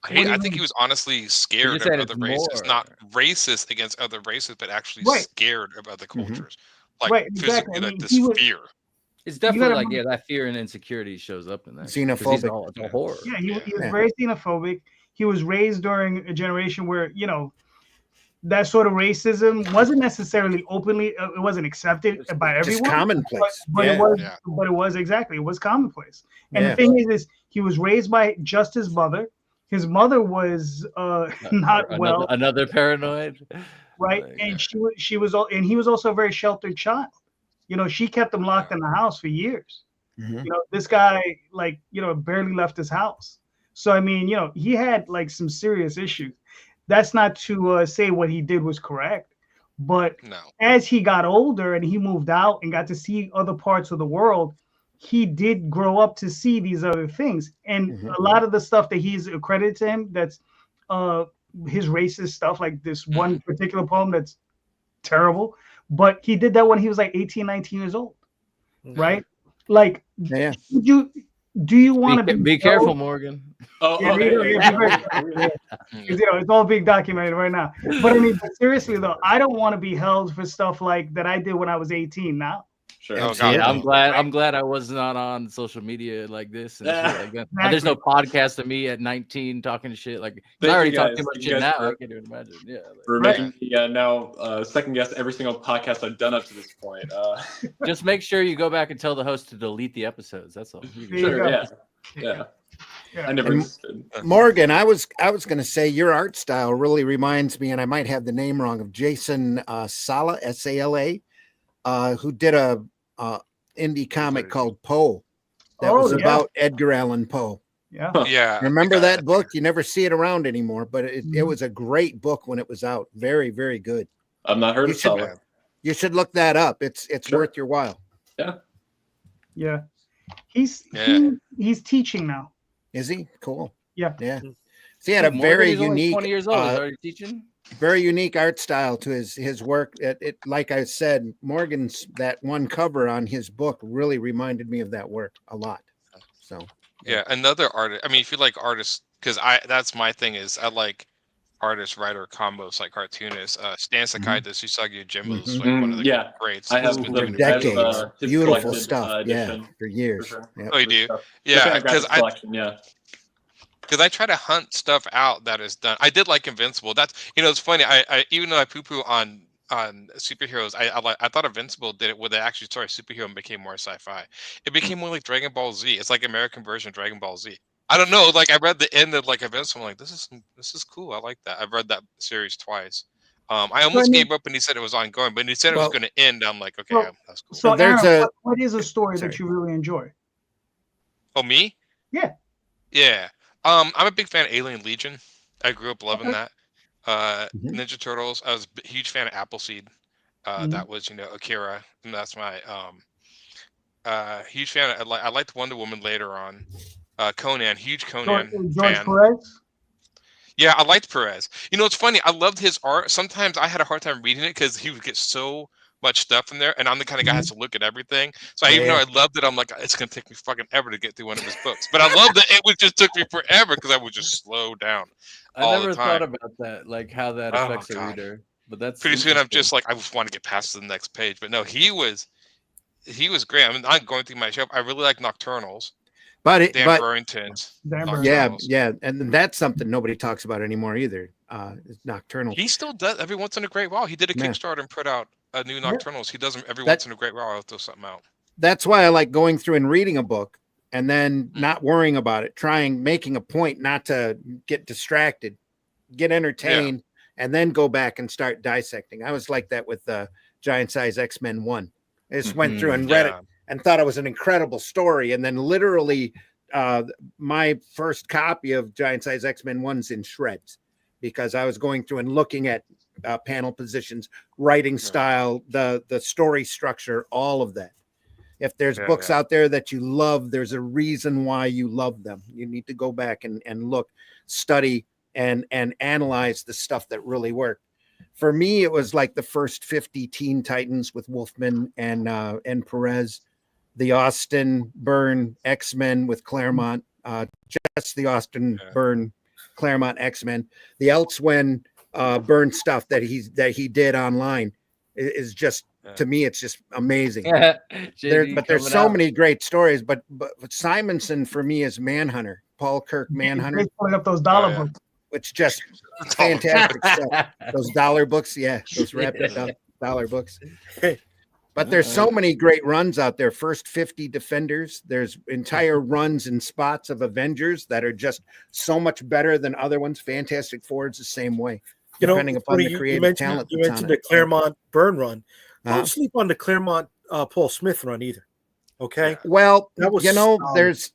I think he was honestly scared of other races, not racist against other races, but actually scared of other cultures, like physically, like this fear. It's definitely like that fear and insecurity shows up in that. Xenophobic. It's a horror. Yeah, he was very xenophobic. He was raised during a generation where that sort of racism wasn't necessarily openly. It wasn't accepted by everyone. Just commonplace. But it was exactly. It was commonplace. And the thing is he was raised by just his mother. His mother was not well. Another paranoid. Right, and she was, and he was also a very sheltered child. She kept him locked in the house for years. This guy, barely left his house. So, I mean, he had some serious issues. That's not to say what he did was correct. But as he got older and he moved out and got to see other parts of the world, he did grow up to see these other things. And a lot of the stuff that he's accredited to him, that's his racist stuff, like this one particular poem that's terrible. But he did that when he was 18, 19 years old. Right? Do you want to be careful, Morgan? It's all being documented right now. But I mean, seriously though, I don't want to be held for stuff like that I did when I was 18. Now, sure. I'm glad I was not on social media like this and shit like that. Exactly. There's no podcast of me at 19 talking shit like. I already talk too much shit now. I can't even imagine. For making me now second guess every single podcast I've done up to this point. Just make sure you go back and tell the host to delete the episodes. That's all. Sure. Yeah. I never understood. Morgan, I was going to say your art style really reminds me, and I might have the name wrong, of Jason Sala, S-A-L-A, who did a indie comic called Poe that was about Edgar Allan Poe. Yeah. Remember that book? You never see it around anymore, but it was a great book when it was out. Very, very good. I've not heard of Sala. You should look that up. It's worth your while. Yeah. He's teaching now. Is he? Cool. Yeah. So he had a very unique 20 years old, already teaching. Very unique art style to his work. It like I said, Morgan's that one cover on his book really reminded me of that work a lot. So another artist. I mean, if you like artists, because that's my thing is I like artist writer combos like cartoonists. Stan Sakaitis, Usagi Yojimbo is one of the greats. I have for decades. Beautiful stuff. For years. For sure. Oh, you do? Yeah, because I try to hunt stuff out that is done. I did like Invincible. That's it's funny. I even though I poo-poo on superheroes, I thought Invincible did it where they actually started superhero and became more sci-fi. It became more like Dragon Ball Z. It's like American version of Dragon Ball Z. I don't know. Like I read the end of Invincible. I'm like, this is cool. I like that. I've read that series twice. I almost gave up when he said it was ongoing, but when he said it was going to end, I'm like, okay, that's cool. So Aaron, what is a story that you really enjoy? Oh, me? Yeah. Yeah. I'm a big fan of Alien Legion. I grew up loving that. Ninja Turtles. I was a huge fan of Appleseed. That was Akira, and that's my huge fan. I liked Wonder Woman later on. Conan, huge Conan George fan. Perez? Yeah, I liked Perez. It's funny. I loved his art. Sometimes I had a hard time reading it because he would get so much stuff in there, and I'm the kind of guy who has to look at everything. So even though I loved it, I'm like, it's gonna take me fucking ever to get through one of his books. But I loved it. It just took me forever because I would just slow down. I never thought about that, like how that affects a reader. But that's pretty soon. I'm just like, I just want to get past the next page. But no, he was he was great. I mean, I'm going through my show. I really like Nocturnals. But Dan Burrington's. Nocturnals. yeah, and that's something nobody talks about anymore either. It's Nocturnal. He still does every once in a great while. He did a Kickstarter and put out a new Nocturnals. He does them every once in a great while. He'll throw something out. That's why I like going through and reading a book and then not worrying about it, making a point not to get distracted, get entertained, and then go back and start dissecting. I was like that with Giant Size X-Men 1. I just went through and read it and thought it was an incredible story. And then literally my first copy of Giant Size X-Men 1's in shreds because I was going through and looking at panel positions, writing style, the story structure, all of that. If there's books out there that you love, there's a reason why you love them. You need to go back and look, study, and analyze the stuff that really worked. For me, it was like the first 50 Teen Titans with Wolfman and Perez, the Austin Byrne X-Men with Claremont, just the Austin Byrne Claremont X-Men. The Elsewen Byrne stuff that he did online is just, to me, it's just amazing. There's so many great stories, but Simonson for me is Manhunter, Paul Kirk Manhunter. Pulling up those dollar books. Which just fantastic stuff. Those dollar books, those wrapped up dollar books. But there's so many great runs out there. First 50 Defenders. There's entire runs and spots of Avengers that are just so much better than other ones. Fantastic Four's the same way, depending upon the creative talent. You mentioned the Claremont Byrne run. Don't sleep on the Claremont Paul Smith run either. Okay. Well, there's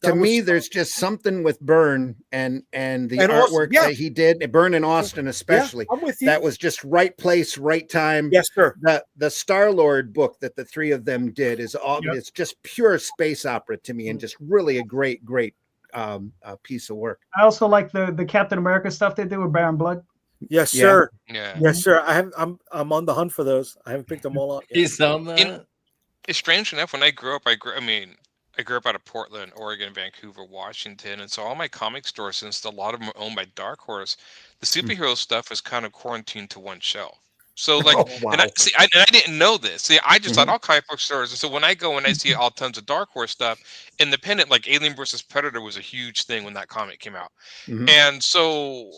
there's just something with Byrne and the artwork that he did, Byrne and Austin especially. I'm with you. That was just right place, right time. Yes, sir. The Star-Lord book that the three of them did is it's just pure space opera to me, and just really a great piece of work. I also like the Captain America stuff they did with Baron Blood. Yes, sir. Yeah. Yes, sir. I'm on the hunt for those. I haven't picked them all up yet. He's on that. It's strange enough. When I grew up, I grew up out of Portland, Oregon, Vancouver, Washington, and so all my comic stores, since a lot of them are owned by Dark Horse, the superhero stuff was kind of quarantined to one shelf. So and I didn't know this. See, I just thought all comic book stores. And so when I go and I see all tons of Dark Horse stuff, independent, like Alien versus Predator was a huge thing when that comic came out, and so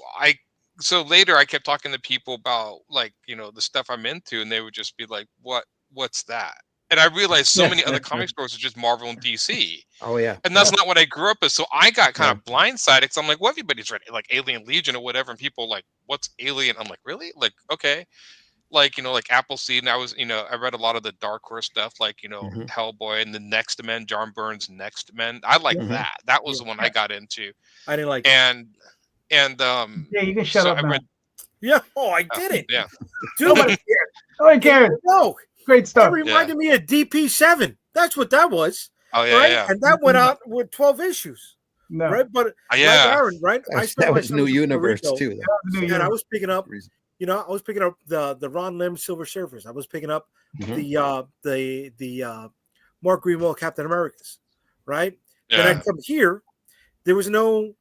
later I kept talking to people about the stuff I'm into, and they would just be like, "What's that?" And I realized so many other comic stores are just Marvel and DC. Oh, yeah. And that's not what I grew up with. So I got kind of blindsided because I'm like, well, everybody's read like Alien Legion or whatever. And people like, what's Alien? I'm like, really? Like, okay. Like Appleseed. And I was, I read a lot of the Dark Horse stuff, like, Hellboy and the Next Men, John Byrne's Next Men. I like that. That was the one I got into. I didn't like and you can shut up now. I did it. Yeah. Dude, I care. No. Great stuff. That reminded me of DP7. That's what that was. Oh, yeah, right? yeah. And that went out with 12 issues. No. Right? But like Aaron, right? That was New Universe too. And I was picking up, the Ron Lim Silver Surfers. I was picking up the Mark Greenwell Captain Americas, right? Yeah. Then I come here, there was no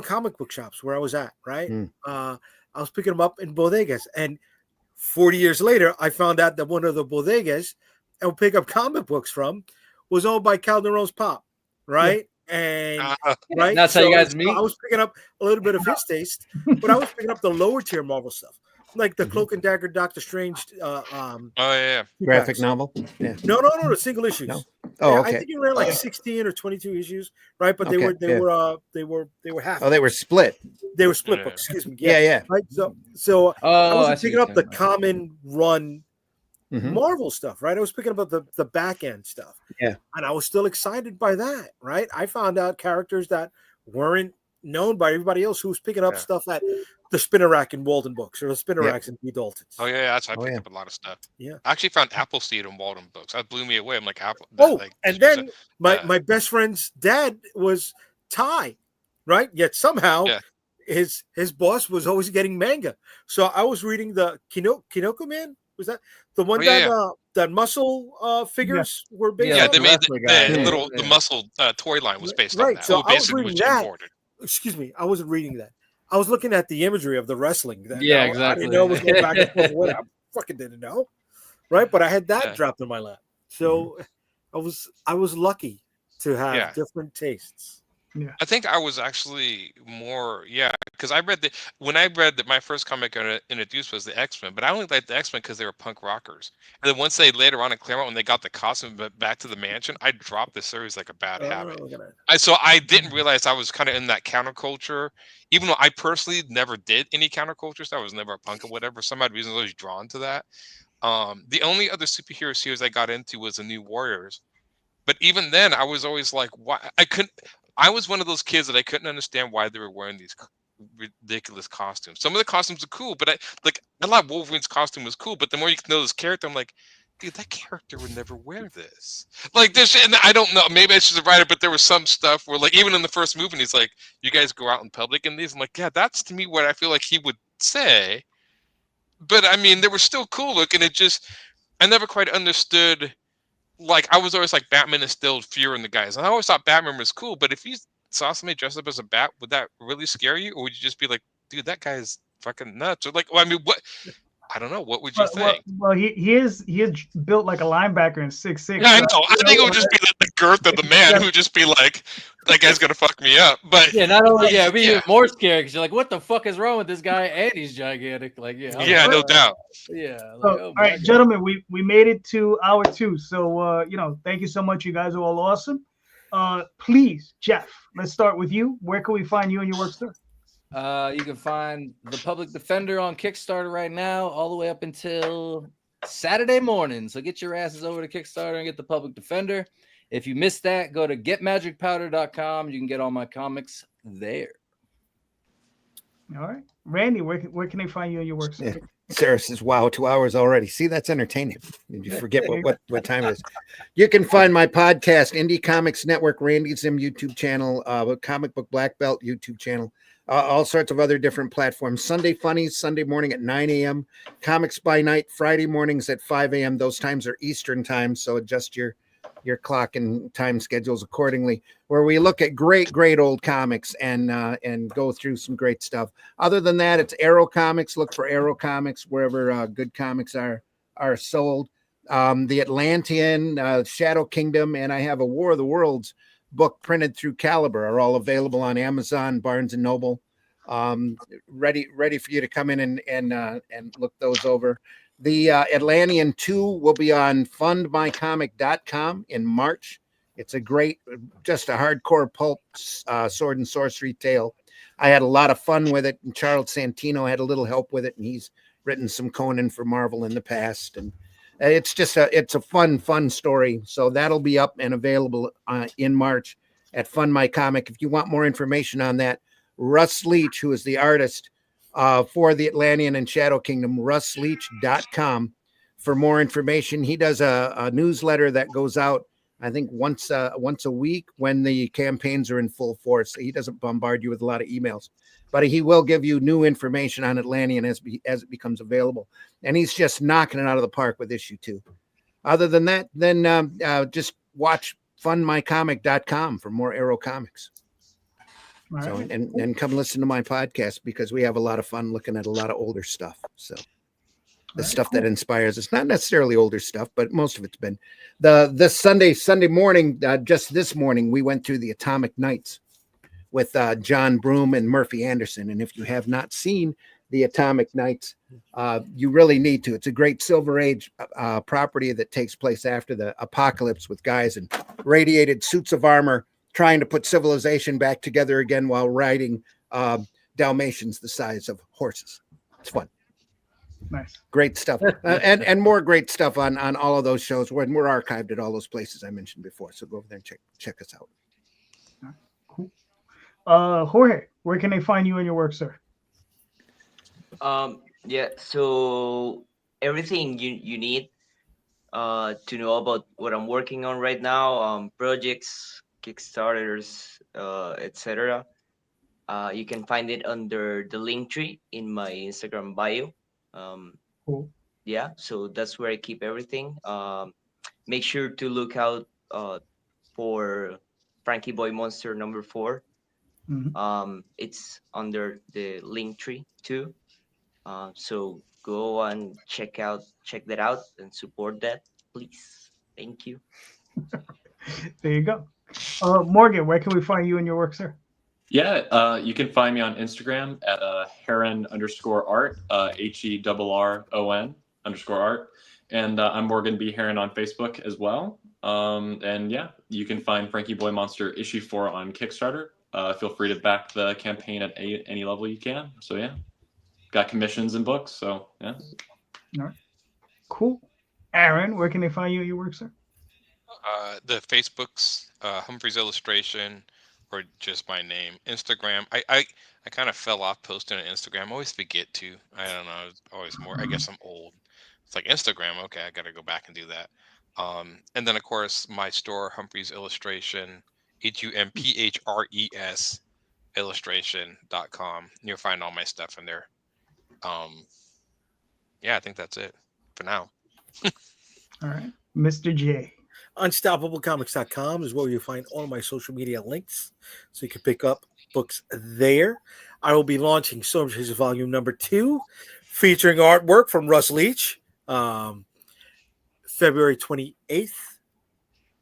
comic book shops where I was at, right? I was picking them up in bodegas, and 40 years later, I found out that one of the bodegas I would pick up comic books from was owned by Calderon's Pop, right? And right, that's how you guys meet. I was picking up a little bit of his taste, but I was picking up the lower tier Marvel stuff, like the Cloak and Dagger, Doctor Strange. Graphic novel. Yeah. No, the single issues. No. Oh, okay. I think it ran like 16 or 22 issues, right? But they were half. Oh, they were split. They were split books. Excuse me. Yeah. Right. So I was picking up the common run Marvel stuff, right? I was picking up the back end stuff. Yeah. And I was still excited by that, right? I found out characters that weren't known by everybody else who was picking up stuff at the Spinner Rack in Walden Books or the Spinner Racks in B. Dalton's. Oh, yeah, that's how I picked up a lot of stuff. Yeah. I actually found Appleseed in Walden Books. That blew me away. I'm like, Apple. And then my best friend's dad was Thai, right? Yet somehow his boss was always getting manga. So I was reading the Kinoko Man. Was that the one that muscle figures were based on? Yeah, they made the muscle toy line was based on that. So I was reading that. Excuse me, I wasn't reading that. I was looking at the imagery of the wrestling. Exactly. I didn't know it was going back and forth. I fucking didn't know. Right? But I had that dropped in my lap. So I was lucky to have Yeah. different tastes. Yeah. I think I was actually more, because I read when I read that my first comic I introduced was the X-Men, but I only liked the X-Men because they were punk rockers. And then once they later on in Claremont, when they got the costume back to the mansion, I dropped the series like a bad habit. So I didn't realize I was kind of in that counterculture, even though I personally never did any counterculture stuff. I was never a punk or whatever. For some odd reason, I was drawn to that. The only other superhero series I got into was the New Warriors. But even then, I was always like, why? I was one of those kids that I couldn't understand why they were wearing these ridiculous costumes. Some of the costumes are cool, but I thought Wolverine's costume was cool. But the more you know this character, I'm like, dude, that character would never wear this. Like this, and I don't know. Maybe I should have write it, but there was some stuff where, like, even in the first movie, he's like, "You guys go out in public in these." I'm like, yeah, that's to me what I feel like he would say. But I mean, they were still cool looking. I never quite understood. Like, I was always like, Batman instilled fear in the guys. And I always thought Batman was cool, but if you saw somebody dressed up as a bat, would that really scare you? Or would you just be like, dude, that guy's fucking nuts? Or like, well, I mean, what? I don't know. What would you think? Well, he is built like a linebacker in 6'6". Yeah, I know. I think it would just be the girth of the man who'd just be like, that guy's gonna fuck me up. But yeah, not only be even more scared because you're like, what the fuck is wrong with this guy? And he's gigantic. Like, no doubt. Yeah. Like, all right, gentlemen, we made it to hour 2. So thank you so much. You guys are all awesome. Please, Jeff, let's start with you. Where can we find you and your work, sir? You can find The Public Defender on Kickstarter right now, all the way up until Saturday morning. So get your asses over to Kickstarter and get The Public Defender. If you missed that, go to getmagicpowder.com. You can get all my comics there. All right. Randy, where can they find you and your work, sir? Yeah. Sarah says, wow, 2 hours already. See, that's entertaining. Did you forget what time it is? You can find my podcast, Indie Comics Network, Randy Zim YouTube channel, Comic Book Black Belt YouTube channel, all sorts of other different platforms. Sunday Funnies, Sunday morning at 9 a.m. Comics by Night, Friday mornings at 5 a.m. Those times are Eastern time, so adjust your clock and time schedules accordingly, where we look at great old comics and go through some great stuff. Other than that, it's Arrow Comics. Look for Arrow Comics wherever good comics are sold. The Atlantean, Shadow Kingdom, and I have a War of the Worlds book printed through Caliber are all available on Amazon, Barnes and Noble. Ready for you to come in and look those over. The Atlantean 2 will be on fundmycomic.com in March. It's a great, just a hardcore pulp sword and sorcery tale. I had a lot of fun with it, and Charles Santino had a little help with it, and he's written some Conan for Marvel in the past. And it's just it's a fun story. So that'll be up and available in March at Fund My Comic. If you want more information on that, Russ Leach, who is the artist for the Atlantean and Shadow Kingdom, russleach.com for more information. He does a newsletter that goes out, I think, once a week when the campaigns are in full force. He doesn't bombard you with a lot of emails, but he will give you new information on Atlantean as it becomes available. And he's just knocking it out of the park with issue 2. Other than that, then just watch fundmycomic.com for more Arrow comics. All So right. and come listen to my podcast, because we have a lot of fun looking at a lot of older stuff. So the stuff that inspires us, not necessarily older stuff, but most of it's been this Sunday morning. Just this morning, we went through the Atomic Knights with John Broome and Murphy Anderson. And if you have not seen the Atomic Knights, you really need to. It's a great Silver Age property that takes place after the apocalypse, with guys in radiated suits of armor trying to put civilization back together again while riding Dalmatians the size of horses. It's fun. Nice. Great stuff. And more great stuff on all of those shows. We're archived at all those places I mentioned before. So go over there and check us out. Cool. Jorge, where can they find you and your work, sir? Yeah, so everything you need to know about what I'm working on right now, projects, Kickstarters, etc. You can find it under the link tree in my Instagram bio. Cool. Yeah, so that's where I keep everything. Make sure to look out for Frankie Boy Monster number 4. Mhm. It's under the link tree too. So go and check that out and support that, please. Thank you. There you go. Morgan, where can we find you and your work, sir? Yeah, you can find me on Instagram at Herron_art, HERRON_art. And I'm Morgan B. Herron on Facebook as well. And yeah, you can find Frankie Boy Monster issue 4 on Kickstarter. Feel free to back the campaign at any level you can. So yeah, got commissions and books. So yeah. All right. Cool. Aaron, where can they find you and your work, sir? The Facebook's Humphres Illustration, or just my name. Instagram, I kind of fell off posting on Instagram. I always forget to. I don't know. It's always more. I guess I'm old. It's like Instagram. Okay, I got to go back and do that. And then of course my store, Humphres Illustration, HUMPHRES illustration.com. You'll find all my stuff in there. Yeah, I think that's it for now. All right, Mr. J. UnstoppableComics.com is where you'll find all of my social media links, so you can pick up books there. I will be launching Storm Chasers Volume number 2, featuring artwork from Russ Leach, February 28th.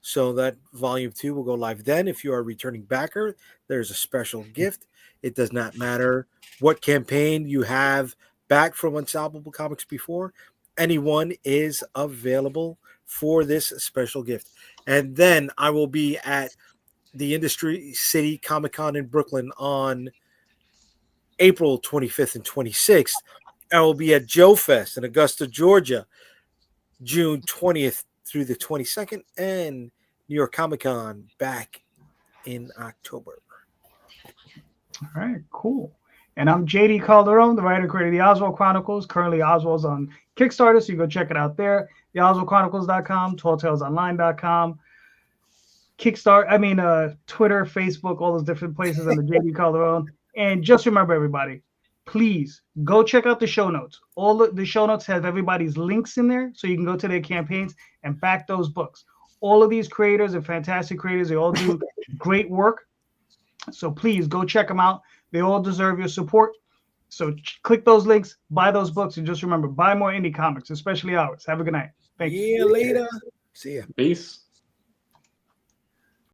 So that Volume 2 will go live then. If you are a returning backer, there's a special gift. It does not matter what campaign you have back from Unstoppable Comics before. Anyone is available for this special gift. And then I will be at the Industry City Comic Con in Brooklyn on April 25th and 26th. I will be at Joe Fest in Augusta, Georgia, June 20th through the 22nd, and New York Comic Con back in October. All right, cool. And I'm JD Calderon, the writer and creator of the Oswald Chronicles. Currently, Oswald's on Kickstarter, so you go check it out there. TheOswaldChronicles.com, TallTalesOnline.com, Twitter, Facebook, all those different places under JD Calderon. And just remember, everybody, please go check out the show notes. All the show notes have everybody's links in there, so you can go to their campaigns and back those books. All of these creators are fantastic creators. They all do great work. So please go check them out. They all deserve your support. So click those links, buy those books, and just remember, buy more indie comics, especially ours. Have a good night. Thank you. Later. See ya. Peace.